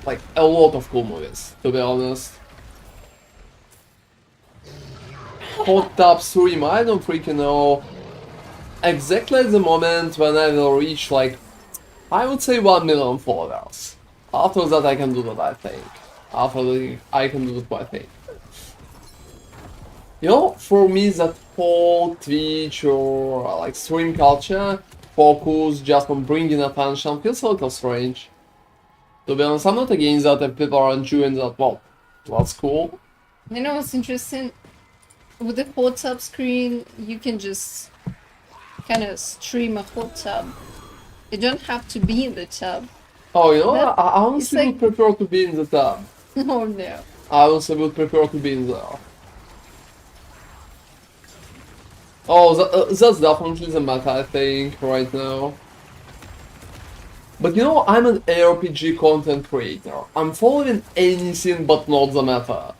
Like, a lot of cool movies, to be honest. Hot Tub Stream, I don't freaking know. Exactly at the moment when I will reach, like, I would say 1 million followers. After that I can do that, I think. After that I can do that, I think. You know, for me that whole Twitch or like stream culture focus just on bringing attention feels a little strange. To be honest, I'm not against that if people are enjoying that, well, that's cool. You know what's interesting? With the hot tub screen, you can just kind of stream a hot tub. You don't have to be in the tub. Oh, you know, That- I honestly like- would prefer to be in the tub. Oh no. I also would prefer to be in there. Oh, that's definitely the meta, I think, right now. But you know, I'm an ARPG content creator. I'm following anything but not the meta.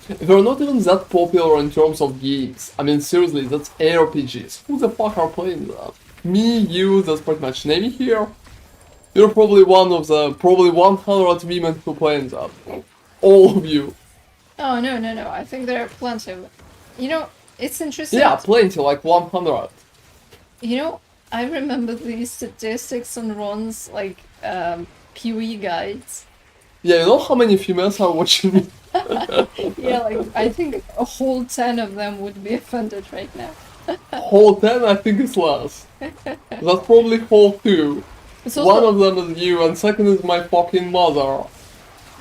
They're not even that popular in terms of games. I mean, seriously, that's ARPGs. Who the fuck are playing that? Me, you, that's pretty much Nami here. You're probably one of the probably 100 women who play that. All of you. Oh no, no, no. I think there are plenty of. You know, it's interesting. Yeah, plenty, like 100. You know, I remember these statistics on Ron's like PoE guides. Yeah, you know how many females are watching me? Yeah, like I think a whole 10 of them would be offended right now. Whole 10, I think it's less. That's probably whole 2. It's One also, of them is you, and second is my fucking mother.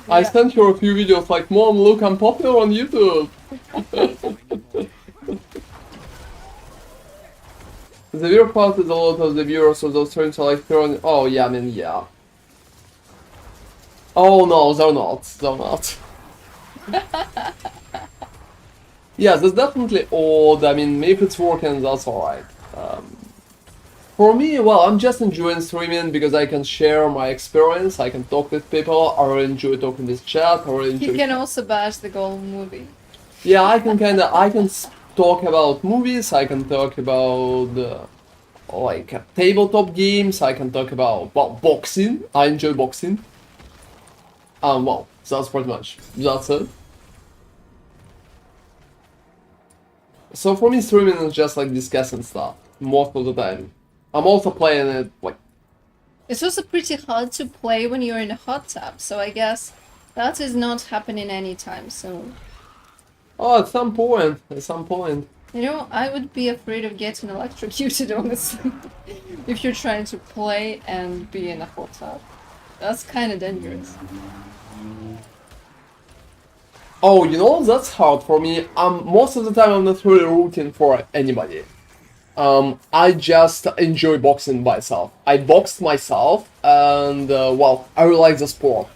I yeah. sent her a few videos like, Mom, look, I'm popular on YouTube. The weird part is a lot of the viewers of those streams are like, oh yeah, I mean, yeah. Oh no, they're not. They're not. Yeah, that's definitely odd. I mean, if it's working, that's alright. For me, well, I'm just enjoying streaming because I can share my experience, I can talk with people, I really enjoy talking with chat, I really enjoy... He can also bash the golden movie. Yeah, I can talk about movies, I can talk about, like, tabletop games, I can talk about, well, boxing, I enjoy boxing. Well, that's pretty much, that's it. So for me, streaming is just like discussing stuff, most of the time. I'm also playing it, like, It's also pretty hard to play when you're in a hot tub, so I guess that is not happening anytime soon. oh, at some point, You know, I would be afraid of getting electrocuted, honestly, if you're trying to play and be in a hot tub. That's kind of dangerous. Oh, you know, that's hard for me. Most of the time I'm not really rooting for anybody. I just enjoy boxing myself. I boxed myself, and, well, I really like the sport.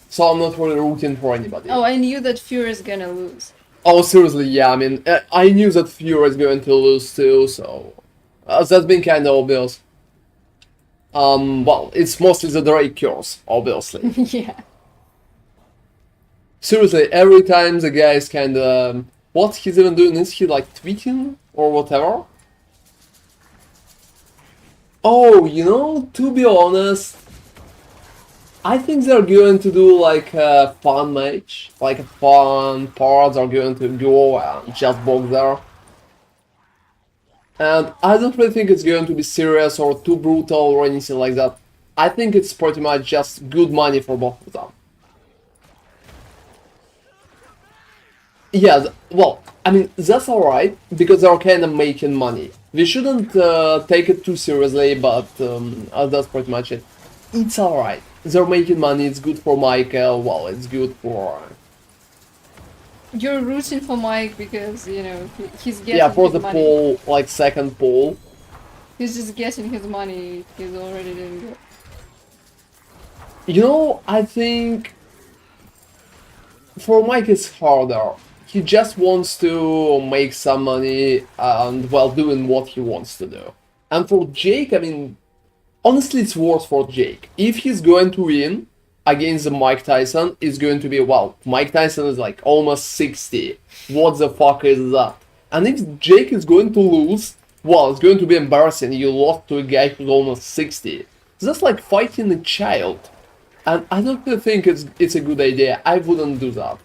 So I'm not really rooting for anybody. Oh, I knew that Fury's gonna lose. Oh, seriously, yeah, I mean, I knew that Fury is going to lose too, so... that's been kinda obvious. Well, it's mostly the Drake curse, obviously. Yeah. Seriously, every time the guy is kinda... what he's even doing, is he like tweeting or whatever? Oh, you know, to be honest, I think they're going to do like a fun match, like a fun part, they're going to go and just box there. And I don't really think it's going to be serious or too brutal or anything like that. I think it's pretty much just good money for both of them. Yeah, well, I mean, that's alright, because they're kinda making money. We shouldn't take it too seriously, but that's pretty much it. It's alright. They're making money, it's good for Michael, well, it's good for... You're rooting for Mike because, you know, he's getting yeah, for his the money. poll, like, second poll. He's just getting his money. He's already doing good. You know, I think... for Mike it's harder. He just wants to make some money and, well, doing what he wants to do. And for Jake, I mean, honestly, it's worse for Jake. If he's going to win against the Mike Tyson, it's going to be, well, Mike Tyson is like almost 60. What the fuck is that? And if Jake is going to lose, well, it's going to be embarrassing. You lost to a guy who's almost 60. That's like fighting a child. And I don't really think it's a good idea. I wouldn't do that.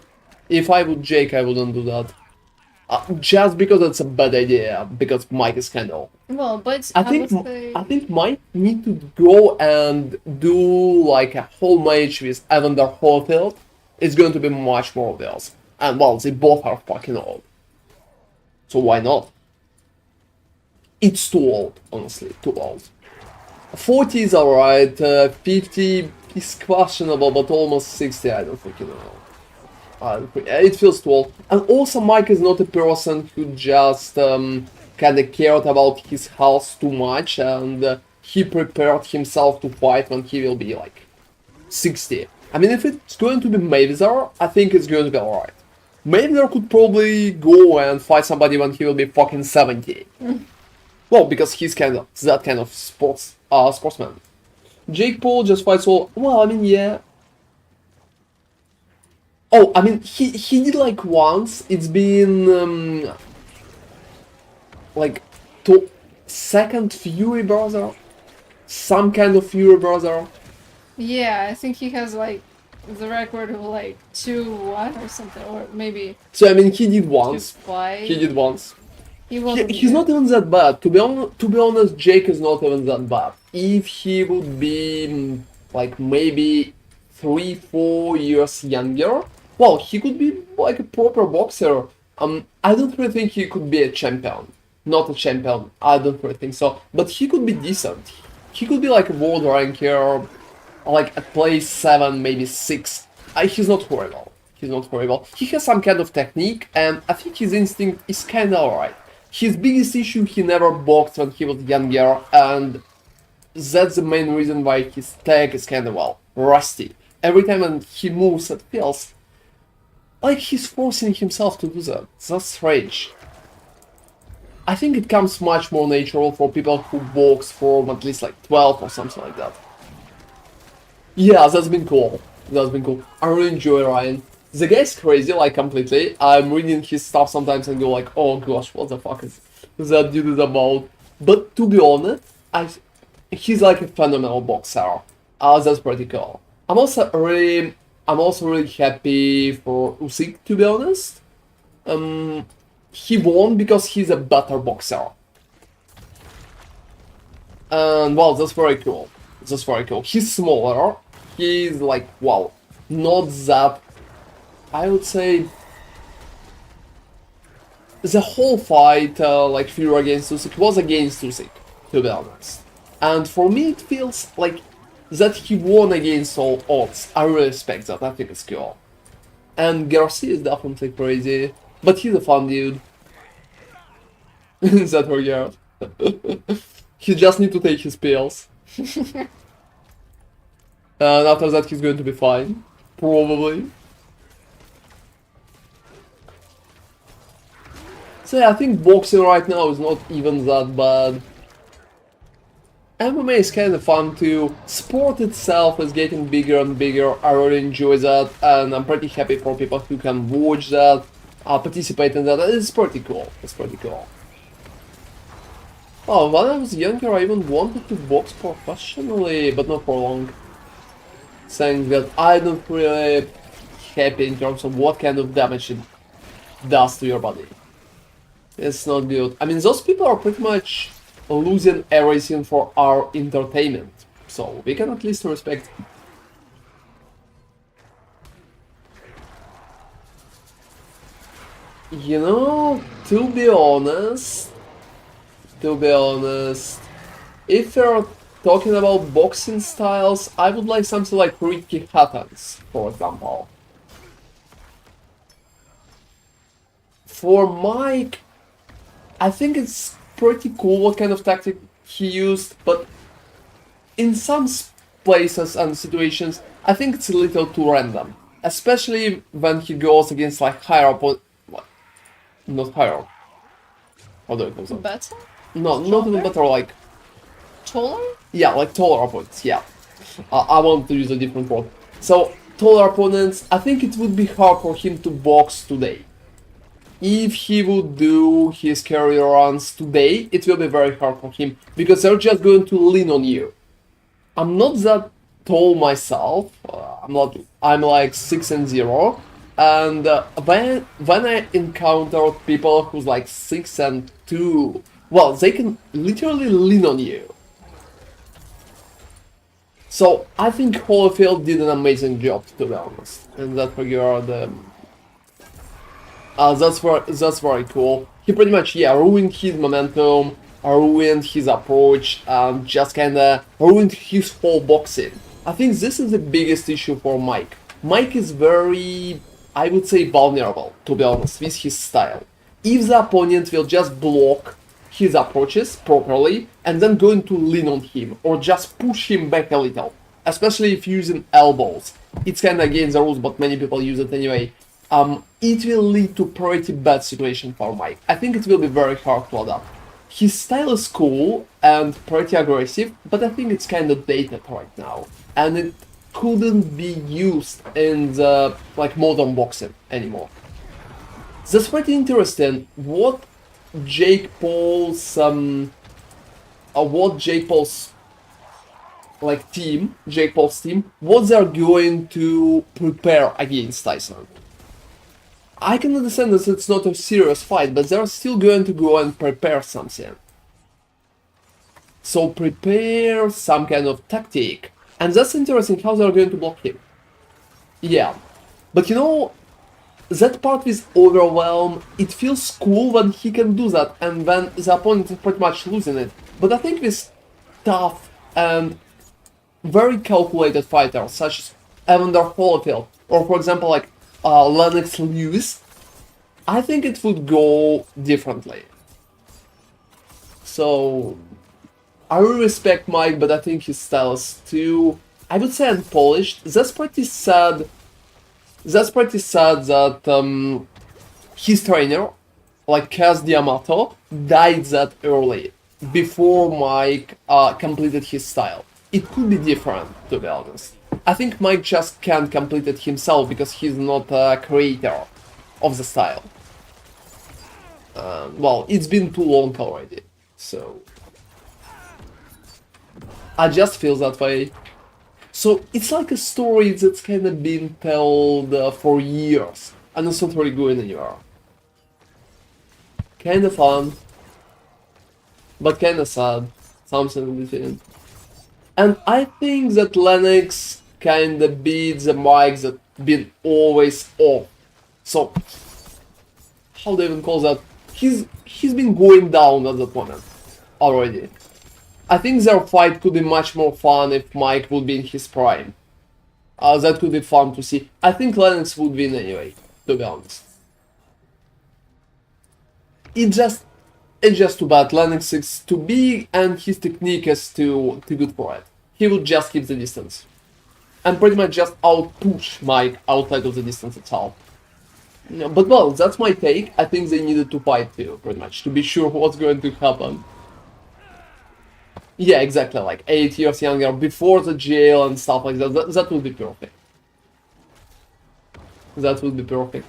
If I would Jake, I wouldn't do that. Just because it's a bad idea, because Mike is kind of. Well, but I I think would say I think Mike need to go and do like a whole match with Evander Holyfield. It's going to be much more obvious. And well, they both are fucking old. So why not? It's too old, honestly, too old. 40 is alright, 50 is questionable, but almost 60, I don't fucking know. It feels too old. And also Mike is not a person who just kinda cared about his health too much, and he prepared himself to fight when he will be like 60. I mean, if it's going to be Mayweather, I think it's going to be alright. Mayweather could probably go and fight somebody when he will be fucking 70. Well, because he's kind of that kind of sportsman. Jake Paul just fights all. Well, I mean, yeah. Oh, I mean, he did like once. It's been like to second Fury brother, some kind of Fury brother. yeah, I think he has like the record of like 2-1 or something, or maybe So I mean, he did once. 2-5. He did once. He wasn't He's good. not even that bad. To be honest, Jake is not even that bad. If he would be like maybe 3-4 years younger, well, he could be like a proper boxer. I don't really think he could be a champion. Not a champion. I don't really think so. But he could be decent. He could be like a world ranker, like at place 7, maybe 6. He's not horrible. He's not horrible. He has some kind of technique, and I think his instinct is kinda alright. His biggest issue, he never boxed when he was younger, and that's the main reason why his tech is kinda, well, rusty. Every time when he moves, it feels like he's forcing himself to do that. That's strange. I think it comes much more natural for people who box from at least like 12 or something like that. Yeah, that's been cool. That's been cool. I really enjoy Ryan. The guy's crazy, like completely. I'm reading his stuff sometimes and go like, oh gosh, what the fuck is that dude is about? But to be honest, he's like a phenomenal boxer. That's pretty cool. I'm also really happy for Usyk, to be honest. He won because he's a better boxer. And well, that's very cool. That's very cool. He's smaller. He's like, well, not that. I would say the whole fight, like Fury against Usyk, was against Usyk, to be honest. And for me, it feels like that he won against all odds. I really respect that. I think it's cool. And Garcia is definitely crazy, but he's a fun dude. In that regard. He just need to take his pills. And after that, he's going to be fine. Probably. So yeah, I think boxing right now is not even that bad. MMA is kind of fun too. Sport itself is getting bigger and bigger. I really enjoy that, and I'm pretty happy for people who can watch that, participate in that. It's pretty cool. It's pretty cool. Oh, when I was younger, I even wanted to box professionally, but not for long. Saying that I don't really happy in terms of what kind of damage it does to your body. It's not good. I mean, those people are pretty much losing everything for our entertainment. So we can at least respect. You know, to be honest, if you're talking about boxing styles, I would like something like Ricky Hatton's, for example. For Mike, I think it's pretty cool what kind of tactic he used, but in some places and situations, I think it's a little too random. Especially when he goes against like higher opponents. Not higher. How do I call that? Better? No, not even better, like Taller? Yeah, like taller opponents, yeah. I want to use a different word. So, taller opponents, I think it would be hard for him to box today. If he would do his career runs today, it will be very hard for him, because they're just going to lean on you. I'm not that tall myself, I'm like 6'0", and when I encountered people who's like 6'2", well, they can literally lean on you. So I think Holyfield did an amazing job, to be honest, in that regard. That's very cool. He pretty much, yeah, ruined his momentum, ruined his approach, just kinda ruined his whole boxing. I think this is the biggest issue for Mike. Mike is very, I would say, vulnerable, to be honest, with his style. If the opponent will just block his approaches properly and then going to lean on him or just push him back a little, especially if using elbows. It's kinda against the rules, but many people use it anyway. It will lead to pretty bad situation for Mike. I think it will be very hard to adapt. His style is cool and pretty aggressive, but I think it's kind of dated right now, and it couldn't be used in the like modern boxing anymore. That's pretty interesting. Jake Paul's what Jake Paul's Jake Paul's team, what they're going to prepare against Tyson. I can understand that it's not a serious fight, but they're still going to go and prepare something. So prepare some kind of tactic. And that's interesting how they're going to block him. Yeah. But you know, that part with overwhelm, it feels cool when he can do that and when the opponent is pretty much losing it. But I think with tough and very calculated fighters such as Evander Holyfield, or for example like Lennox Lewis, I think it would go differently. So I really respect Mike, but I think his style is too, I would say, unpolished. That's pretty sad. That's pretty sad that his trainer, like Kaz D'Amato, died that early, before Mike completed his style. It could be different, to be honest. I think Mike just can't complete it himself because he's not a creator of the style. Well, it's been too long already, so I just feel that way. So it's like a story that's kind of been told for years, and it's not really going anywhere. Kind of fun, but kind of sad. Something in between. And I think that Lennox kinda beats the mics that been always off. So how do I even call that? He's been going down at that moment already. I think their fight could be much more fun if Mike would be in his prime. That could be fun to see. I think Lennox would win anyway, to be honest. It's just too bad. Lennox is too big and his technique is too good for it. He would just keep the distance. And pretty much just out-push Mike outside of the distance itself. Yeah, but well, that's my take. I think they needed to fight too, pretty much, to be sure what's going to happen. Yeah, exactly, like 8 years younger, before the jail and stuff like that. That would be perfect. That would be perfect.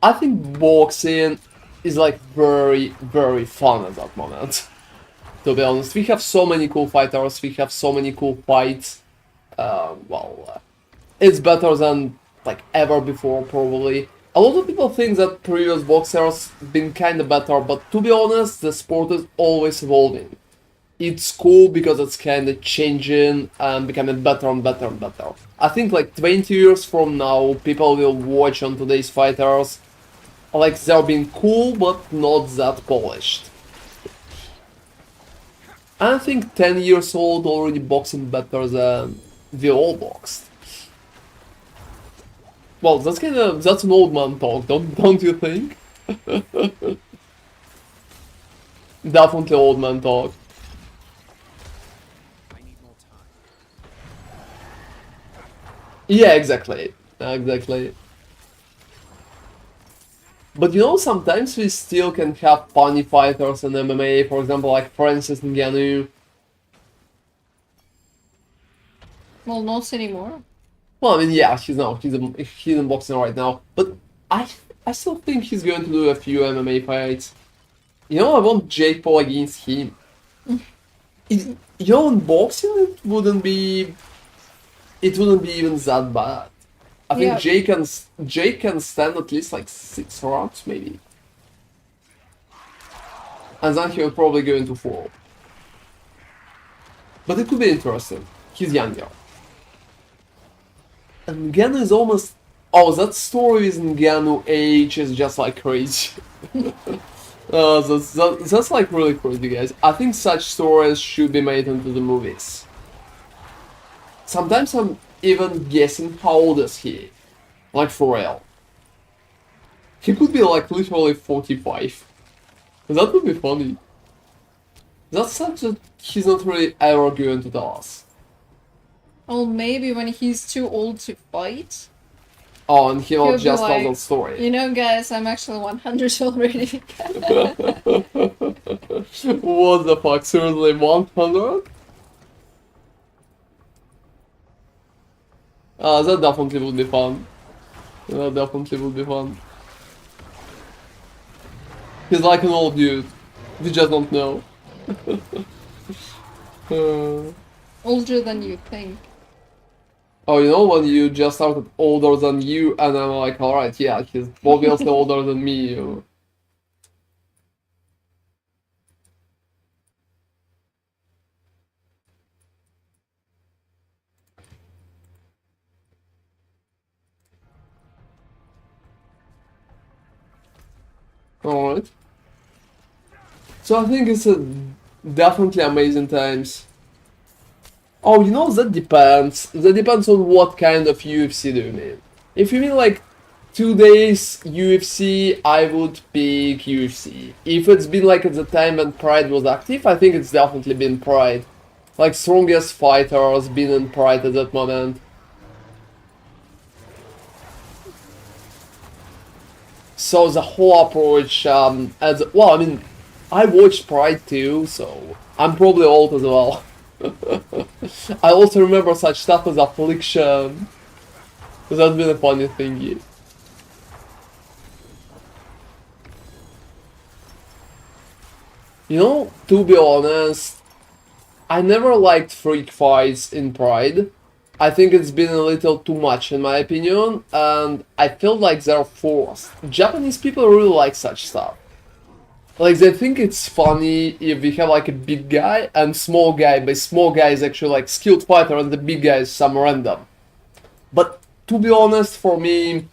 I think boxing is like very, very fun at that moment. To be honest, we have so many cool fighters, we have so many cool fights. It's better than like ever before, probably. A lot of people think that previous boxers been kinda better, but to be honest, the sport is always evolving. It's cool because it's kinda changing and becoming better and better and better. I think like 20 years from now, people will watch on today's fighters like they're being cool, but not that polished. I think 10 years old already boxing better than we all boxed. Well, that's an old man talk, don't you think? Definitely old man talk. I need more time. Yeah, exactly. Exactly. But you know, sometimes we still can have funny fighters in MMA, for example, like Francis Ngannou. Well, not anymore. Well, I mean, yeah, he's in boxing right now, but I I still think he's going to do a few MMA fights. You know, I want Jake Paul against him. You know, in boxing, it wouldn't be even that bad. I think Yeah. Jake can stand at least like 6 rounds, maybe, and then he'll probably go into 4. But it could be interesting. He's younger. And Ngannou is almost... Oh, that story with Ngannou age is just like crazy. That's like really crazy, guys. I think such stories should be made into the movies. Sometimes I'm even guessing how old is he. Like for real. He could be like literally 45. That would be funny. That's such that he's not really ever going to tell us. Well, maybe when he's too old to fight. Oh, and he'll He'll be just tell like, that story. You know, guys, I'm actually 100 already. What the fuck? Seriously, 100? That definitely would be fun. That definitely would be fun. He's like an old dude. We just don't know. Older than you think. Oh, you know, when you just started older than you, and I'm like, alright, yeah, he's obviously older than me. Alright. So I think it's a definitely amazing times. Oh, you know, that depends. That depends on what kind of UFC do you mean. If you mean like 2 days UFC, I would pick UFC. If it's been like at the time when Pride was active, I think it's definitely been Pride. Like strongest fighters been in Pride at that moment. So the whole approach, well, I mean, I watched Pride too, so I'm probably old as well. I also remember such stuff as Affliction. That's been a funny thingy. You know, to be honest, I never liked freak fights in Pride. I think it's been a little too much in my opinion, and I feel like they're forced. Japanese people really like such stuff. Like, they think it's funny if we have like a big guy and small guy, but small guy is actually like skilled fighter and the big guy is some random. But to be honest, for me,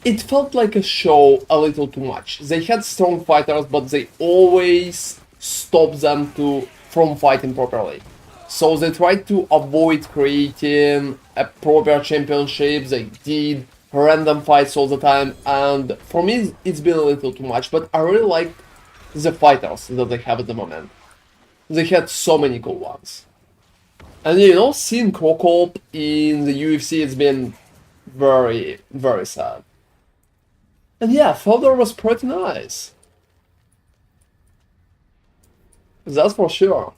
it felt like a show a little too much. They had strong fighters, but they always stopped them from fighting properly. So they tried to avoid creating a proper championship. They did random fights all the time, and for me it's been a little too much, but I really like the fighters that they have at the moment. They had so many cool ones. And you know, seeing Crocop in the UFC, it's been very, very sad. And yeah, Fodor was pretty nice. That's for sure.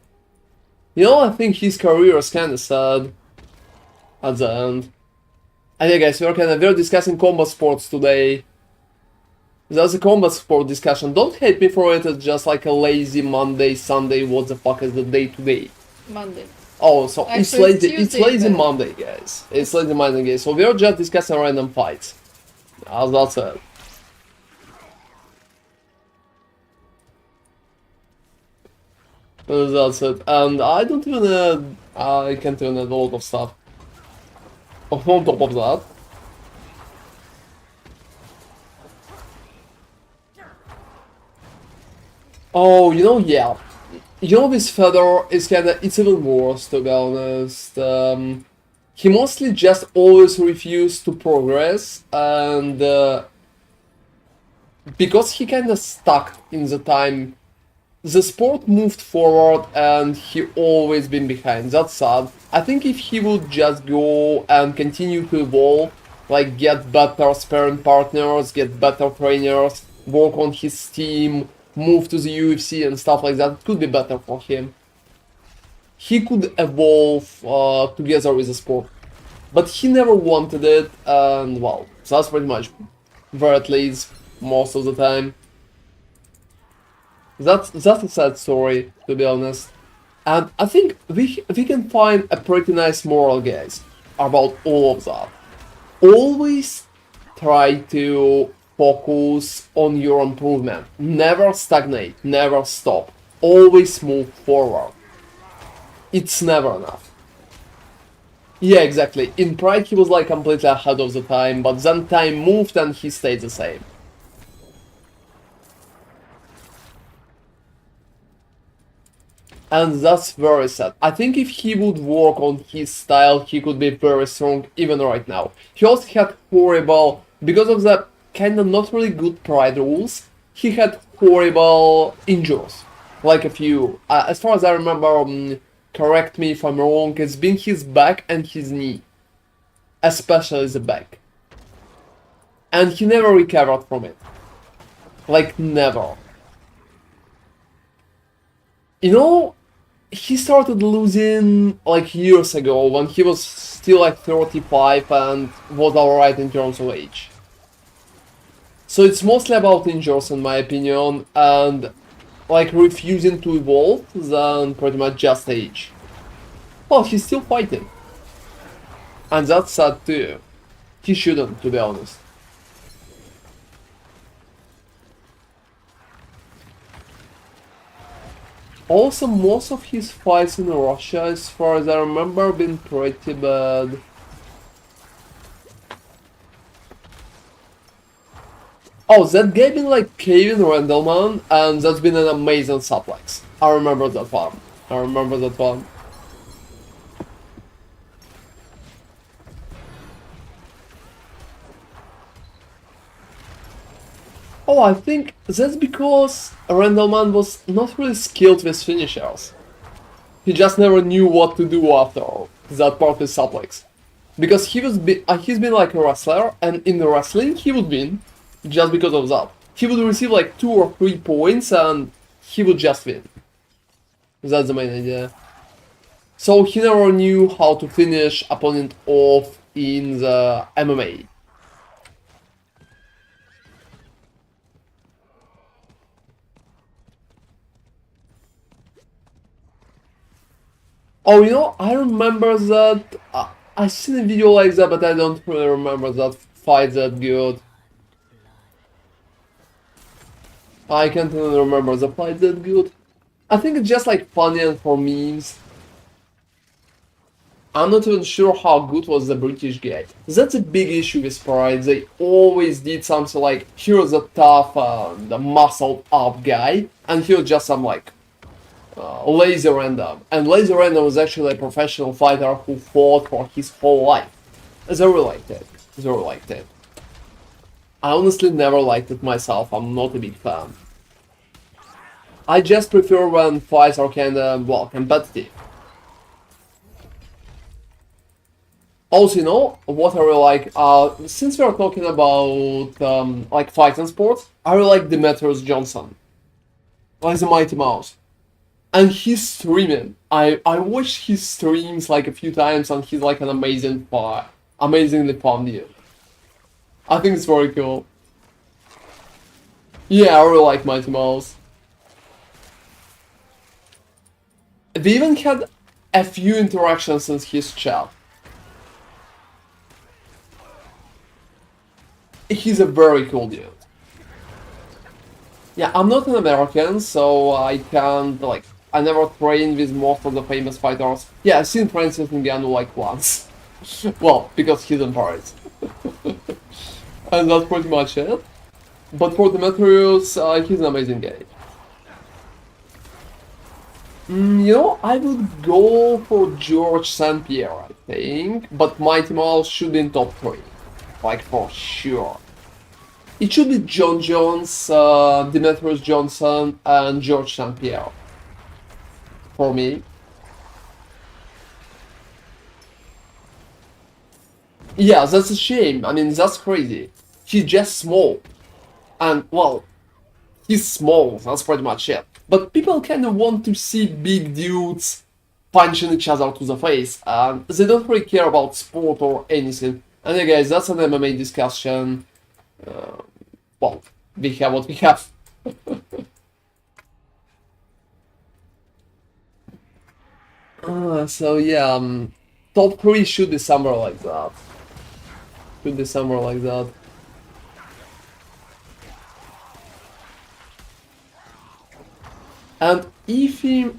You know, I think his career is kinda sad at the end. And yeah, guys, we're discussing combat sports today. That's a combat sport discussion. Don't hate me for it. It's just like a lazy Monday, Sunday. What the fuck is the day today? Monday. Oh, so Actually, it's lazy. Tuesday, It's lazy but- Monday, guys. It's lazy Monday, guys. So we're just discussing random fights. That's it. That's it. And I don't even I can't even add a lot of stuff. On top of that. Oh, you know, yeah. You know, this Fedor is it's even worse, to be honest. He mostly just always refused to progress, and because he kinda stuck in the time, the sport moved forward and he always been behind. That's sad. I think if he would just go and continue to evolve, like get better sparring partners, get better trainers, work on his team, move to the UFC and stuff like that. It could be better for him. He could evolve together with the sport, but he never wanted it, and well, that's pretty much where it leads most of the time. That's a sad story, to be honest. And I think we can find a pretty nice moral, guys, about all of that. Always try to focus on your improvement. Never stagnate, never stop. Always move forward. It's never enough. Yeah, exactly. In Pride he was like completely ahead of the time, but then time moved and he stayed the same. And that's very sad. I think if he would work on his style, he could be very strong even right now. He also had horrible, because of the kind of not really good Pride rules, he had horrible injuries. Like a few. As far as I remember, correct me if I'm wrong, it's been his back and his knee. Especially the back. And he never recovered from it. Like, never. You know, he started losing like years ago when he was still like 35 and was alright in terms of age. So it's mostly about injuries in my opinion and like refusing to evolve than pretty much just age. Well, he's still fighting. And that's sad too. He shouldn't, to be honest. Also, most of his fights in Russia, as far as I remember, been pretty bad. Oh, that guy been like Kevin Randleman, and that's been an amazing suplex. I remember that one. I remember that one. Oh, I think that's because Randleman was not really skilled with finishers. He just never knew what to do after that part with suplex. Because he's been like a wrestler, and in the wrestling he would win, just because of that. He would receive like 2 or 3 points and he would just win. That's the main idea. So he never knew how to finish opponent off in the MMA. Oh, you know, I remember that. I seen a video like that, but I don't really remember that fight that good. I can't even remember the fight that good. I think it's just like funny and for memes. I'm not even sure how good was the British guy. That's a big issue with Pride. They always did something like, here's a tough, the muscled up guy, and here's just some like lazy random. And lazy random was actually a professional fighter who fought for his whole life. They really liked it. They really liked it. I honestly never liked it myself. I'm not a big fan. I just prefer when fights are kinda, well, competitive. Also, you know, what I really like, since we are talking about, like, fighting sports, I really like Demetrius Johnson. Like the Mighty Mouse. And he's streaming. I watched his streams, like, a few times, and he's, like, an amazingly fun dude. I think it's very cool. Yeah, I really like Mighty Mouse. They even had a few interactions in his chat. He's a very cool dude. Yeah, I'm not an American, so I can't, like, I never trained with most of the famous fighters. Yeah, I've seen Francis Ngannou like once. Well, because he's in Paris. And that's pretty much it. But for Demetrius, he's an amazing guy. You know, I would go for George St. Pierre, I think, but Mighty Mouse should be in top 3. Like, for sure. It should be John Jones, Demetrius Johnson, and George St. Pierre. For me. Yeah, that's a shame. I mean, that's crazy. He's just small. And, well, he's small, that's pretty much it. But people kind of want to see big dudes punching each other to the face, and they don't really care about sport or anything. And yeah, guys, that's an MMA discussion. Uh, well, we have what we have. So yeah, top 3 should be somewhere like that. Should be somewhere like that. And if he...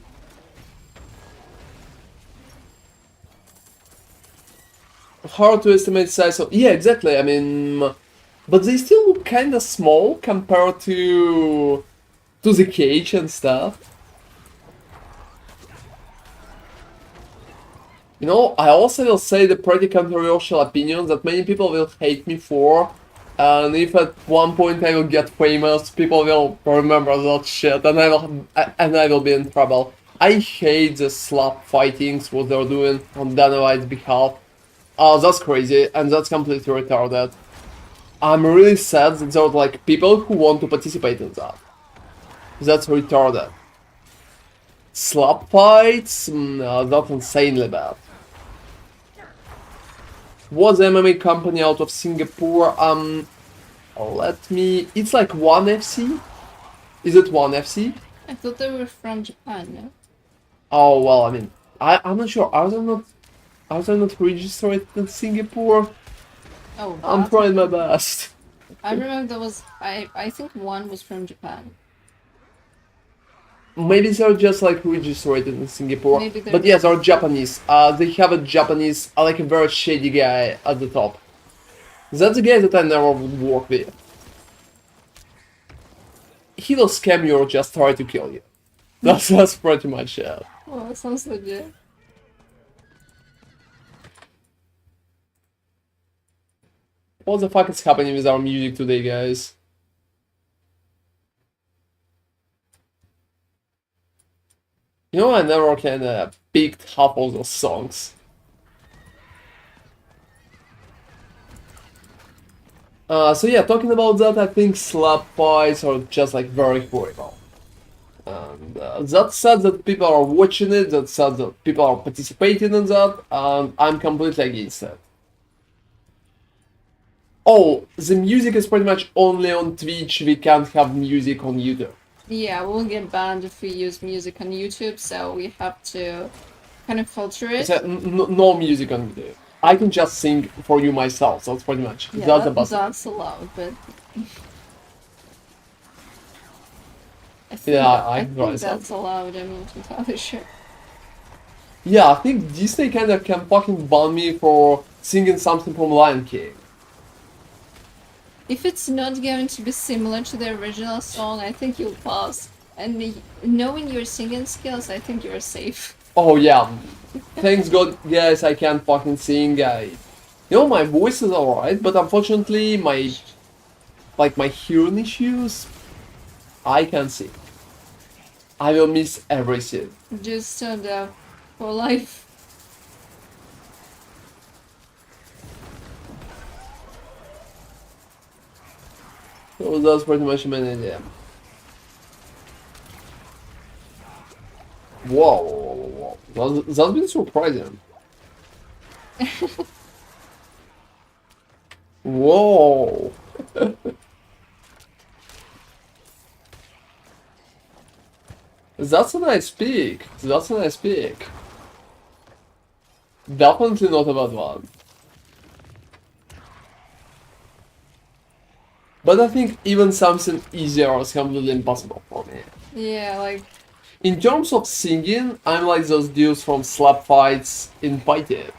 Hard to estimate size of... Yeah, exactly, I mean... But they still look kinda small compared to the cage and stuff. You know, I also will say the pretty controversial opinion that many people will hate me for, and if at one point I will get famous, people will remember that shit, and I will be in trouble. I hate the slap fightings, what they're doing on Dynamite's behalf. That's crazy, and that's completely retarded. I'm really sad that there are like people who want to participate in that. That's retarded. Slap fights? That's insanely bad. Was MMA company out of Singapore? Let me... It's like 1FC? Is it 1FC? I thought they were from Japan, no? Oh, well, I mean, I'm not sure. Are they not registered in Singapore? Oh, I'm that? trying my best. I remember there was... I think one was from Japan. Maybe they're just like registered in Singapore. Maybe they're But yes, they're Japanese. They have a Japanese, like a very shady guy at the top. That's the guy that I never would work with. He will scam you or just try to kill you. That's pretty much it. Oh, that sounds legit. What the fuck is happening with our music today, guys? You know, I never kinda picked half of those songs. So yeah, talking about that, I think slap fights are just like very horrible. And that's sad that people are watching it, that's sad that people are participating in that, and I'm completely against it. Oh, the music is pretty much only on Twitch, we can't have music on YouTube. Yeah, we'll get banned if we use music on YouTube, so we have to kind of filter it. So, no music on YouTube. I can just sing for you myself, that's pretty much. Yeah, That's the best. that's allowed, but... Yeah, I I can think try some. that's allowed, I'm not entirely sure. Yeah, I think Disney kinda can fucking ban me for singing something from Lion King. If it's not going to be similar to the original song, I think you'll pass. And knowing your singing skills, I think you're safe. Oh yeah, thanks God, guys, I can't fucking sing. You know, my voice is alright, but unfortunately, my hearing issues, I can't sing. I will miss everything. Just turned out for life. So that's pretty much my idea. Whoa. That's been surprising. Whoa. That's a nice pick. That's a nice pick. Definitely not a bad one. But I think even something easier is completely impossible for me. Yeah, like... In terms of singing, I'm like those dudes from slap fights in Python.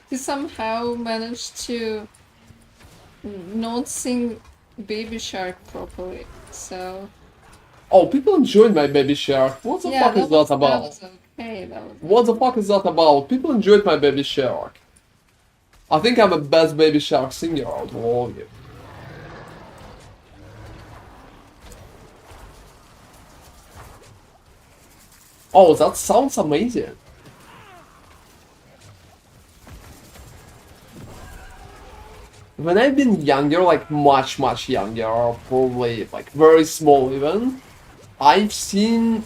He somehow managed to not sing Baby Shark properly, so... Oh, people enjoyed my Baby Shark. What the fuck is that about? That was okay, that was What the fuck is that about? People enjoyed my Baby Shark. I think I'm the best Baby Shark singer out of all of you. Oh, that sounds amazing. when I've been younger, like much younger, or probably like very small even, I've seen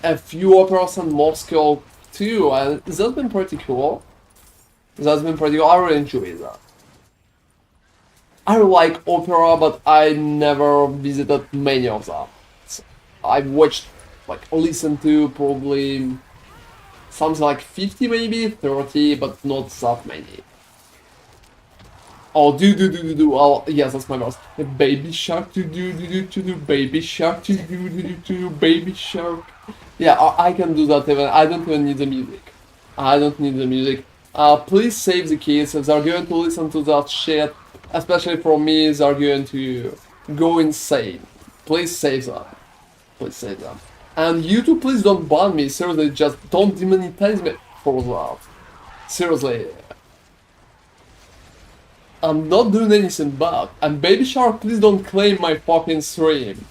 a few operas in Moscow too, and that's been pretty cool. That's been pretty cool. I really enjoy that. I like opera, but I never visited many of them. So I've watched, like, listened to probably something like 50 maybe, 30, but not that many. Oh, do. Oh, yes, that's my mouse. Baby shark, do, baby shark, do, baby shark. Yeah, I can do that even. I don't even need the music. I don't need the music. Please save the kids if they're going to listen to that shit. Especially for me, they're going to go insane. Please save them. Please save them. And you two, please don't ban me. Seriously, just don't demonetize me for that. Seriously. I'm not doing anything bad. And Baby Shark, please don't claim my fucking stream.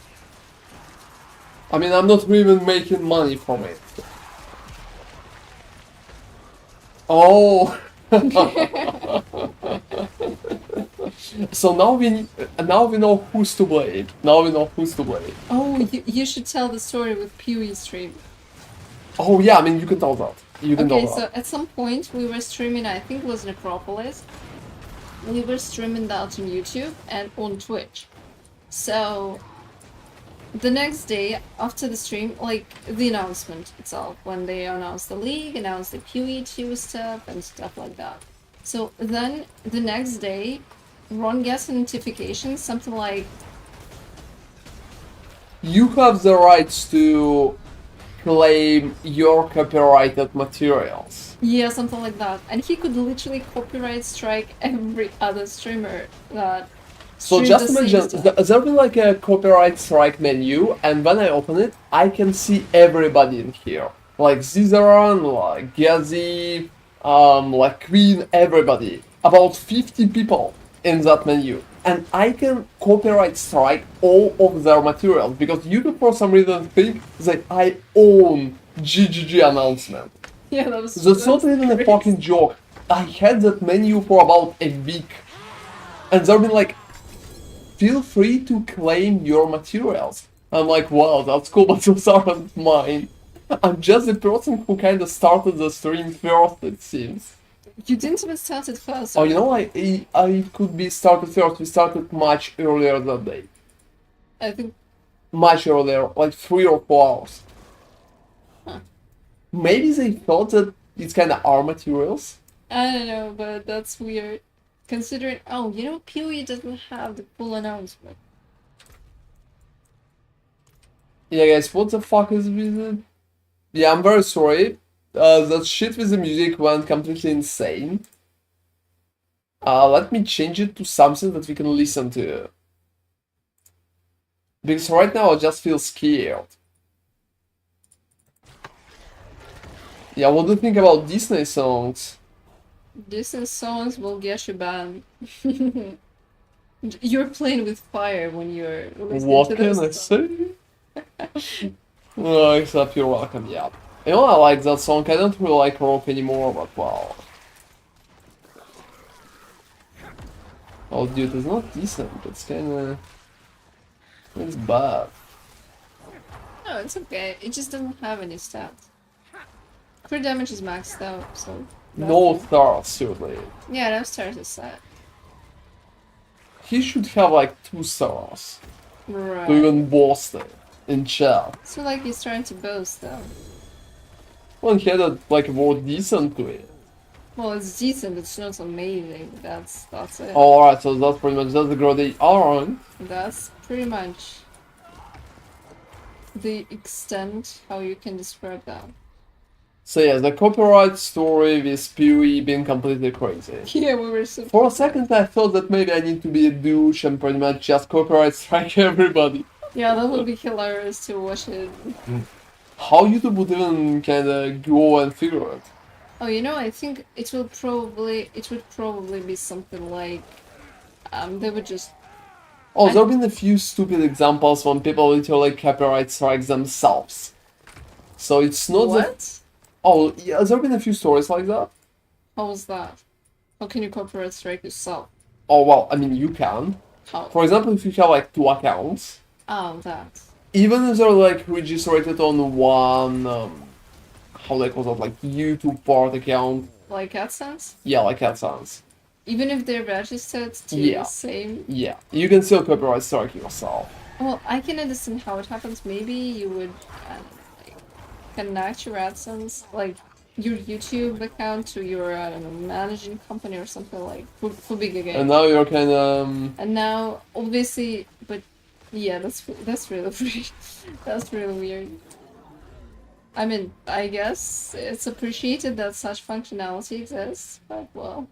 I mean, I'm not even making money from it. Oh. So now we know who's to blame. Now we know who's to blame. Oh, you should tell the story with Pewee stream. Oh yeah, I mean you can tell that. You can Okay, tell so that. at some point we were streaming, I think it was Necropolis. We were streaming that on YouTube and on Twitch. So the next day after the stream, like the announcement itself, when they announced the league, announced the PoE2 stuff and stuff like that. So then the next day, Ron gets a notification, something like, You have the rights to claim your copyrighted materials. yeah, something like that. And he could literally copyright strike every other streamer that So streamed just the same imagine, stuff. there'll be like a copyright strike menu, and when I open it, I can see everybody in here. Like Zizaran, like Gazi, like Queen, everybody. About 50 people in that menu. And I can copyright strike all of their materials, because YouTube for some reason think that I own GGG announcement. Yeah, that was That's not even a crazy. fucking joke. I had that menu for about a week. And they've been like, feel free to claim your materials. I'm like, wow, that's cool, but those aren't mine. I'm just the person who kind of started the stream first, it seems. You didn't even start it first. Oh, you know, I could be started first. We started much earlier that day. I think. Much earlier, like 3 or 4 hours. Huh. Maybe they thought that it's kind of our materials. I don't know, but that's weird. Considering, oh, you know, PoE doesn't have the full announcement. Yeah, guys, what the fuck is with it? Yeah, I'm very sorry. That shit with the music went completely insane. Let me change it to something that we can listen to. Because right now I just feel scared. Yeah, what do you think about Disney songs? Disney songs will get you banned. You're playing with fire when you're listening What to can those I songs. say? Well, except you're welcome, yeah. You know, I like that song. I don't really like rock anymore, but wow. Oh, dude, it's not decent. It's kinda... It's bad. No, it's okay. It just doesn't have any stats. Crit damage is maxed out, so. No stars, seriously. Yeah, no stars is set. He should have like 2 stars Right. to even boast it in chat. So like he's trying to boast though. Well, he had a, like a more decent to it. Well, it's decent. It's not amazing. That's it. Oh, alright, so that's pretty much that's the girl they aren't. That's pretty much the extent how you can describe that. So yeah, the copyright story with PoE being completely crazy. Yeah, we were so. For a second I thought that maybe I need to be a douche and pretty much just copyright strike everybody. Yeah, that would be hilarious to watch it. How YouTube would even kinda go and figure it. Oh, you know, I think it would probably be something like, they would just. Oh, there have been a few stupid examples when people literally copyright strike themselves. So it's not that... What? Oh, yeah, there have been a few stories like that. How was that? How can you copyright strike yourself? Oh, well, I mean, you can. How? For example, if you have like 2 accounts, Oh, that. even if they're like registered on one, how they call that, like YouTube part account, Like AdSense? yeah, like AdSense. Even if they're registered to Yeah. the same. Yeah, you can still copyright strike yourself. Well, I can understand how it happens. Maybe you would like, connect your AdSense, like your YouTube account to your I don't know managing company or something like for bigger games. And now you're kind of And now, obviously, but yeah, that's really weird. That's really weird. I mean, I guess it's appreciated that such functionality exists, but well.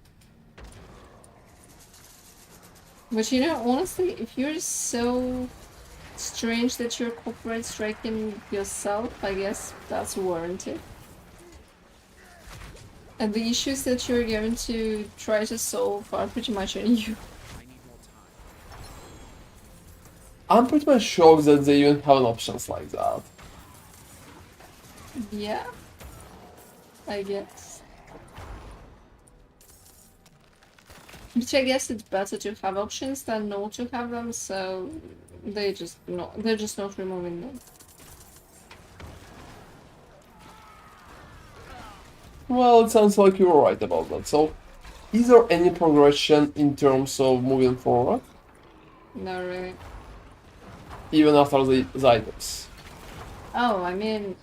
But you know, honestly, if you're so strange that you're copyright striking yourself, I guess that's warranted. And the issues that you're going to try to solve are pretty much on you. I need more time. I'm pretty much shocked that they even have an options like that. Yeah, I guess. Which I guess it's better to have options than not to have them, so they're just not removing them. Well, it sounds like you're right about that. So, is there any progression in terms of moving forward, Not really. even after the items? Oh, I mean,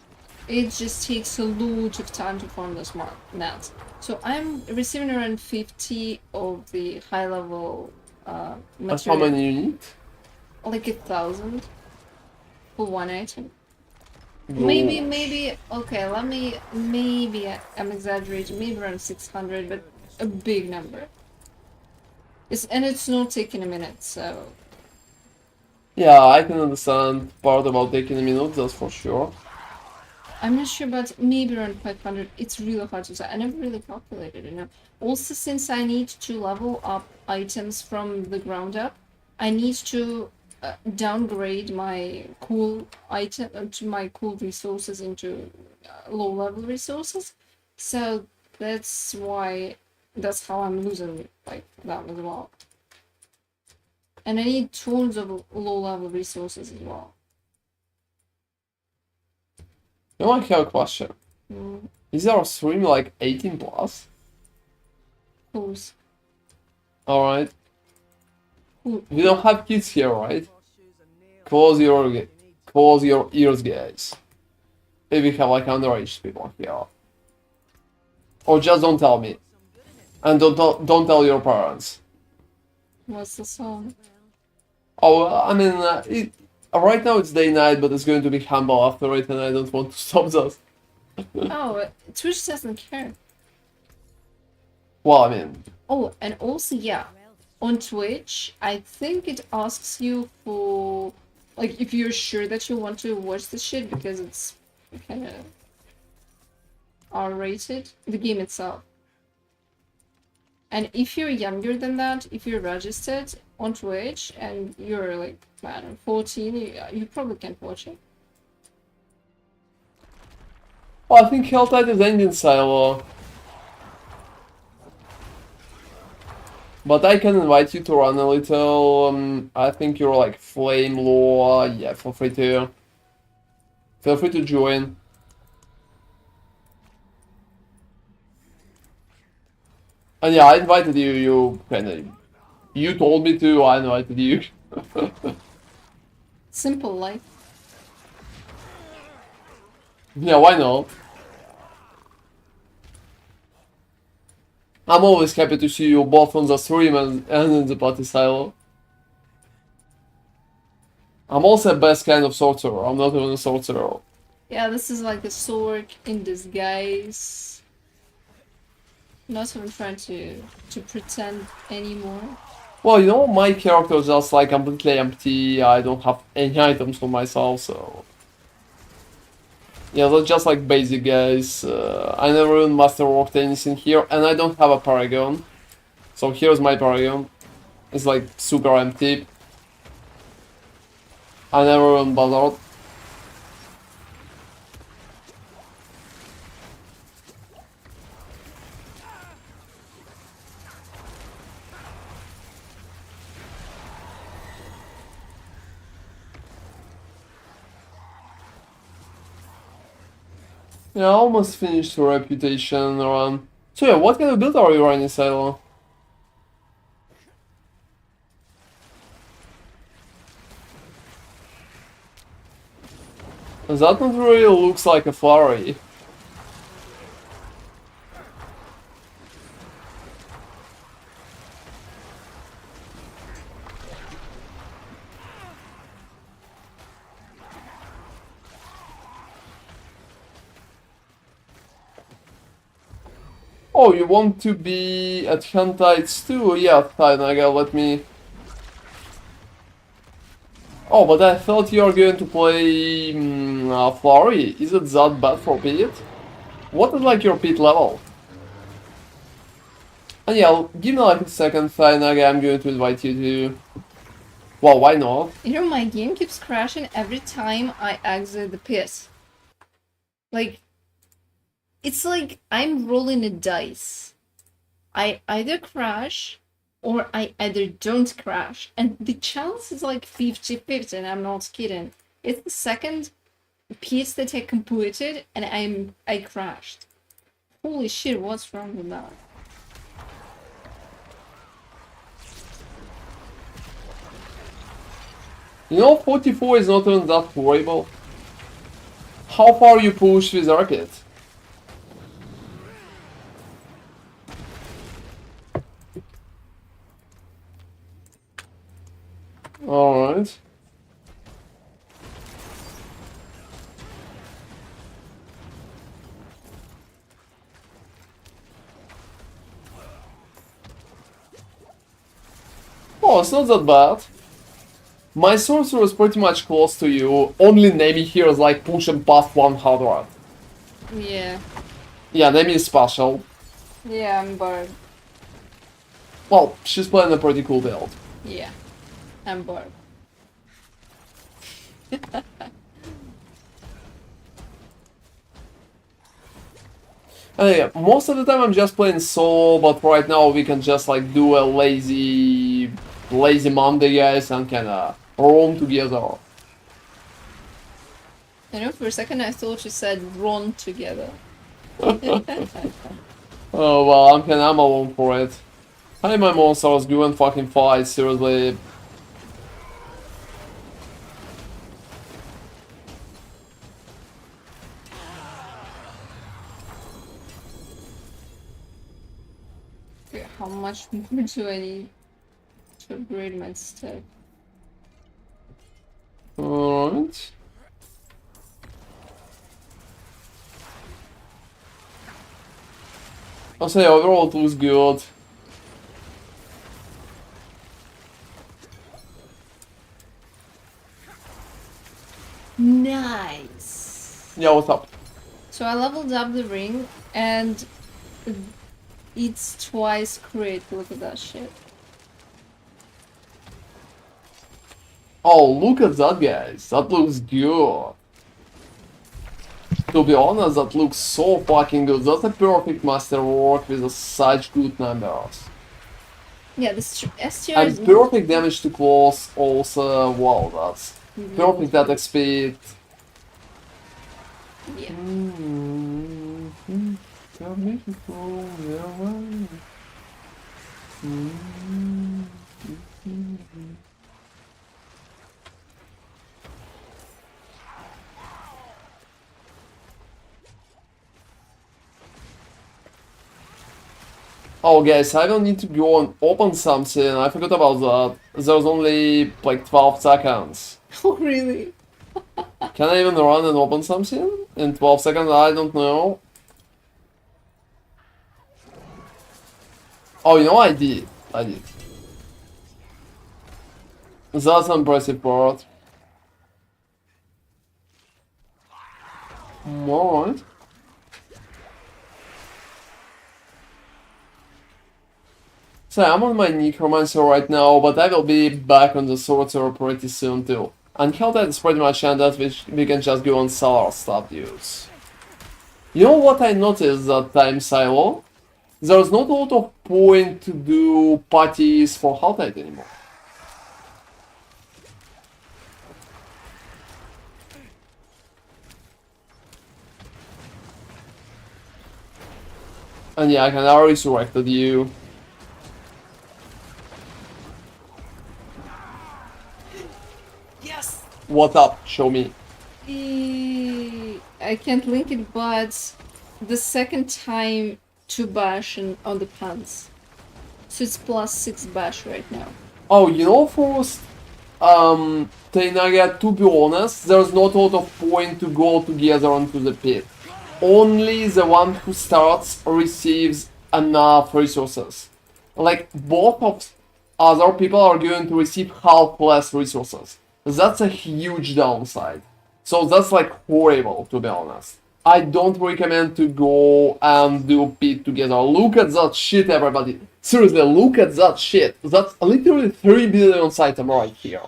it just takes a lot of time to form those mats. So I'm receiving around 50 of the high level And how material. many you need? Like 1,000 for one item. Gosh. Maybe, okay, maybe I'm exaggerating, maybe around 600, but a big number. And it's not taking a minute, so. Yeah, I can understand part about taking a minute, that's for sure. I'm not sure, but maybe around 500. It's really hard to say. I never really calculated, you know. Also, since I need to level up items from the ground up, I need to downgrade my cool item to my cool resources into low level resources. So that's how I'm losing like that as well. And I need tons of low level resources as well. You know, I have a question. Mm, Is our stream like 18 plus? who's Alright. who? We don't have kids here, right? Close your ears, guys. If we have like underage people here. Or just don't tell me. And don't tell your parents. What's the song? Oh, I mean, right now it's day night, but it's going to be humble after it, and I don't want to stop that. Oh, Twitch doesn't care. Well, I mean, Oh, and also, yeah, on Twitch, I think it asks you for, like, if you're sure that you want to watch the shit because it's kind of R-rated, the game itself. And if you're younger than that, if you're registered on Twitch and you're like, I don't know, 14, you probably can't watch it. well, I think Helltide is ending silo. But I can invite you to run a little. I think you're like Flame Law. Yeah, feel free to join. And yeah, I invited you. You told me to. I invited you. Simple life. Yeah, why not? I'm always happy to see you both on the stream and in the party silo. I'm also a best kind of sorcerer. I'm not even a sorcerer. Yeah, this is like a SORC in disguise. Not even trying to pretend anymore. Well, you know, my character is just like completely empty. I don't have any items for myself, so yeah, that's just like basic guys. I never even masterworked anything here, and I don't have a paragon. So here's my paragon. It's like super empty. I never even bothered. Yeah, almost finished the reputation run. So yeah, what kind of build are you running, Silo? That not really looks like a flurry. Oh, you want to be at Hantites too? Yeah, fine, I gotta let me... Oh, but I thought you were going to play Flurry. Is it that bad for Pit? What is like your Pit level? And yeah, give me like a second, fine, okay, I'm going to invite you to... Well, why not? You know, my game keeps crashing every time I exit the pit. Like, it's like I'm rolling a dice. I either crash or I either don't crash. And the chance is like 50-50, and I'm not kidding. It's the second piece that I completed and I crashed. Holy shit, what's wrong with that? You know, 44 is not even that horrible. How far you push with Rocket? Alright. Oh, it's not that bad. My sorcerer is pretty much close to you. Only Nemi here is like pushing past 100. Yeah. Yeah, Nemi is special. Yeah, I'm bored. Well, she's playing a pretty cool build. Yeah. I'm bored. And yeah, most of the time I'm just playing solo, but right now we can just like do a lazy Monday, guys, and kinda roam together. You know, for a second I thought you said run together. Oh well, I'm alone for it. Hey, my monsters, go and fucking fight, seriously. Okay, how much more do I need to upgrade my stuff? Alright. I'll say overall it looks good. Nice! Yeah, what's up? So I leveled up the ring and it's twice crit. Look at that shit. Oh, look at that, guys. That looks good. To be honest, that looks so fucking good. That's a perfect masterwork with such good numbers. Yeah, this STR And is perfect damage to close also. Wow, that's perfect attack speed. Yeah. So beautiful, yeah. Oh guys, I don't need to go and open something, I forgot about that. There's only like 12 seconds. Oh, really? Can I even run and open something in 12 seconds? I don't know. Oh, you know I did. I did. That's an impressive part. Alright. So I'm on my Necromancer right now, but I will be back on the Sorcerer pretty soon too. And how that is pretty much ended, which we can just go and sell our stuff, dudes. You know what I noticed that time, Silo? There's not a lot of point to do parties for Haltite anymore. And yeah, I can already resurrected you. Yes! What up? Show me. I can't link it, but the second time to bash on the pants. So it's +6 bash right now. Oh, you know, first, Teinaga, to be honest, there's not a lot of point to go together onto the pit. Only the one who starts receives enough resources. Like, both of other people are going to receive half less resources. That's a huge downside. So that's like horrible, to be honest. I don't recommend to go and do pit together. Look at that shit, everybody. Seriously, look at that shit. That's literally 3 billion item right here.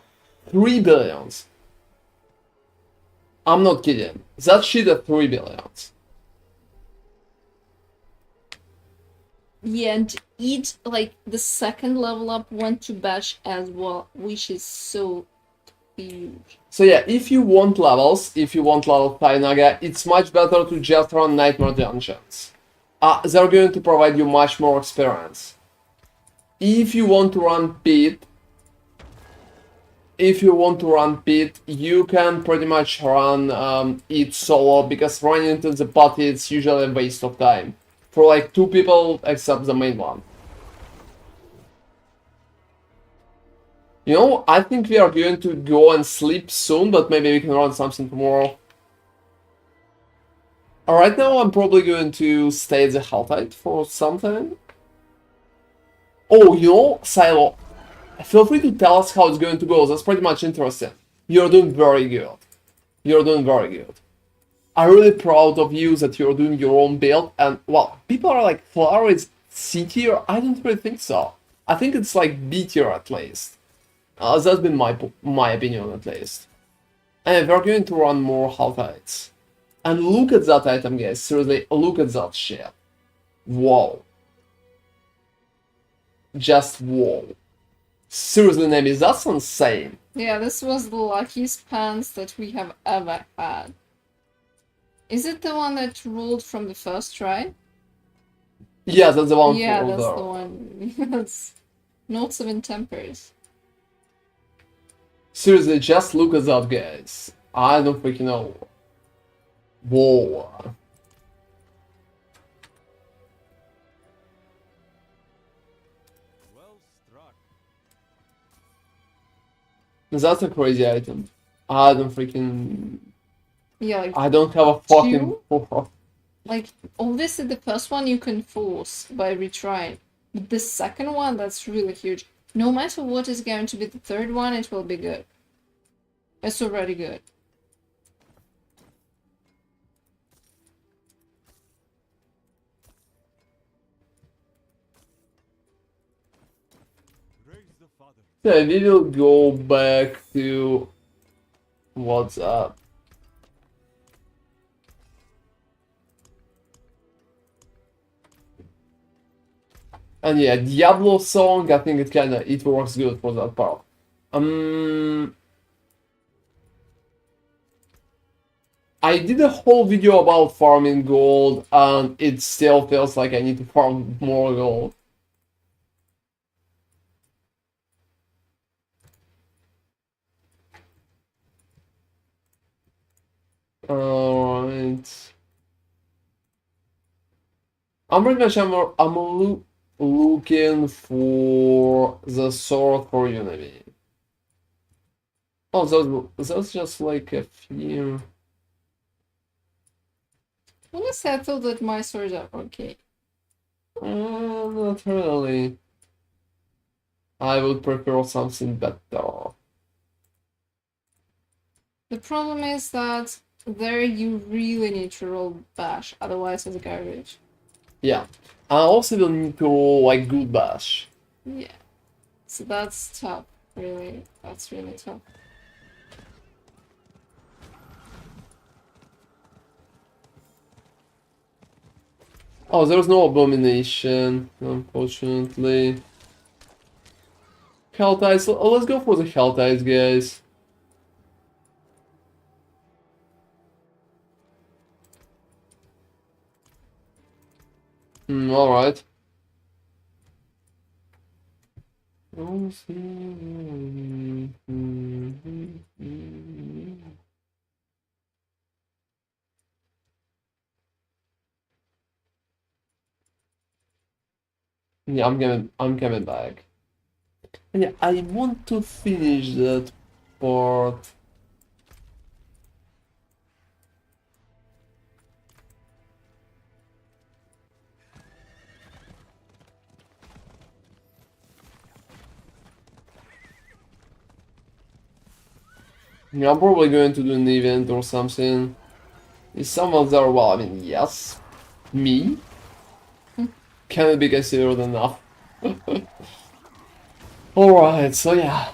3 billions. I'm not kidding. That shit at 3 billions. Yeah, and each, like, the second level up went to bash as well, which is so huge. So yeah, if you want levels, if you want level Tainaga, it's much better to just run Nightmare Dungeons. They're going to provide you much more experience. If you want to run Pit, you can pretty much run it solo, because running into the party is usually a waste of time. For like 2 people, except the main one. You know, I think we are going to go and sleep soon, but maybe we can run something tomorrow. Right now, I'm probably going to stay at the Haltite for some time. Oh, you know, Silo, feel free to tell us how it's going to go. That's pretty much interesting. You're doing very good. You're doing very good. I'm really proud of you that you're doing your own build. And, well, people are like, Flower is C tier? I don't really think so. I think it's like B tier at least. That's been my opinion at least. And we're going to run more Haltites. And look at that item, guys. Seriously, look at that shit. Whoa. Just whoa. Seriously, Nemi, that's insane. Yeah, this was the luckiest pants that we have ever had. Is it the one that ruled from the first try? Yeah, that's the one Yeah, for that's the... the one. Yes. Notes of Intempers. Seriously, just look at that, guys. I don't freaking know. Whoa. Well struck. That's a crazy item. I don't freaking... Yeah, like I don't have a fucking... like obviously the first one you can force by retrying, but the second one, that's really huge. No matter what is going to be the third one, it will be good. It's already good. Raise the father. Yeah, we will go back to... What's up? And yeah, Diablo song, I think it works good for that part. I did a whole video about farming gold, and it still feels like I need to farm more gold. Alright. I'm pretty much looking for the sword for Unity. Oh, those just like a few. Honestly, I thought that my swords are okay. Not really. I would prefer something better. The problem is that there you really need to roll bash, otherwise it's garbage. Yeah. I also will need to roll like good bash. Yeah. So that's tough, really. That's really tough. Oh, there's no abomination, unfortunately. Helltides, let's go for the Helltides, guys. Alright. Yeah, I'm coming back. And yeah, I want to finish that part. Yeah, I'm probably going to do an event or something. Is someone there? Well, I mean, yes. Me? Can it be considered enough? Alright, so yeah.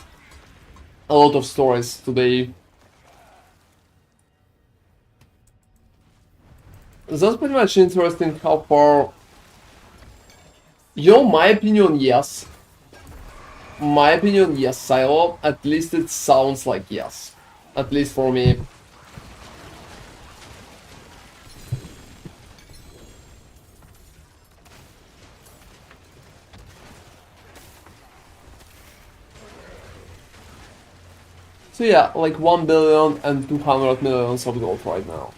A lot of stories today. That's pretty much interesting how far... my opinion, yes. My opinion, yes, Silo. At least it sounds like yes. At least for me. So yeah, like 1 billion and 200 millions of gold right now.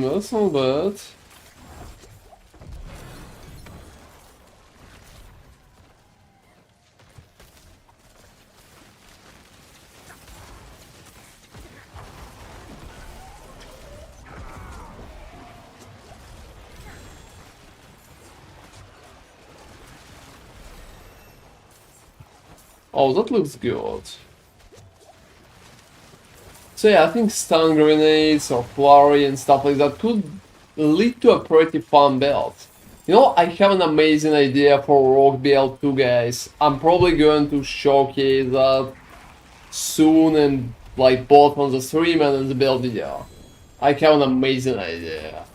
That's not bad. Oh, that looks good. So yeah, I think stun grenades or flurry and stuff like that could lead to a pretty fun build. I have an amazing idea for Rogue build too, guys. I'm probably going to showcase that soon and like both on the stream and in the build video. I have an amazing idea.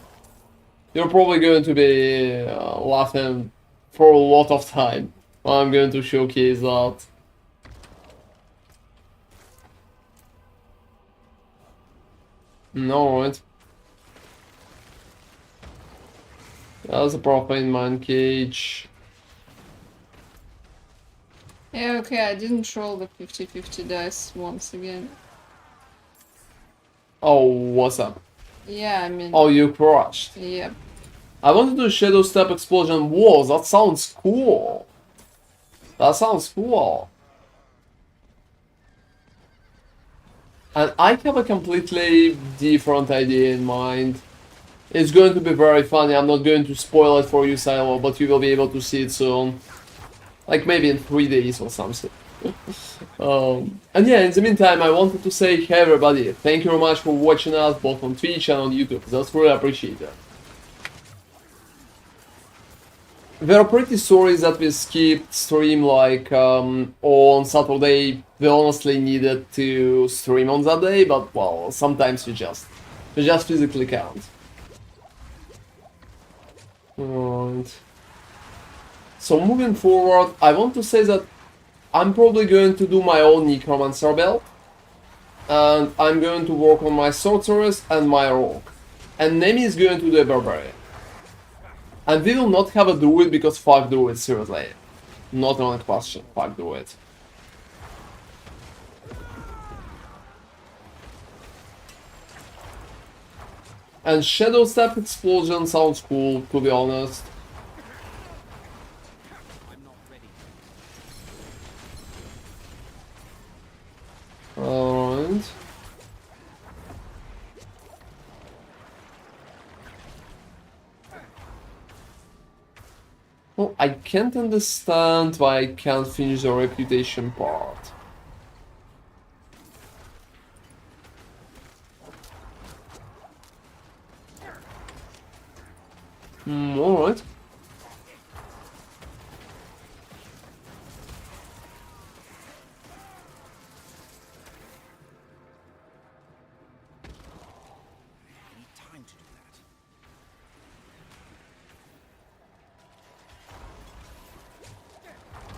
You're probably going to be laughing for a lot of time. I'm going to showcase that. Alright. That's a profane man cage. Yeah, okay, I didn't roll the 50-50 dice once again. Oh, what's up? Yeah, I mean... Oh, you crushed. Yep. I want to do Shadow Step Explosion Walls. That sounds cool. That sounds cool. And I have a completely different idea in mind. It's going to be very funny. I'm not going to spoil it for you, Silo, but you will be able to see it soon. Like maybe in 3 days or something. And yeah, in the meantime, I wanted to say, hey everybody, thank you very much for watching us both on Twitch and on YouTube. That's really appreciated. We are pretty sorry that we skipped stream like on Saturday. We honestly needed to stream on that day, but well, sometimes you just physically can't. Right. So moving forward, I want to say that I'm probably going to do my own Necromancer build. And I'm going to work on my Sorceress and my Rogue. And Nemi is going to do a Barbarian. And we will not have a Druid because fuck Druid, seriously. Not on a question, fuck Druid. And Shadow Step Explosion sounds cool, to be honest. I'm not ready. Alright. Well, I can't understand why I can't finish the reputation part. Alright.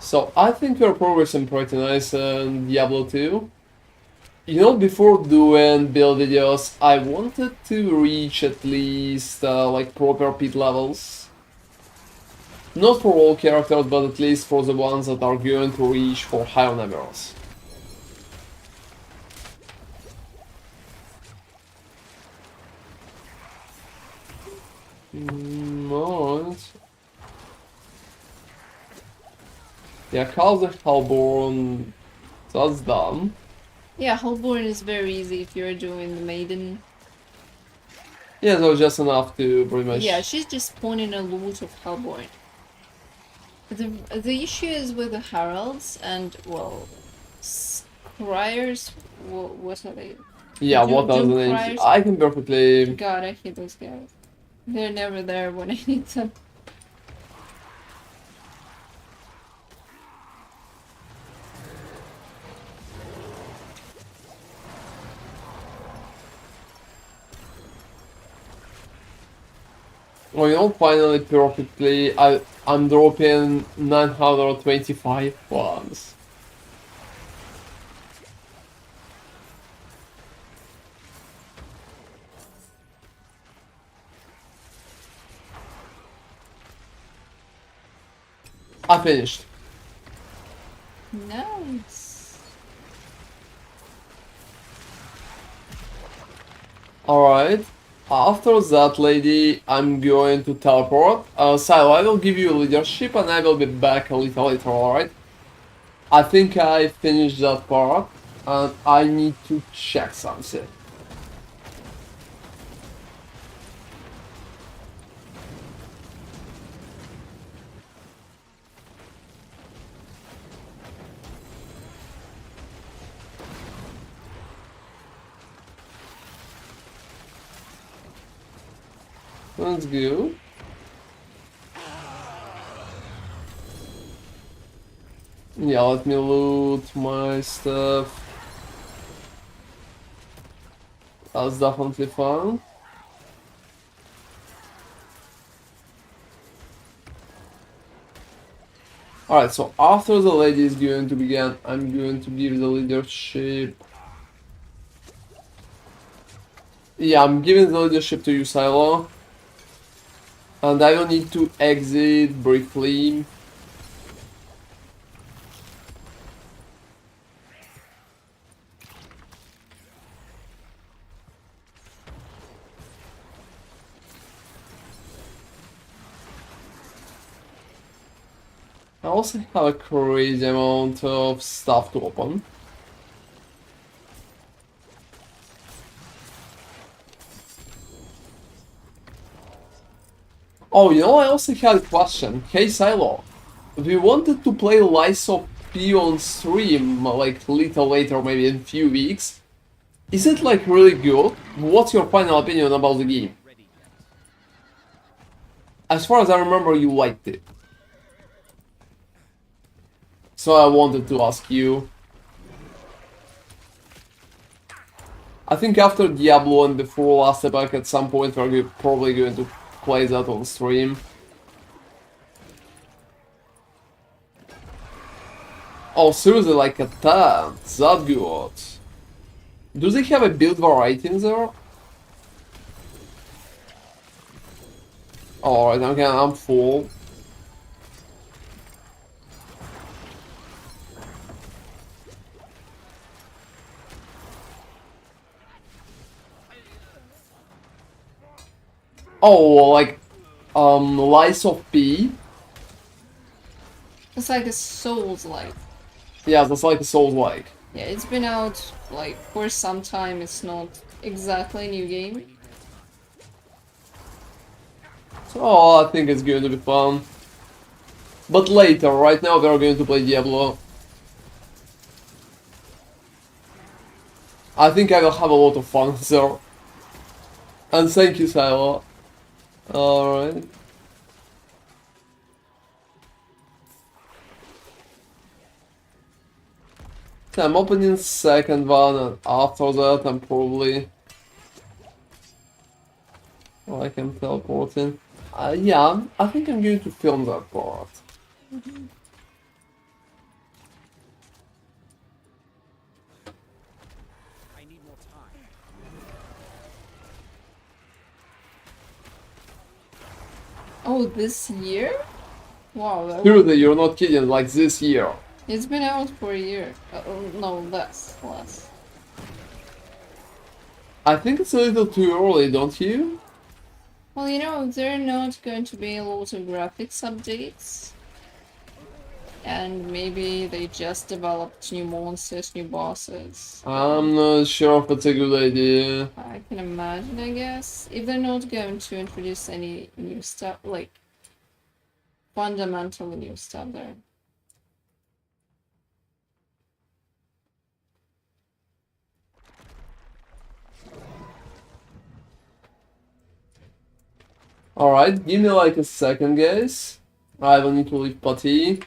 So I think we're progressing pretty nice in Diablo 2. You know, before doing build videos, I wanted to reach at least like proper pit levels. Not for all characters, but at least for the ones that are going to reach for higher numbers. Alright. Yeah, cause the Hellborn, that's done. Yeah, Hellborn is very easy if you're doing the maiden. Yeah, so just enough to pretty much... Yeah, she's just spawning a lot of Hellborn. The issue is with the heralds and, well, scryers. What are they? Yeah, what are the Doom names? criers? I can perfectly... God, I hate those guys. They're never there when I need them. Well, you know, finally perfectly, I'm dropping 925 ones. I finished. Nice. Alright. After that, lady, I'm going to teleport. Silo, I will give you leadership and I will be back a little later, alright? I think I finished that part and I need to check something. Let's go. Yeah, let me loot my stuff. That's definitely fun. Alright, so after the lady is going to begin, I'm going to give the leadership. Yeah, I'm giving the leadership to you, Silo. And I will need to exit briefly. I also have a crazy amount of stuff to open. Oh, you know, I also had a question. Hey, Silo, we wanted to play Lies of P on stream, like, little later, maybe in a few weeks. Is it, like, really good? What's your final opinion about the game? As far as I remember, you liked it. So I wanted to ask you. I think after Diablo and before last epoch, at some point we're probably going to play that on stream. Oh, seriously, like a 10? That good. Do they have a build variety in there? Alright, okay, I'm full. Oh, like, Lies of P? It's like a Souls-like. Yeah, that's like a Souls-like. Yeah, it's been out, like, for some time. It's not exactly a new game. So I think it's going to be fun. But later, right now we're going to play Diablo. I think I will have a lot of fun there. And thank you, Silo. Alright. I'm opening second one, and after that I'm probably... like I'm teleporting. Yeah, I think I'm going to film that part. Oh, this year? Wow, that Seriously, you're not kidding, like this year. it's been out for a year. No, less. I think it's a little too early, don't you? Well, you know, there are not going to be a lot of graphics updates. And maybe they just developed new monsters, new bosses. I'm not sure if it's a good idea. I can imagine, I guess. If they're not going to introduce any new stuff, like fundamentally new stuff there. Alright, give me like a second, guys. I will need to leave party.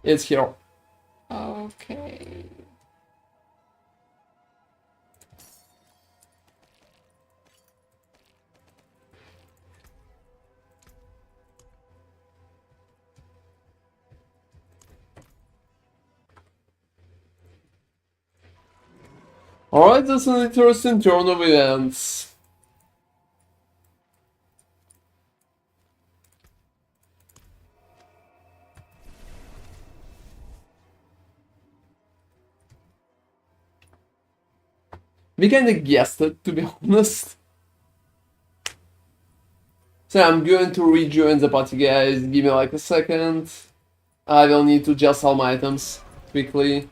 It's here. Okay. Alright, that's an interesting turn of events. We kinda guessed it, to be honest. So I'm going to rejoin the party, guys. Give me like a second. I will need to just sell my items quickly.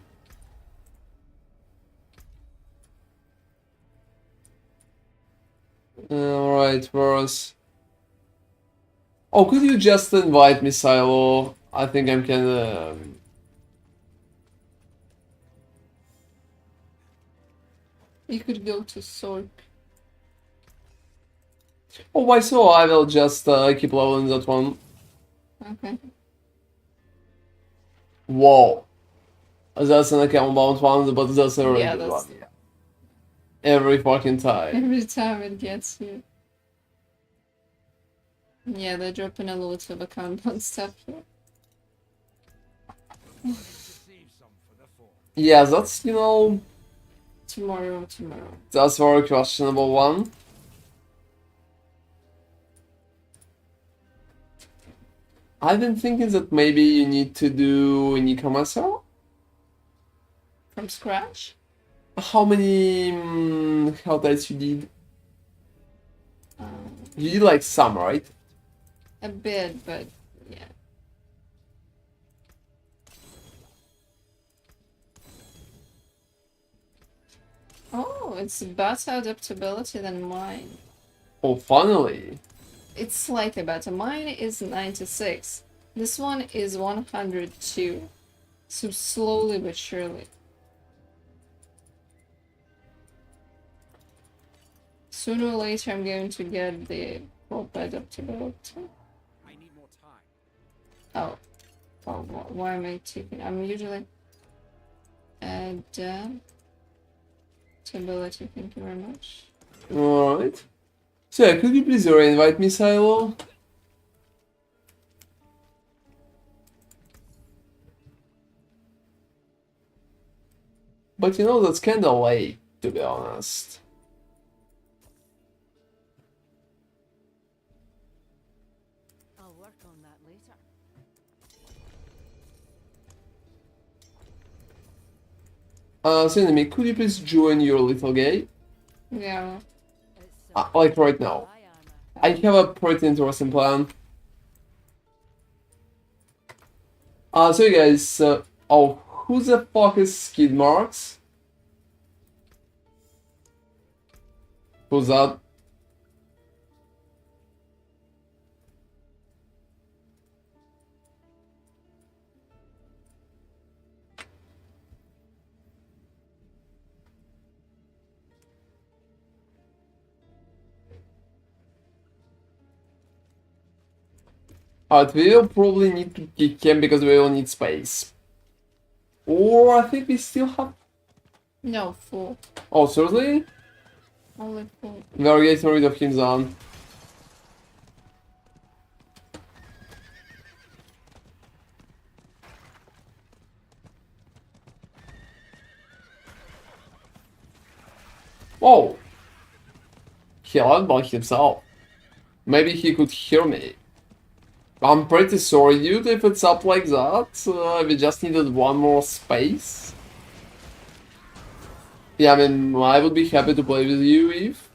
Alright, where's... Oh, could you just invite me, Silo? I think I'm kinda... You could go to SORC. Oh, why so? I will just keep leveling that one. Okay. Whoa. That's an account bound one, but that's a really Yeah, good that's- one. Every fucking time. Every time it gets you. Yeah, they're dropping a lot of account on stuff here. Receive some for the fall. Yeah, that's, you know, Tomorrow. that's a very questionable one. I've been thinking that maybe you need to do an e-commerce. From scratch? How many how dice you did? You did like some, right? A bit, but yeah. Oh, it's better adaptability than mine. Oh, finally. It's slightly better. Mine is 96. This one is 102. So slowly but surely. Sooner or later I'm going to get the proper adaptability. I need more time. Oh. Oh, why am I taking... I'm usually... Adaptability, thank you very much. Alright. So, yeah, could you please re-invite me, Silo? But you know, that's kinda late, to be honest. I'll work on that later. Cinnamon, could you please join your little guy? Yeah. Like right now. I have a pretty interesting plan. So you guys, oh, who the fuck is Skid Marks? Who's that? Alright, we will probably need to kick him because we will need space. Or I think we still have. No, full. Oh, seriously? Only full. We are getting rid of him then. Oh! He unblocked himself. Maybe he could hear me. I'm pretty sorry, dude, if it's up like that. We just needed one more space. Yeah, I mean, I would be happy to play with you, Eve.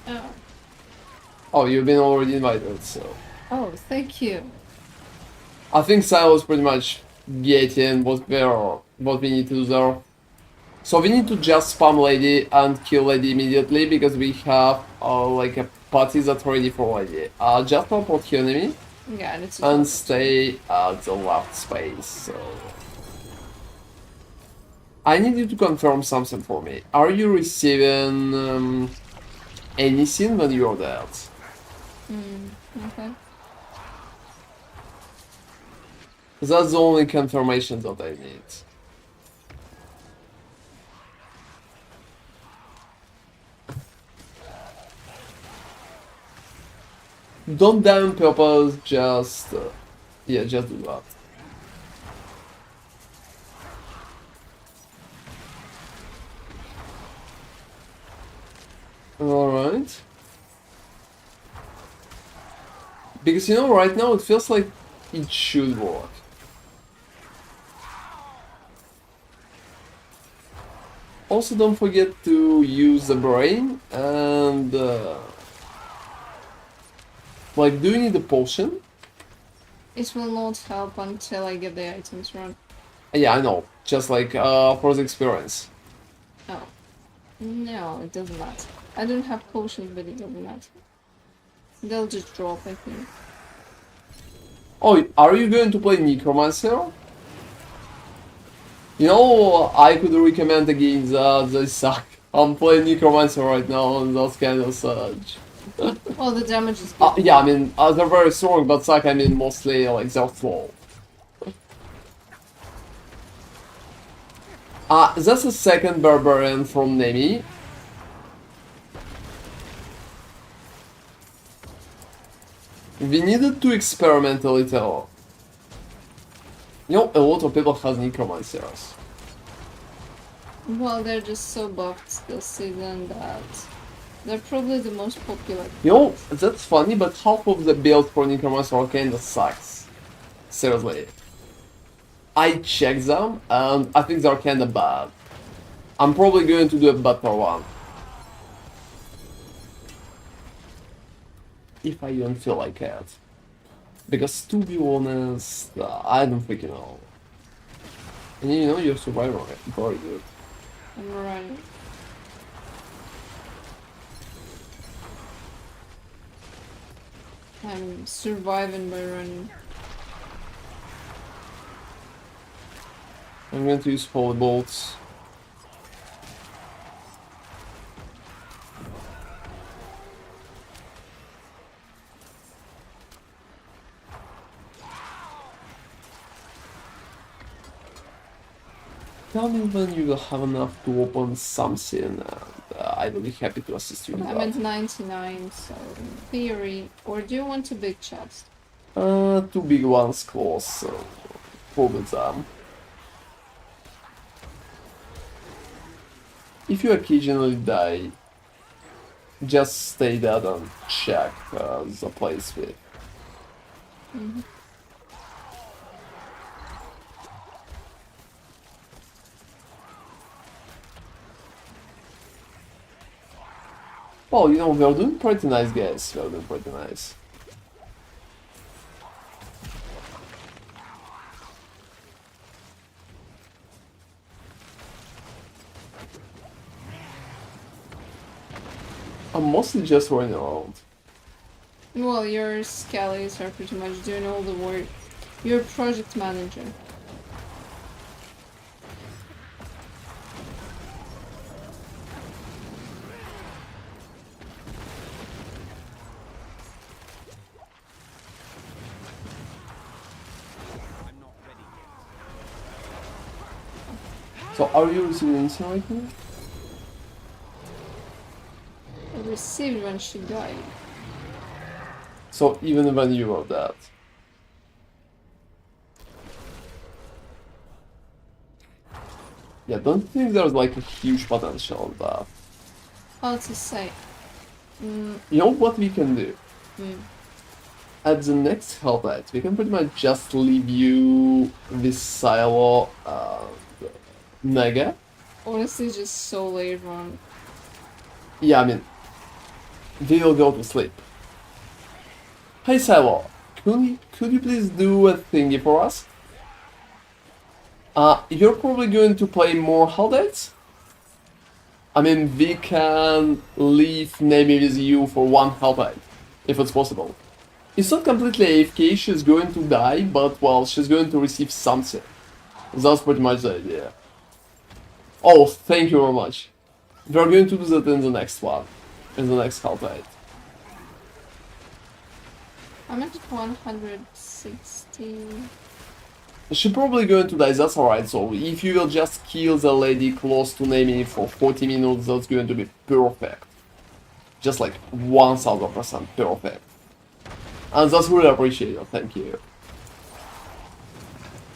Oh. Oh, you've been already invited, so... Oh, thank you. I think Silas pretty much getting what we need to do there. So we need to just spam Lady and kill Lady immediately because we have like a party that's ready for Lady. Just teleport here enemy Yeah, and it's and stay at the left space. So I need you to confirm something for me. Are you receiving anything when you're dead? Okay. That's the only confirmation that I need. Don't die on purpose, just... yeah, just do that. Alright. Because, you know, right now it feels like it should work. Also, don't forget to use the brain and... like, do you need a potion? It will not help until I get the items run. Yeah, I know. Just like, for the experience. Oh. No, it doesn't matter. I don't have potions, but it doesn't matter. They'll just drop, I think. Oh, are you going to play Necromancer? You know, I could recommend against they suck. I'm playing Necromancer right now and that's kind of such. Well, the damage is good. Yeah, I mean, they're very strong, but suck, I mean, mostly, like, they're slow. That's a second Barbarian from Nemi. We needed to experiment a little. You know, a lot of people have Necromancers. Well, they're just so buffed this season that they're probably the most popular. You know, that's funny, but half of the build for Necromancer kinda sucks. Seriously. I checked them, and I think they're kinda bad. I'm probably going to do a better one. If I don't feel like it. Because to be honest, I don't freaking know. And you know, you're survivor, very good. I'm running. I'm surviving by running. I'm going to use holy bolts. Tell me when you will have enough to open something, and I will be happy to assist you with I'm that. at 99, so in theory. Or do you want a big chest? Two big ones close, so probably them. If you occasionally die, just stay there and check the place with. Well, you know, we're doing pretty nice, guys. We're doing pretty nice. I'm mostly just running around. Well, your scallies are pretty much doing all the work. You're a project manager. So are you receiving anything right now? I received when she died. So even when you were dead. Yeah, don't think there's like a huge potential on that. How to say? You know what we can do? At the next Hellbite, we can pretty much just leave you with Silo Nega. Honestly, just so late on. Yeah, I mean, we will go to sleep. Hey Silo, could you please do a thingy for us? You're probably going to play more Hellbites? I mean, we can leave Nemi with you for one Hellbite, if it's possible. It's not completely AFK, she's going to die, but well, she's going to receive something. That's pretty much the idea. Oh, thank you very much. We're going to do that in the next one. In the next Hellbite. I'm at 160. She's probably going to die, that's alright, so if you will just kill the lady close to Nemi for 40 minutes, that's going to be perfect. Just like 1000% perfect. And that's really appreciated, thank you.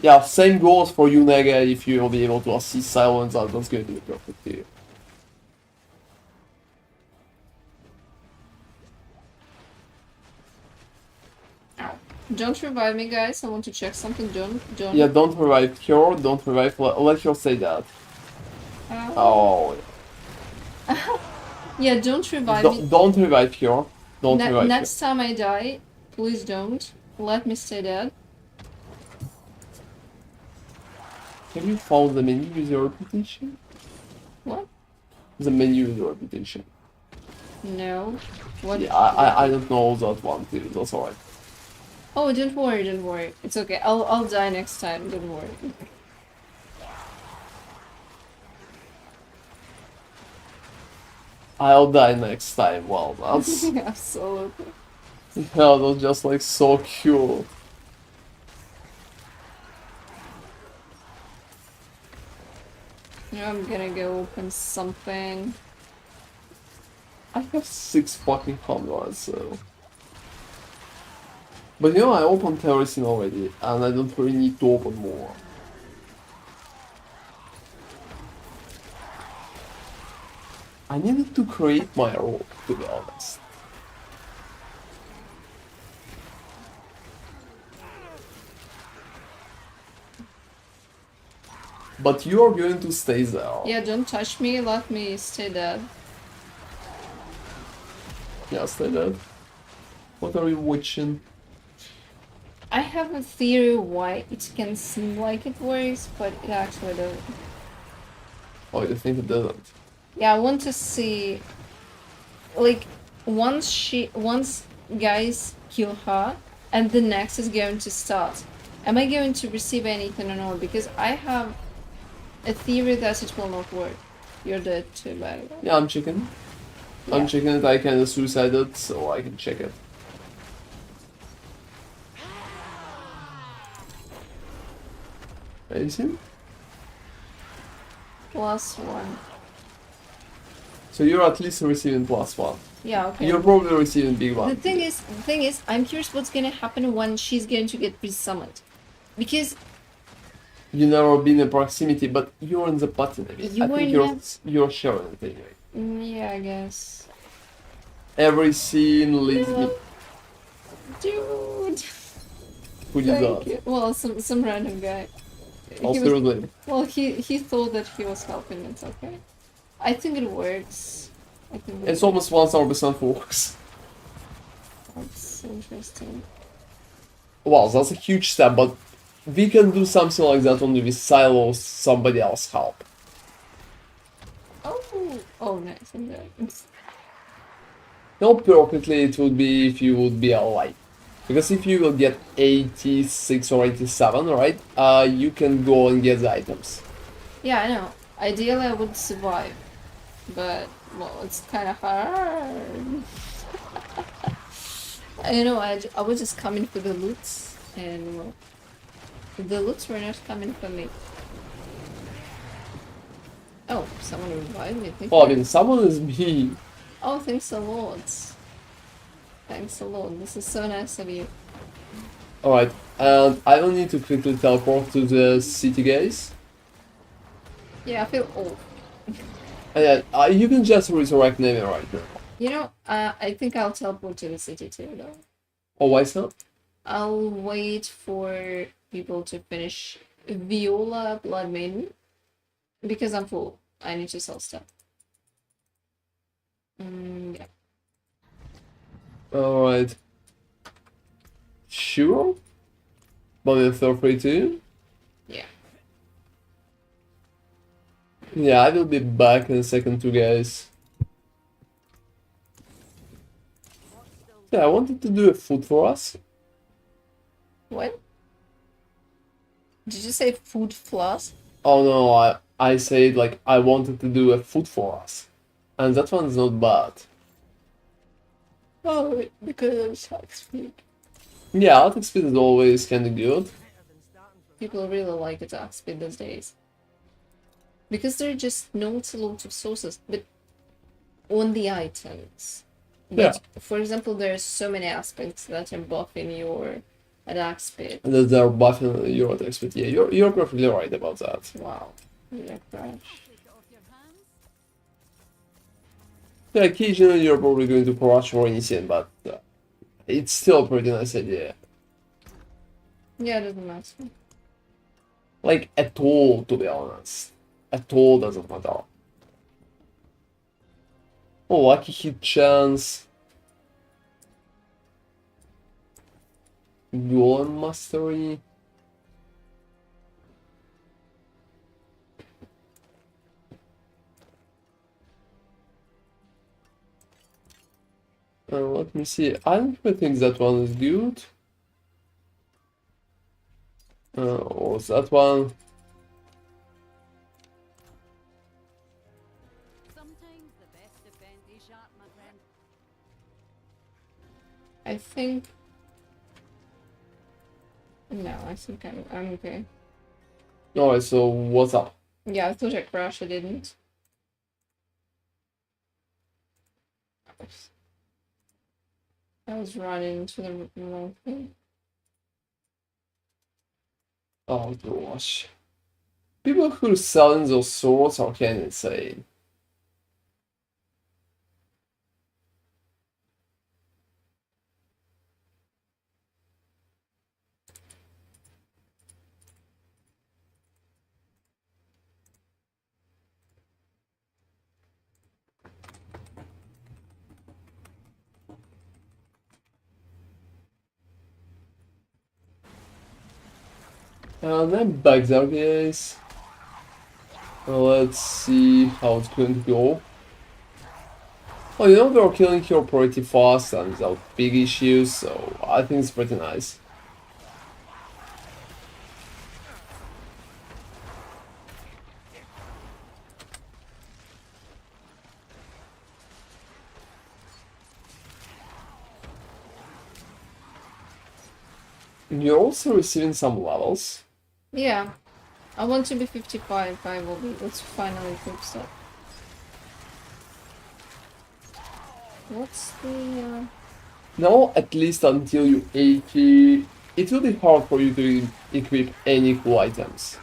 Yeah, same goes for you, Nega, if you will be able to assist Silence, that's going to be perfect too. Don't revive me, guys. I want to check something. Don't. Yeah, don't revive her, don't revive, let her say that. Oh. Yeah, don't revive me. Don't revive her. Don't revive next time I die, please don't. Let me stay dead. Have you found the menu with your reputation? What? The menu with your reputation. No. What? Yeah, I don't know that one too, that's alright. Oh, don't worry. It's okay. I'll die next time. Don't worry. I'll die next time, well, that's... Absolutely. Yeah, that's just like so cute. Now I'm gonna go open something. I have 6 fucking hundreds, so... But you know, I opened everything already, and I don't really need to open more. I needed to create my rope, to be honest. But you are going to stay there. Yeah, don't touch me. Let me stay dead. Yeah, stay dead. What are you watching? I have a theory why it can seem like it works, but it actually doesn't. Oh, you think it doesn't? Yeah, I want to see, like, once guys kill her, and the next is going to start. Am I going to receive anything or not? Because I have a theory that it will not work. You're dead too, by the way. Yeah, I'm checking. Yeah. I'm checking it, I kinda suicided, so I can check it. Anything? +1. So you're at least receiving +1. Yeah, okay. You're probably receiving big one. The thing is, I'm curious what's gonna happen when she's going to get pre-summoned. Because You never been in proximity, but you're in the button. I mean, You I were think you're sharing it anyway. yeah, I guess. Every scene leads me. Dude. Who did Thank that? you. Well, some random guy. Oh, He was, seriously. well, he thought that he was helping. It's okay. I think it works. I think It's almost 1000% works. That's interesting. Wow, that's a huge step, but we can do something like that only with silos, somebody else help. Oh, nice. Okay. How perfectly it would be if you would be alive. Because if you will get 86 or 87, right, you can go and get the items. Yeah, I know. Ideally, I would survive, but well, it's kind of hard. You know, I was just coming for the loots, and well, the loots were not coming for me. Oh, someone revived me. Thank Oh, I you. mean, someone is me. Oh, thanks a lot. Thanks a lot. This is so nice of you. Alright, and I don't need to quickly teleport to the city guys. Yeah, I feel old. And yeah, you can just resurrect Nemi right now. You know, I think I'll teleport to the city too, though. Oh, why not? I'll wait for people to finish Viola Blood Maiden because I'm full. I need to sell stuff. Yeah. Alright. Sure? But then feel free to. Yeah. Yeah, I will be back in a second too, guys. Yeah, I wanted to do a food for us. What? Did you say food floss? Oh no, I said like I wanted to do a food for us. And that one's not bad. Oh, because of shark speed. Yeah, attack speed is always kinda good. People really like attack speed these days. Because there are just not a lot of sources, but on the items. But, for example, there are so many aspects that are buffing your attack speed. And that they're buffing your attack speed. Yeah, you're perfectly right about that. Wow. Yeah, crash. Take it off your hands. Yeah, occasionally you're probably going to crush or anything, but it's still a pretty nice idea. Yeah, it doesn't matter. Like, at all, to be honest. At all doesn't matter. Oh, lucky hit chance. Golem mastery. Let me see. I don't really think that one is good. Or that one. Sometimes the best defense is sharp, my friend. I think... No, I think I'm okay. Alright, so what's up? Yeah, I thought I crashed, I didn't. I was running into the wrong thing. Oh gosh. People who selling those swords are kinda insane. And I'm back there, guys. Let's see how it's going to go. Oh, you know, they're killing here pretty fast and without big issues, so I think it's pretty nice. You're also receiving some levels. Yeah. I want to be 55, I will be able to finally fix it. What's the... Now, at least until you're 80, it will be hard for you to equip any cool items.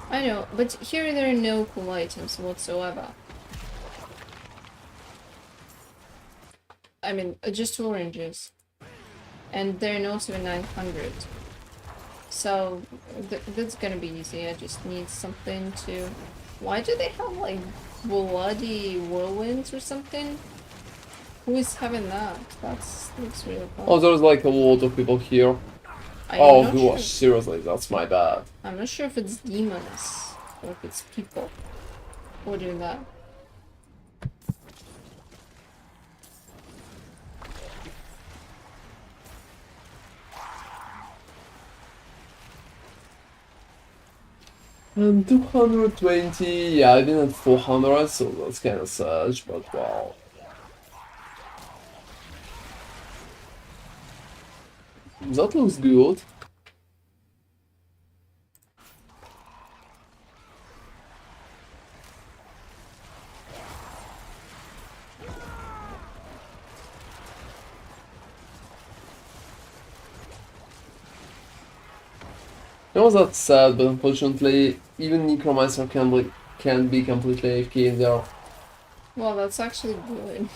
I know, but here there are no cool items whatsoever. I mean, just oranges. And they're not even 900. So, that's gonna be easy. I just need something to... Why do they have, like, bloody whirlwinds or something? Who is having that? That's really cool. Oh, there's like a lot of people here. I'm Oh not gosh, sure. seriously, that's my bad. I'm not sure if it's demons or if it's people who are doing that. And 220, yeah, I've been at 400, so that's kind of sad, but wow. That looks good. It was that sad, but unfortunately, even Necromancer can be completely AFK in there. Well, that's actually good.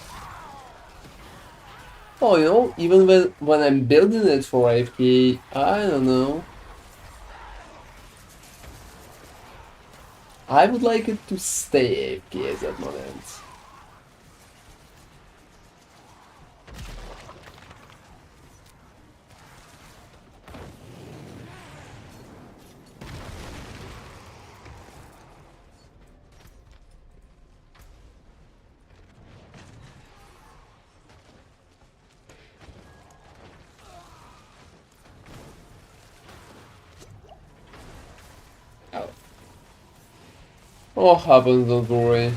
Oh, you know, even when I'm building it for AFK, I don't know. I would like it to stay AFK at that moment. Oh. Oh, happens, don't worry.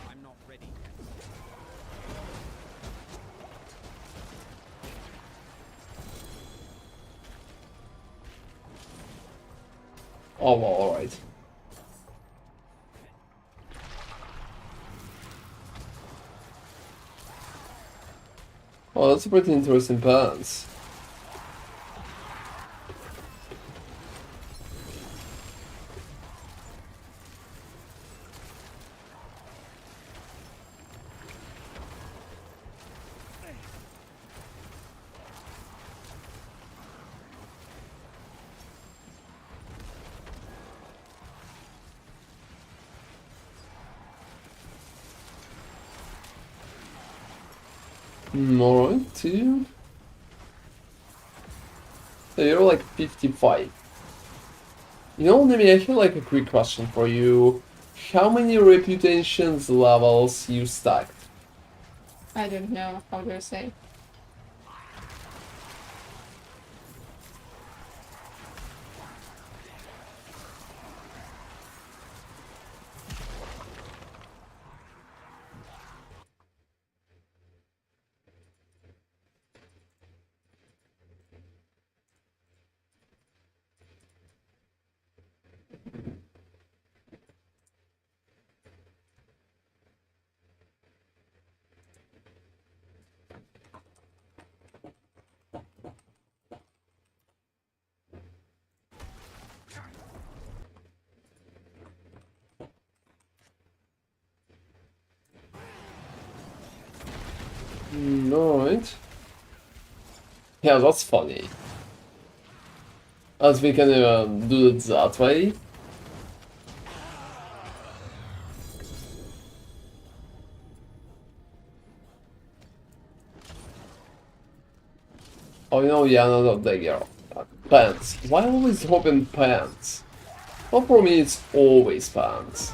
I'm not ready yet. Oh, well, alright. Oh, that's a pretty interesting balance. Alright, two. So you're like 55. You know, Nemi, I have like a quick question for you. How many reputations levels you stacked? I don't know. How do I say? Alright. Yeah, that's funny. As we can do it that way. Oh, you know, yeah, another dagger. Pants. Why always hoping pants? Well, for me, it's always pants.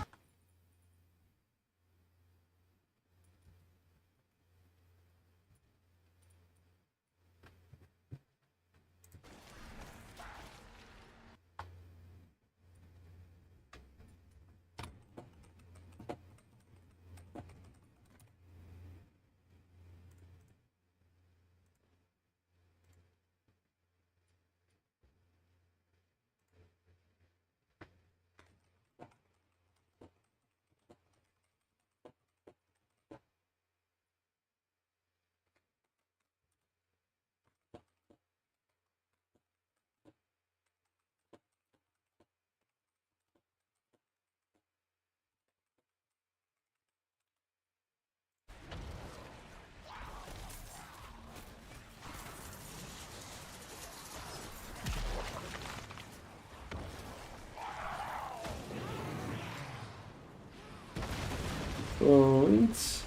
Alright.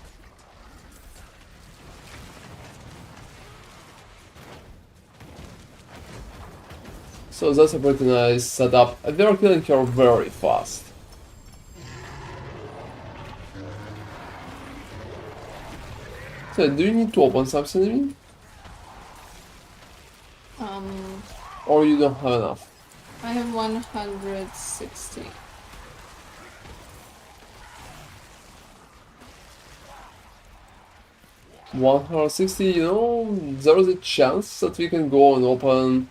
So that's a pretty nice setup. And they're killing her very fast. So, do you need to open something, I mean? Um, Or you don't have enough? I have 160. $160, you know, there's a chance that we can go and open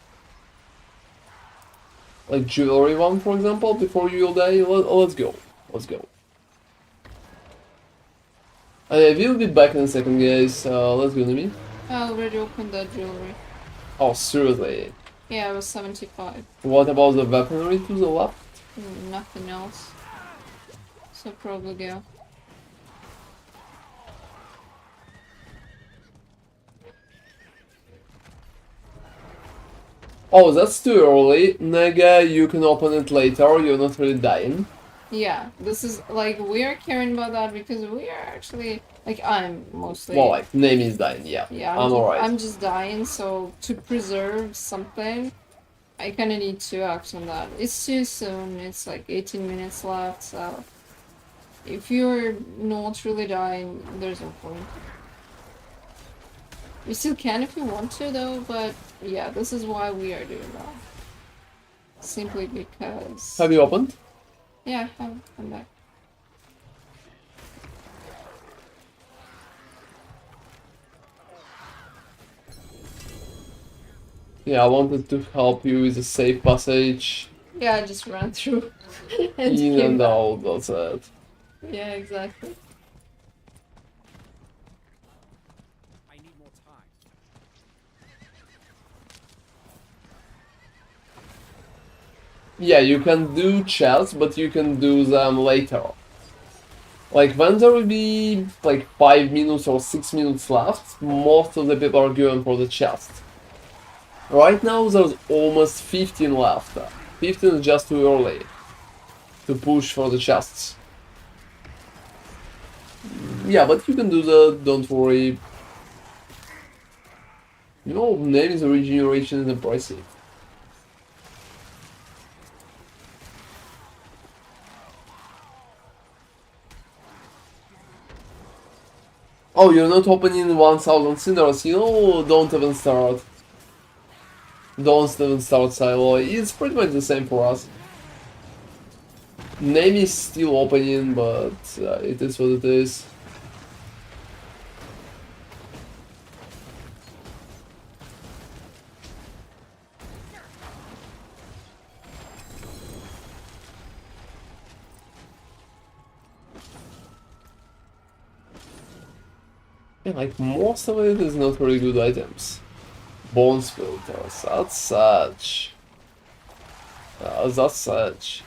like jewelry one, for example, before you'll die. Let's go. Let's go. I will be back in a second, guys. Let's go to me. I already opened that jewelry. Oh, seriously. Yeah, it was 75. What about the weaponry to the left? Nothing else. So probably go. Oh, that's too early. Nega, you can open it later. You're not really dying. Yeah, this is like we are caring about that because we are actually like I'm mostly. Well, like, name is dying, yeah. Yeah, I'm alright. I'm just dying, so to preserve something, I kind of need to act on that. It's too soon. It's like 18 minutes left, so if you're not really dying, there's no point. You still can if you want to, though. But yeah, this is why we are doing that. Simply because. Have you opened? Yeah, I'm back. Yeah, I wanted to help you with a safe passage. Yeah, I just ran through and In came and back. out, that's it. Yeah, exactly. I need more time. Yeah, you can do chests, but you can do them later. Like, when there will be like 5 minutes or 6 minutes left, most of the people are going for the chest. Right now there's almost 15 left. 15 is just too early to push for the chests. Yeah, but you can do that, don't worry. You know, names regeneration is impressive. Oh, you're not opening 1000 cinders, you know, don't even start. Don't even start Silo, it's pretty much the same for us. Name is still opening, but it is what it is. Yeah, like, most of it is not very good items. Bones filters, that's such. That's such.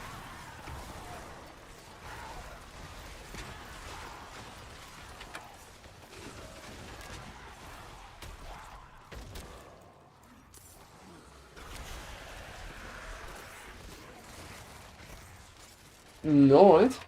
Alright.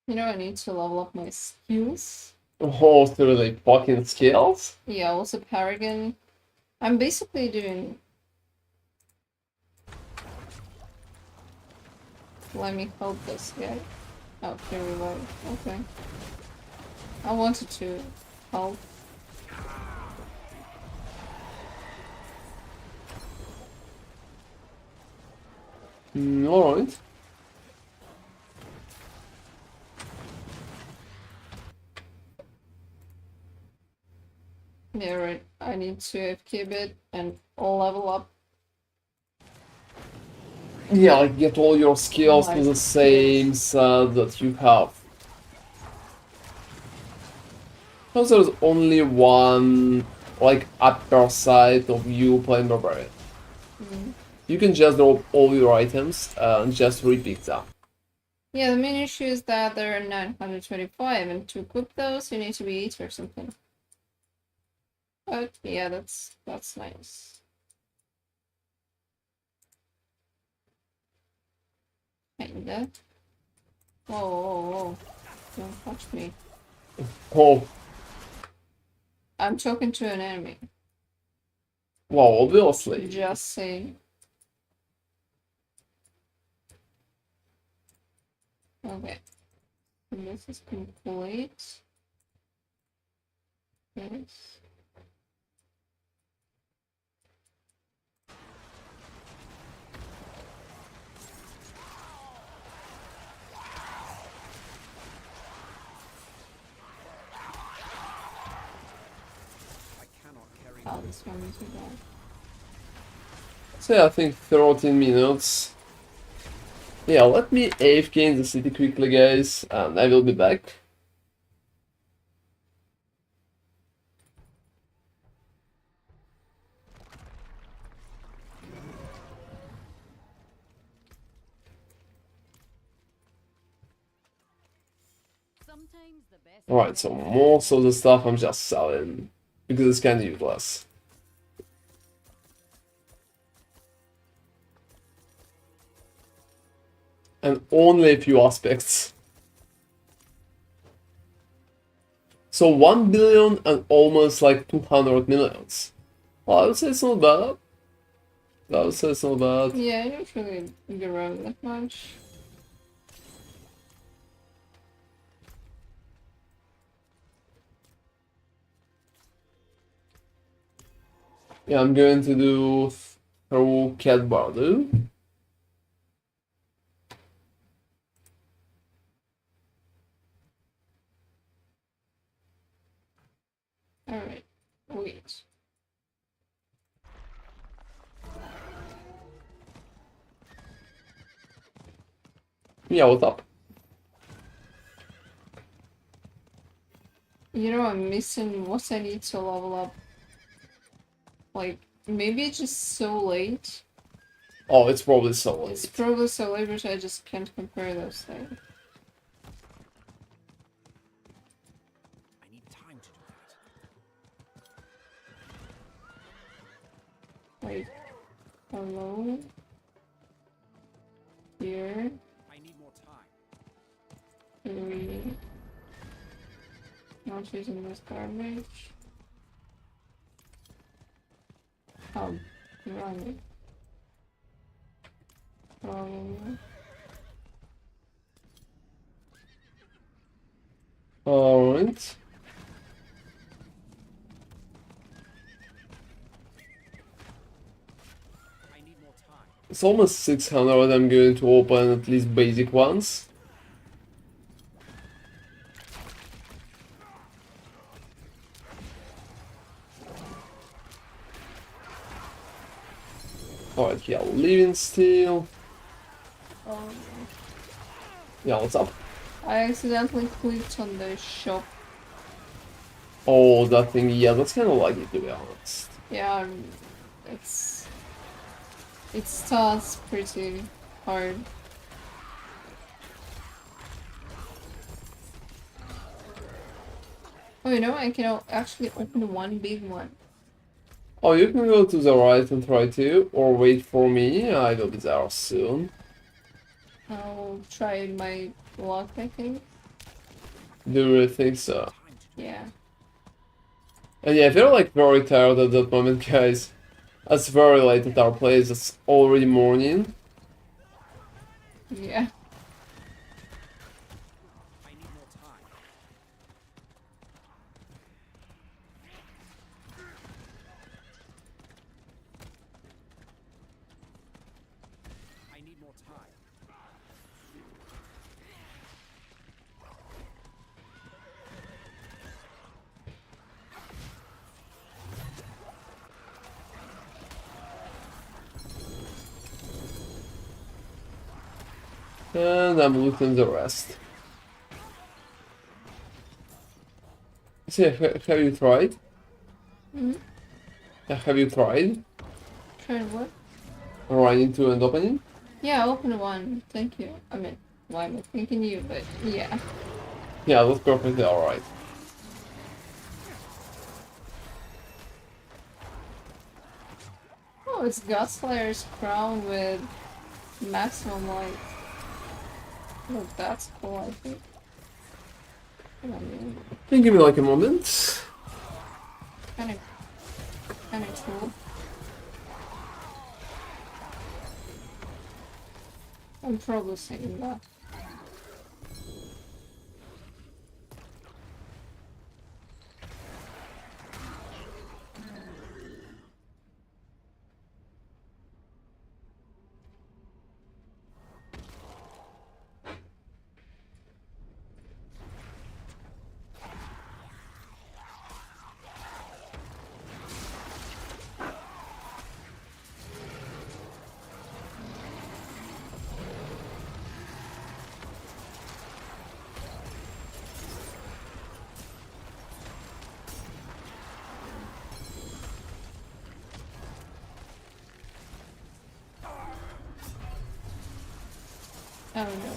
You know, I need to level up my skills. Oh, through the fucking skills? Yeah, also Paragon. I'm basically doing. Let me help this guy. Oh, here we go. Okay. I wanted to help. Alright. Yeah, right. I need to AFK a bit and level up. Yeah, like, get all your skills My to the same set that you have. Because there's only one, like, upper side of you playing Barbarian. You can just drop all your items and just repick them. Yeah, the main issue is that there are 925, and to equip those, you need to be 8 or something. But yeah, that's nice. Kinda. Whoa, whoa, whoa. Don't touch me. Oh, I'm talking to an enemy. well, obviously. Just saying. Okay. And this is complete. Yes. I cannot carry Oh, this one is bad. So yeah, I think 13 minutes. Yeah, let me AFK in the city quickly, guys, and I will be back. Sometimes the best Alright, so defense most of the stuff I'm just selling, because it's kinda useless. And only a few aspects. So 1 billion and almost like 200 millions. Well, I would say it's not bad. I would say it's not bad. Yeah, I don't really grow that much. Yeah, I'm going to do through Cat Bardu. Alright. Wait. Yeah, what's up? You know, I'm missing what I need to level up. Like, maybe it's just so late. Oh, it's probably so It's late. probably so late, but I just can't compare those things. I need time to do that. Like, hello? Here? I need more time. 3. Not using this garbage. Oh, run. Alright. I need more time. It's almost 600. I'm going to open at least basic ones. Alright, yeah, living still. Yeah, what's up? I accidentally clicked on the shop. Oh, that thing, yeah, that's kind of laggy to be honest. Yeah, it's... It starts pretty hard. Oh, you know, I can actually open one big one. Oh, you can go to the right and try to, or wait for me, I will be there soon. I'll try my luck, I think. Do you really think so? Time to do Yeah. And yeah, if you're like very tired at that moment, guys, it's very late at our place, it's already morning. Yeah. I need more time. I need more time. And I'm looting the rest. So, yeah, have you tried? Hmm? Have you tried Try what? running to and opening? Yeah, open one. Thank you. I mean, why am I thanking you? But yeah. Yeah, that's perfectly alright. Oh, it's Godslayer's crown with maximum life. Look, that's cool, I think. Come on, man. Can you give me like a moment? Kinda cool. I'm probably saying that. Oh no.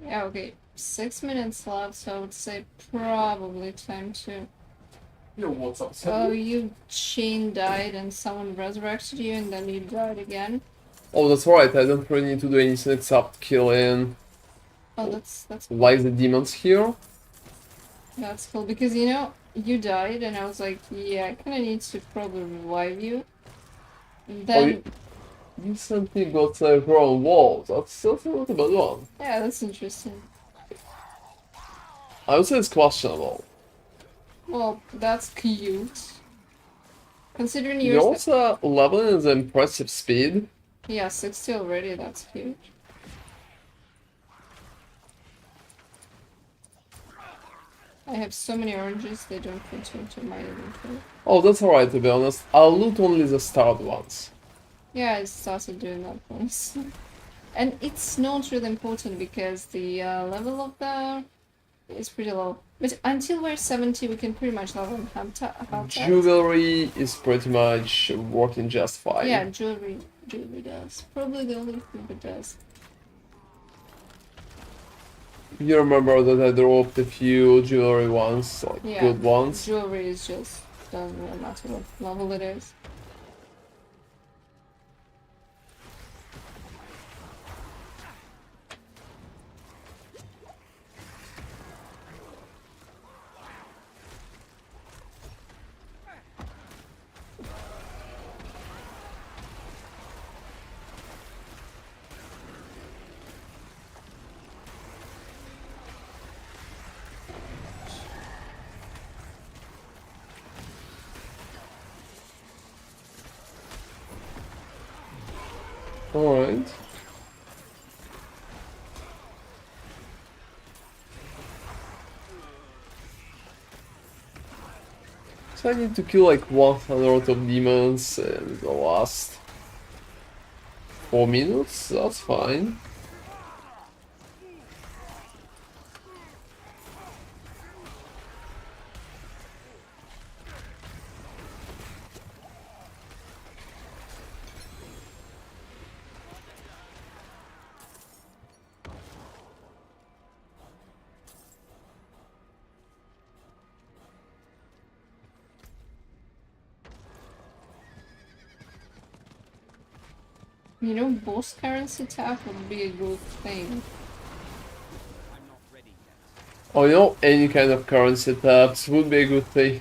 Yeah, okay. 6 minutes left, so I would say probably time to. Yo, what's up, Oh, you chain died and someone resurrected you and then you died again. Oh, that's right, I don't really need to do anything except killing Oh, that's cool. like the demons here. That's cool because you know you died and I was like, yeah, I kind of need to probably revive you. And Oh, then you recently got a ground wall, that's not a bad one. yeah, that's interesting. I would say it's questionable. Well, that's cute. Considering You're yours, also leveling at an impressive speed. yeah, 60 already. That's cute. I have so many oranges they don't fit into my inventory. Oh, that's alright to be honest. I'll loot only the starred ones. Yeah, I started doing that once. And it's not really important because the level of the is pretty low. But until we're 70, we can pretty much level in habitat. Jewelry is pretty much working just fine. Yeah, jewelry does. Probably the only thing it does. You remember that I dropped a few jewelry ones, like Yeah, good ones. jewelry is just doesn't really matter what level it is. Alright. So I need to kill like 100 of demons in the last 4 minutes, that's fine. You know, boss currency tap would be a good thing. I'm not ready yet. Oh, you know, any kind of currency taps would be a good thing.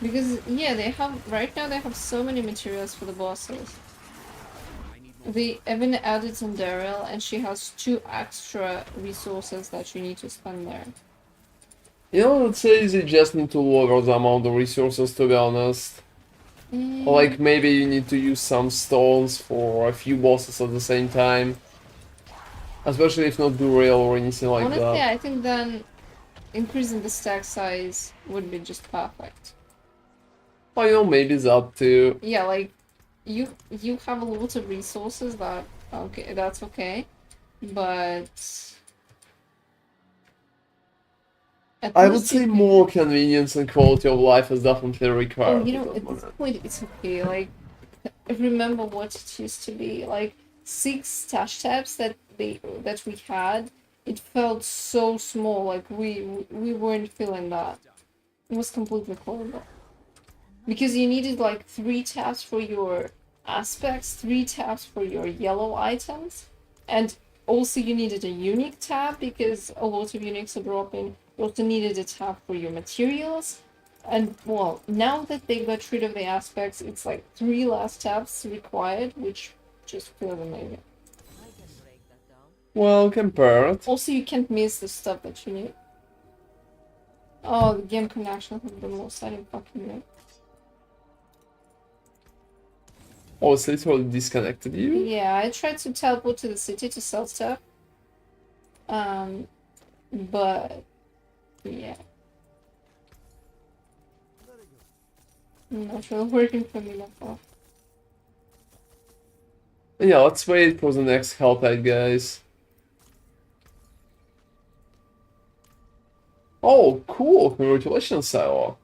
Because, yeah, they have, right now they have so many materials for the bosses. I need more They even added in Daryl, and she has 2 extra resources that you need to spend there. You know, it says you just need to lower the amount of resources, to be honest. Like, Mm, maybe you need to use some stones for a few bosses at the same time. Especially if not do real or anything like honestly, that. I think then increasing the stack size would be just perfect. Or, you know, maybe that too. Yeah, like, you have a lot of resources that, okay, that's okay. But at I would least you say can. more convenience and quality of life is definitely Oh, required you at know, this at this moment. point, it's okay. Like, remember what it used to be. Like, 6 stash tabs that we had. It felt so small. Like we weren't feeling that. It was completely horrible because you needed like 3 tabs for your aspects, 3 tabs for your yellow items, and also you needed a unique tab because a lot of uniques are dropping. You also needed a tab for your materials. And well, now that they got rid of the aspects, it's like 3 last tabs required, which just feels amazing. I can break that down. Well, compared. Also, you can't miss the stuff that you need. Oh, the game connection has been most. I didn't fucking know. Oh, it's literally disconnected you? Yeah, I tried to teleport to the city to sell stuff. Um, but yeah, not really working for me that far. Yeah, let's wait for the next help aid, guys. Oh, cool! Congratulations, Silo.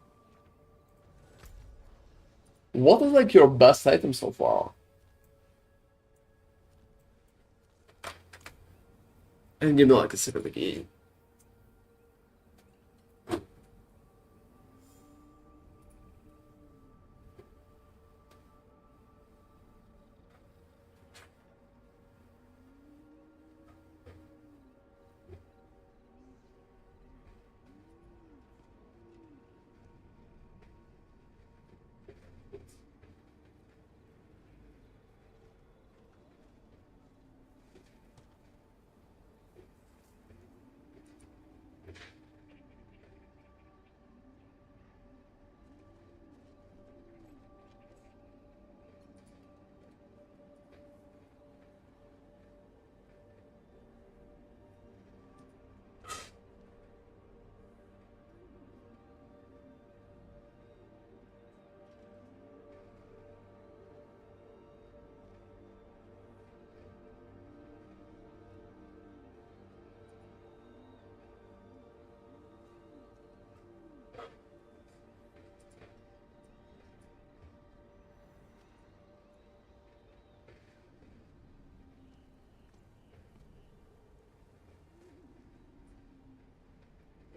What is like your best item so far? And give me like a sip of the key.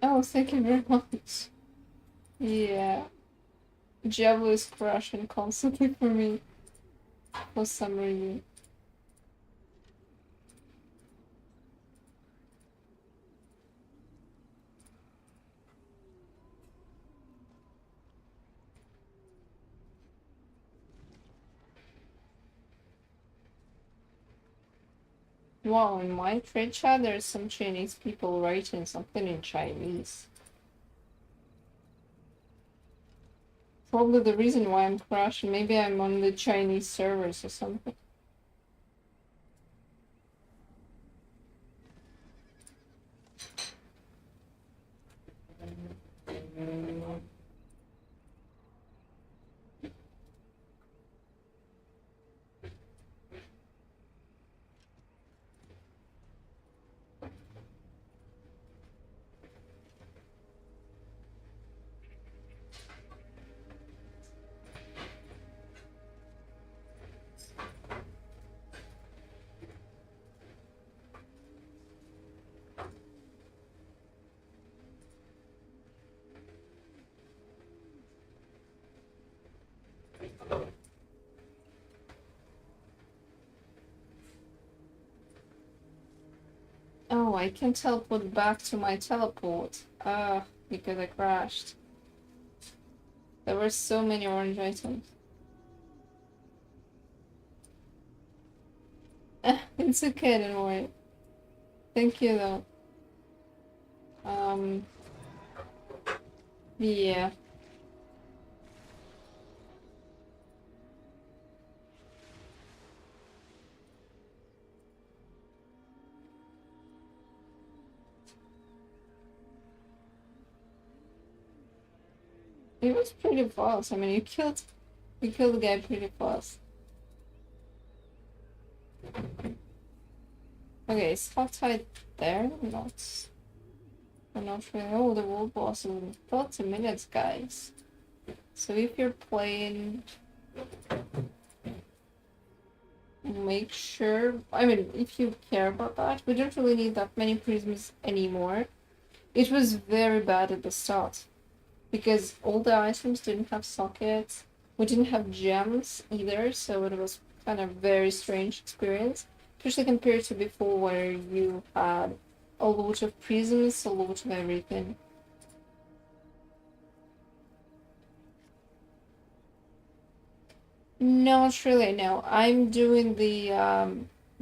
Oh, thank you very much. Yeah, Diablo is crashing constantly for me for some reason. Wow, in my trade chat, there's some Chinese people writing something in Chinese. Probably the reason why I'm crashing. Maybe I'm on the Chinese servers or something. I can teleport back to my teleport. Because I crashed. There were so many orange items. It's okay, don't worry. Thank you though. Yeah. It was pretty fast. I mean, you killed the guy pretty fast. Okay, is outside there? Not. I'm not really. Oh, the world boss in 30 minutes, guys. So if you're playing, make sure. I mean, if you care about that, we don't really need that many prisms anymore. It was very bad at the start. Because all the items didn't have sockets, we didn't have gems either, so it was kind of very strange experience, especially compared to before where you had a lot of prisms, a lot of everything. Not really, no. I'm doing the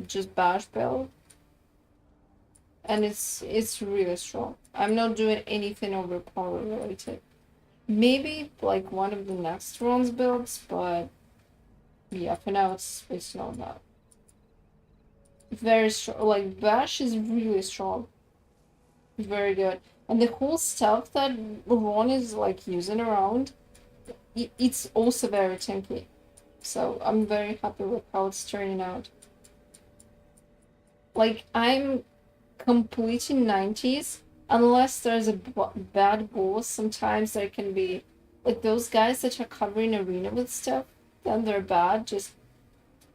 just bash build, and it's really strong. I'm not doing anything overpower related. Maybe like one of the next round's builds, but yeah, for now it's not that. Very strong. Like Bash is really strong. Very good. And the whole stuff that Ron is like using around, it's also very tanky. So I'm very happy with how it's turning out. Like I'm completing 90s. Unless there's a bad boss, sometimes there can be, like those guys that are covering arena with stuff, then they're bad, just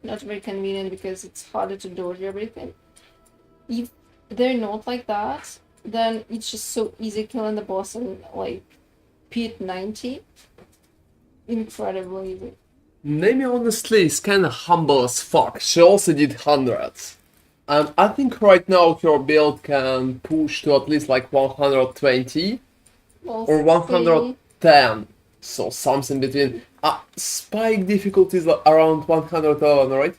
not very convenient because it's harder to dodge everything. If they're not like that, then it's just so easy killing the boss in, like, Pit 90. Incredibly easy. Nami honestly is kinda humble as fuck. She also did hundreds. And I think right now her build can push to at least like 120 or 110. So something between. Spike difficulty is around 111, right?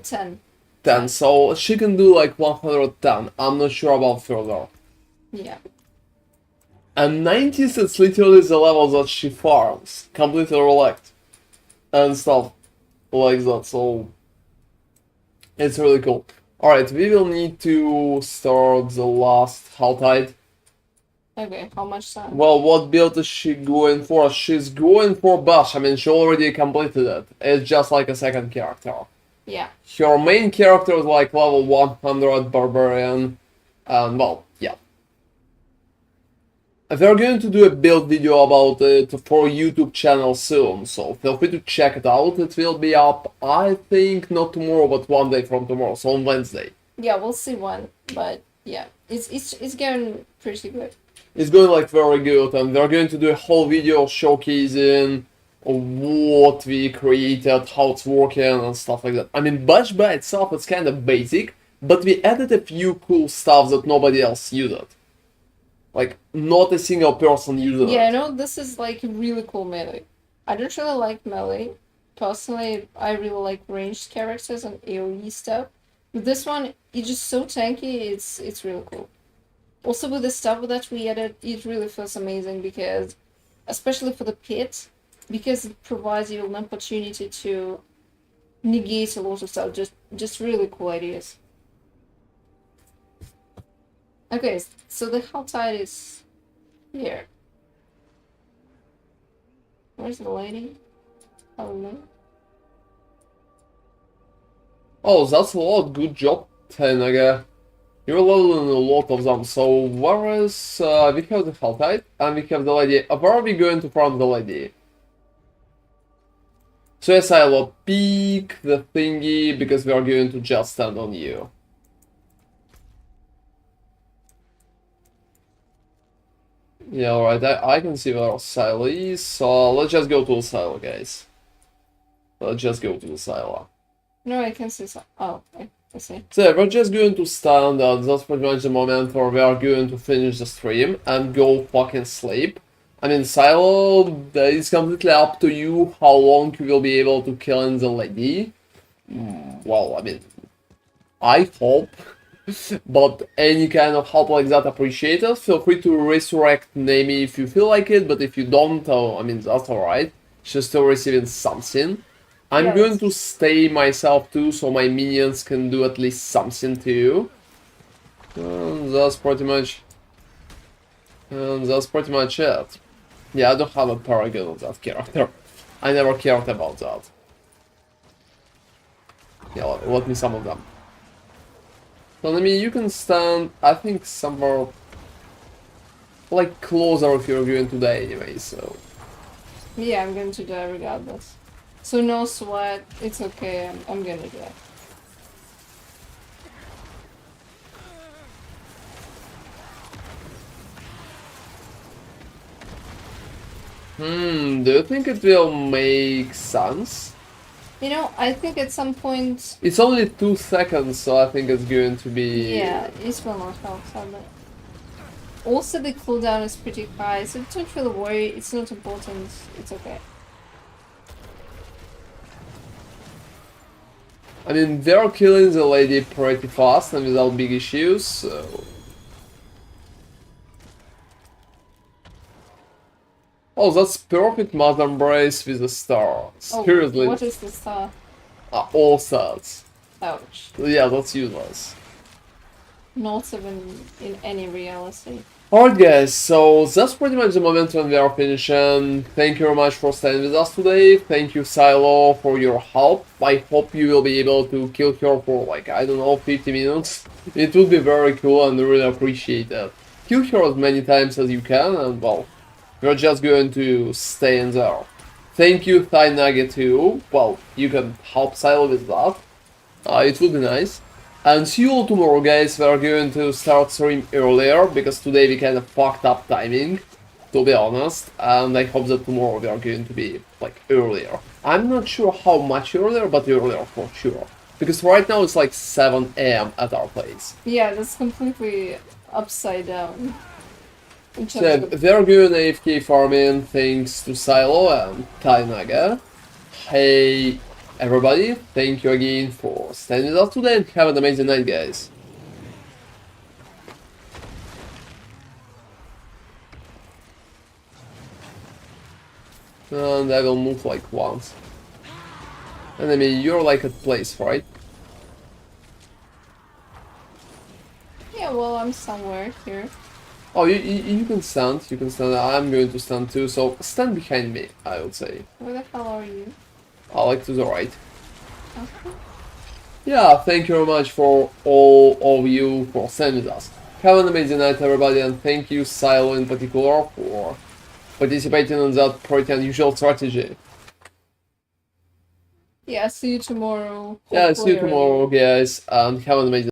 10. 10. So she can do like 110. I'm not sure about further. Yeah. And 90s is literally the level that she farms. Completely relect. And stuff like that. So it's really cool. Alright, we will need to start the last Haltide. Okay, how much time? Well, what build is she going for? She's going for Bash. I mean, she already completed it. It's just like a second character. Yeah. Her main character is like level 100 Barbarian. And, well, yeah. We're going to do a build video about it for YouTube channel soon, so feel free to check it out. It will be up, I think, not tomorrow, but one day from tomorrow, so on Wednesday. Yeah, we'll see when, but yeah, it's going pretty good. It's going like very good, and we're going to do a whole video showcasing what we created, how it's working, and stuff like that. I mean, Bash by itself is kind of basic, but we added a few cool stuff that nobody else used. Like, not a single person uses it. Yeah, I know this is like really cool melee. I don't really like melee. Personally, I really like ranged characters and AoE stuff. With this one, it's just so tanky, it's really cool. Also with the stuff that we added, it really feels amazing because, especially for the pit, because it provides you an opportunity to negate a lot of stuff. Just really cool ideas. Okay, so the Haltide is here. Where's the lady? Hello? Oh, that's a lot. Good job, Tenaga. You're leveling a lot of them. So, where is... we have the Haltide, and we have the lady. Where are we going to farm the lady? So yes, I will pick the thingy, because we are going to just stand on you. Yeah, alright, I can see where Silo is, so let's just go to the Silo, guys. Let's just go to the Silo. No, I can see some. Oh, okay. I see. So we're just going to stand, that's pretty much the moment where we are going to finish the stream and go fucking sleep. I mean, Silo, it's completely up to you how long you will be able to kill in the lady. Well, I mean, I hope, but any kind of help like that appreciated. Feel free to resurrect Nami if you feel like it, but if you don't, I mean, that's alright. She's still receiving something. I'm Yeah, going to stay myself too, so my minions can do at least something to you. And that's pretty much it. Yeah, I don't have a paragon of that character. I never cared about that. Yeah, let me some of them. So, I mean, you can stand, I think, somewhere like closer if you're going to die anyway, so. Yeah, I'm going to die regardless. So no sweat. It's okay. I'm gonna die. Do you think it will make sense? You know, I think at some point. It's only 2 seconds, so I think it's going to be... Yeah, it will not help sadly. Also, the cooldown is pretty high, so don't really worry. It's not important. It's okay. I mean, they're killing the lady pretty fast and without big issues, so... Oh, that's perfect Mother Embrace with a star. Oh, Seriously. what is the star? All stats. Ouch. Yeah, that's useless. Not even in any reality. Alright guys, so that's pretty much the moment when we are finishing. Thank you very much for staying with us today. Thank you Silo for your help. I hope you will be able to kill her for like, I don't know, 50 minutes. It would be very cool and really appreciate it. Kill her as many times as you can and well, we're just going to stay in there. Thank you Thigh Nugget too. Well, you can help Silo with that. It would be nice. And see you all tomorrow guys, we're going to start stream earlier, because today we kind of fucked up timing, to be honest, and I hope that tomorrow we are going to be, like, earlier. I'm not sure how much earlier, but earlier for sure. Because right now it's like 7 AM at our place. Yeah, that's completely upside down. So they're going AFK farming thanks to Silo and Tainaga. Hey everybody, thank you again for staying with us today and have an amazing night guys. And I will move like once. And I mean, you're like at place, right? Yeah, well, I'm somewhere here. Oh, you can stand, I'm going to stand too, so stand behind me, I would say. Where the hell are you? Like to the right. Okay. Yeah, thank you very much for all of you for staying with us. Have an amazing night everybody, and thank you Silo in particular for participating in that pretty unusual strategy. Yeah, see you tomorrow. Yeah, see you Hopefully tomorrow guys, and have an amazing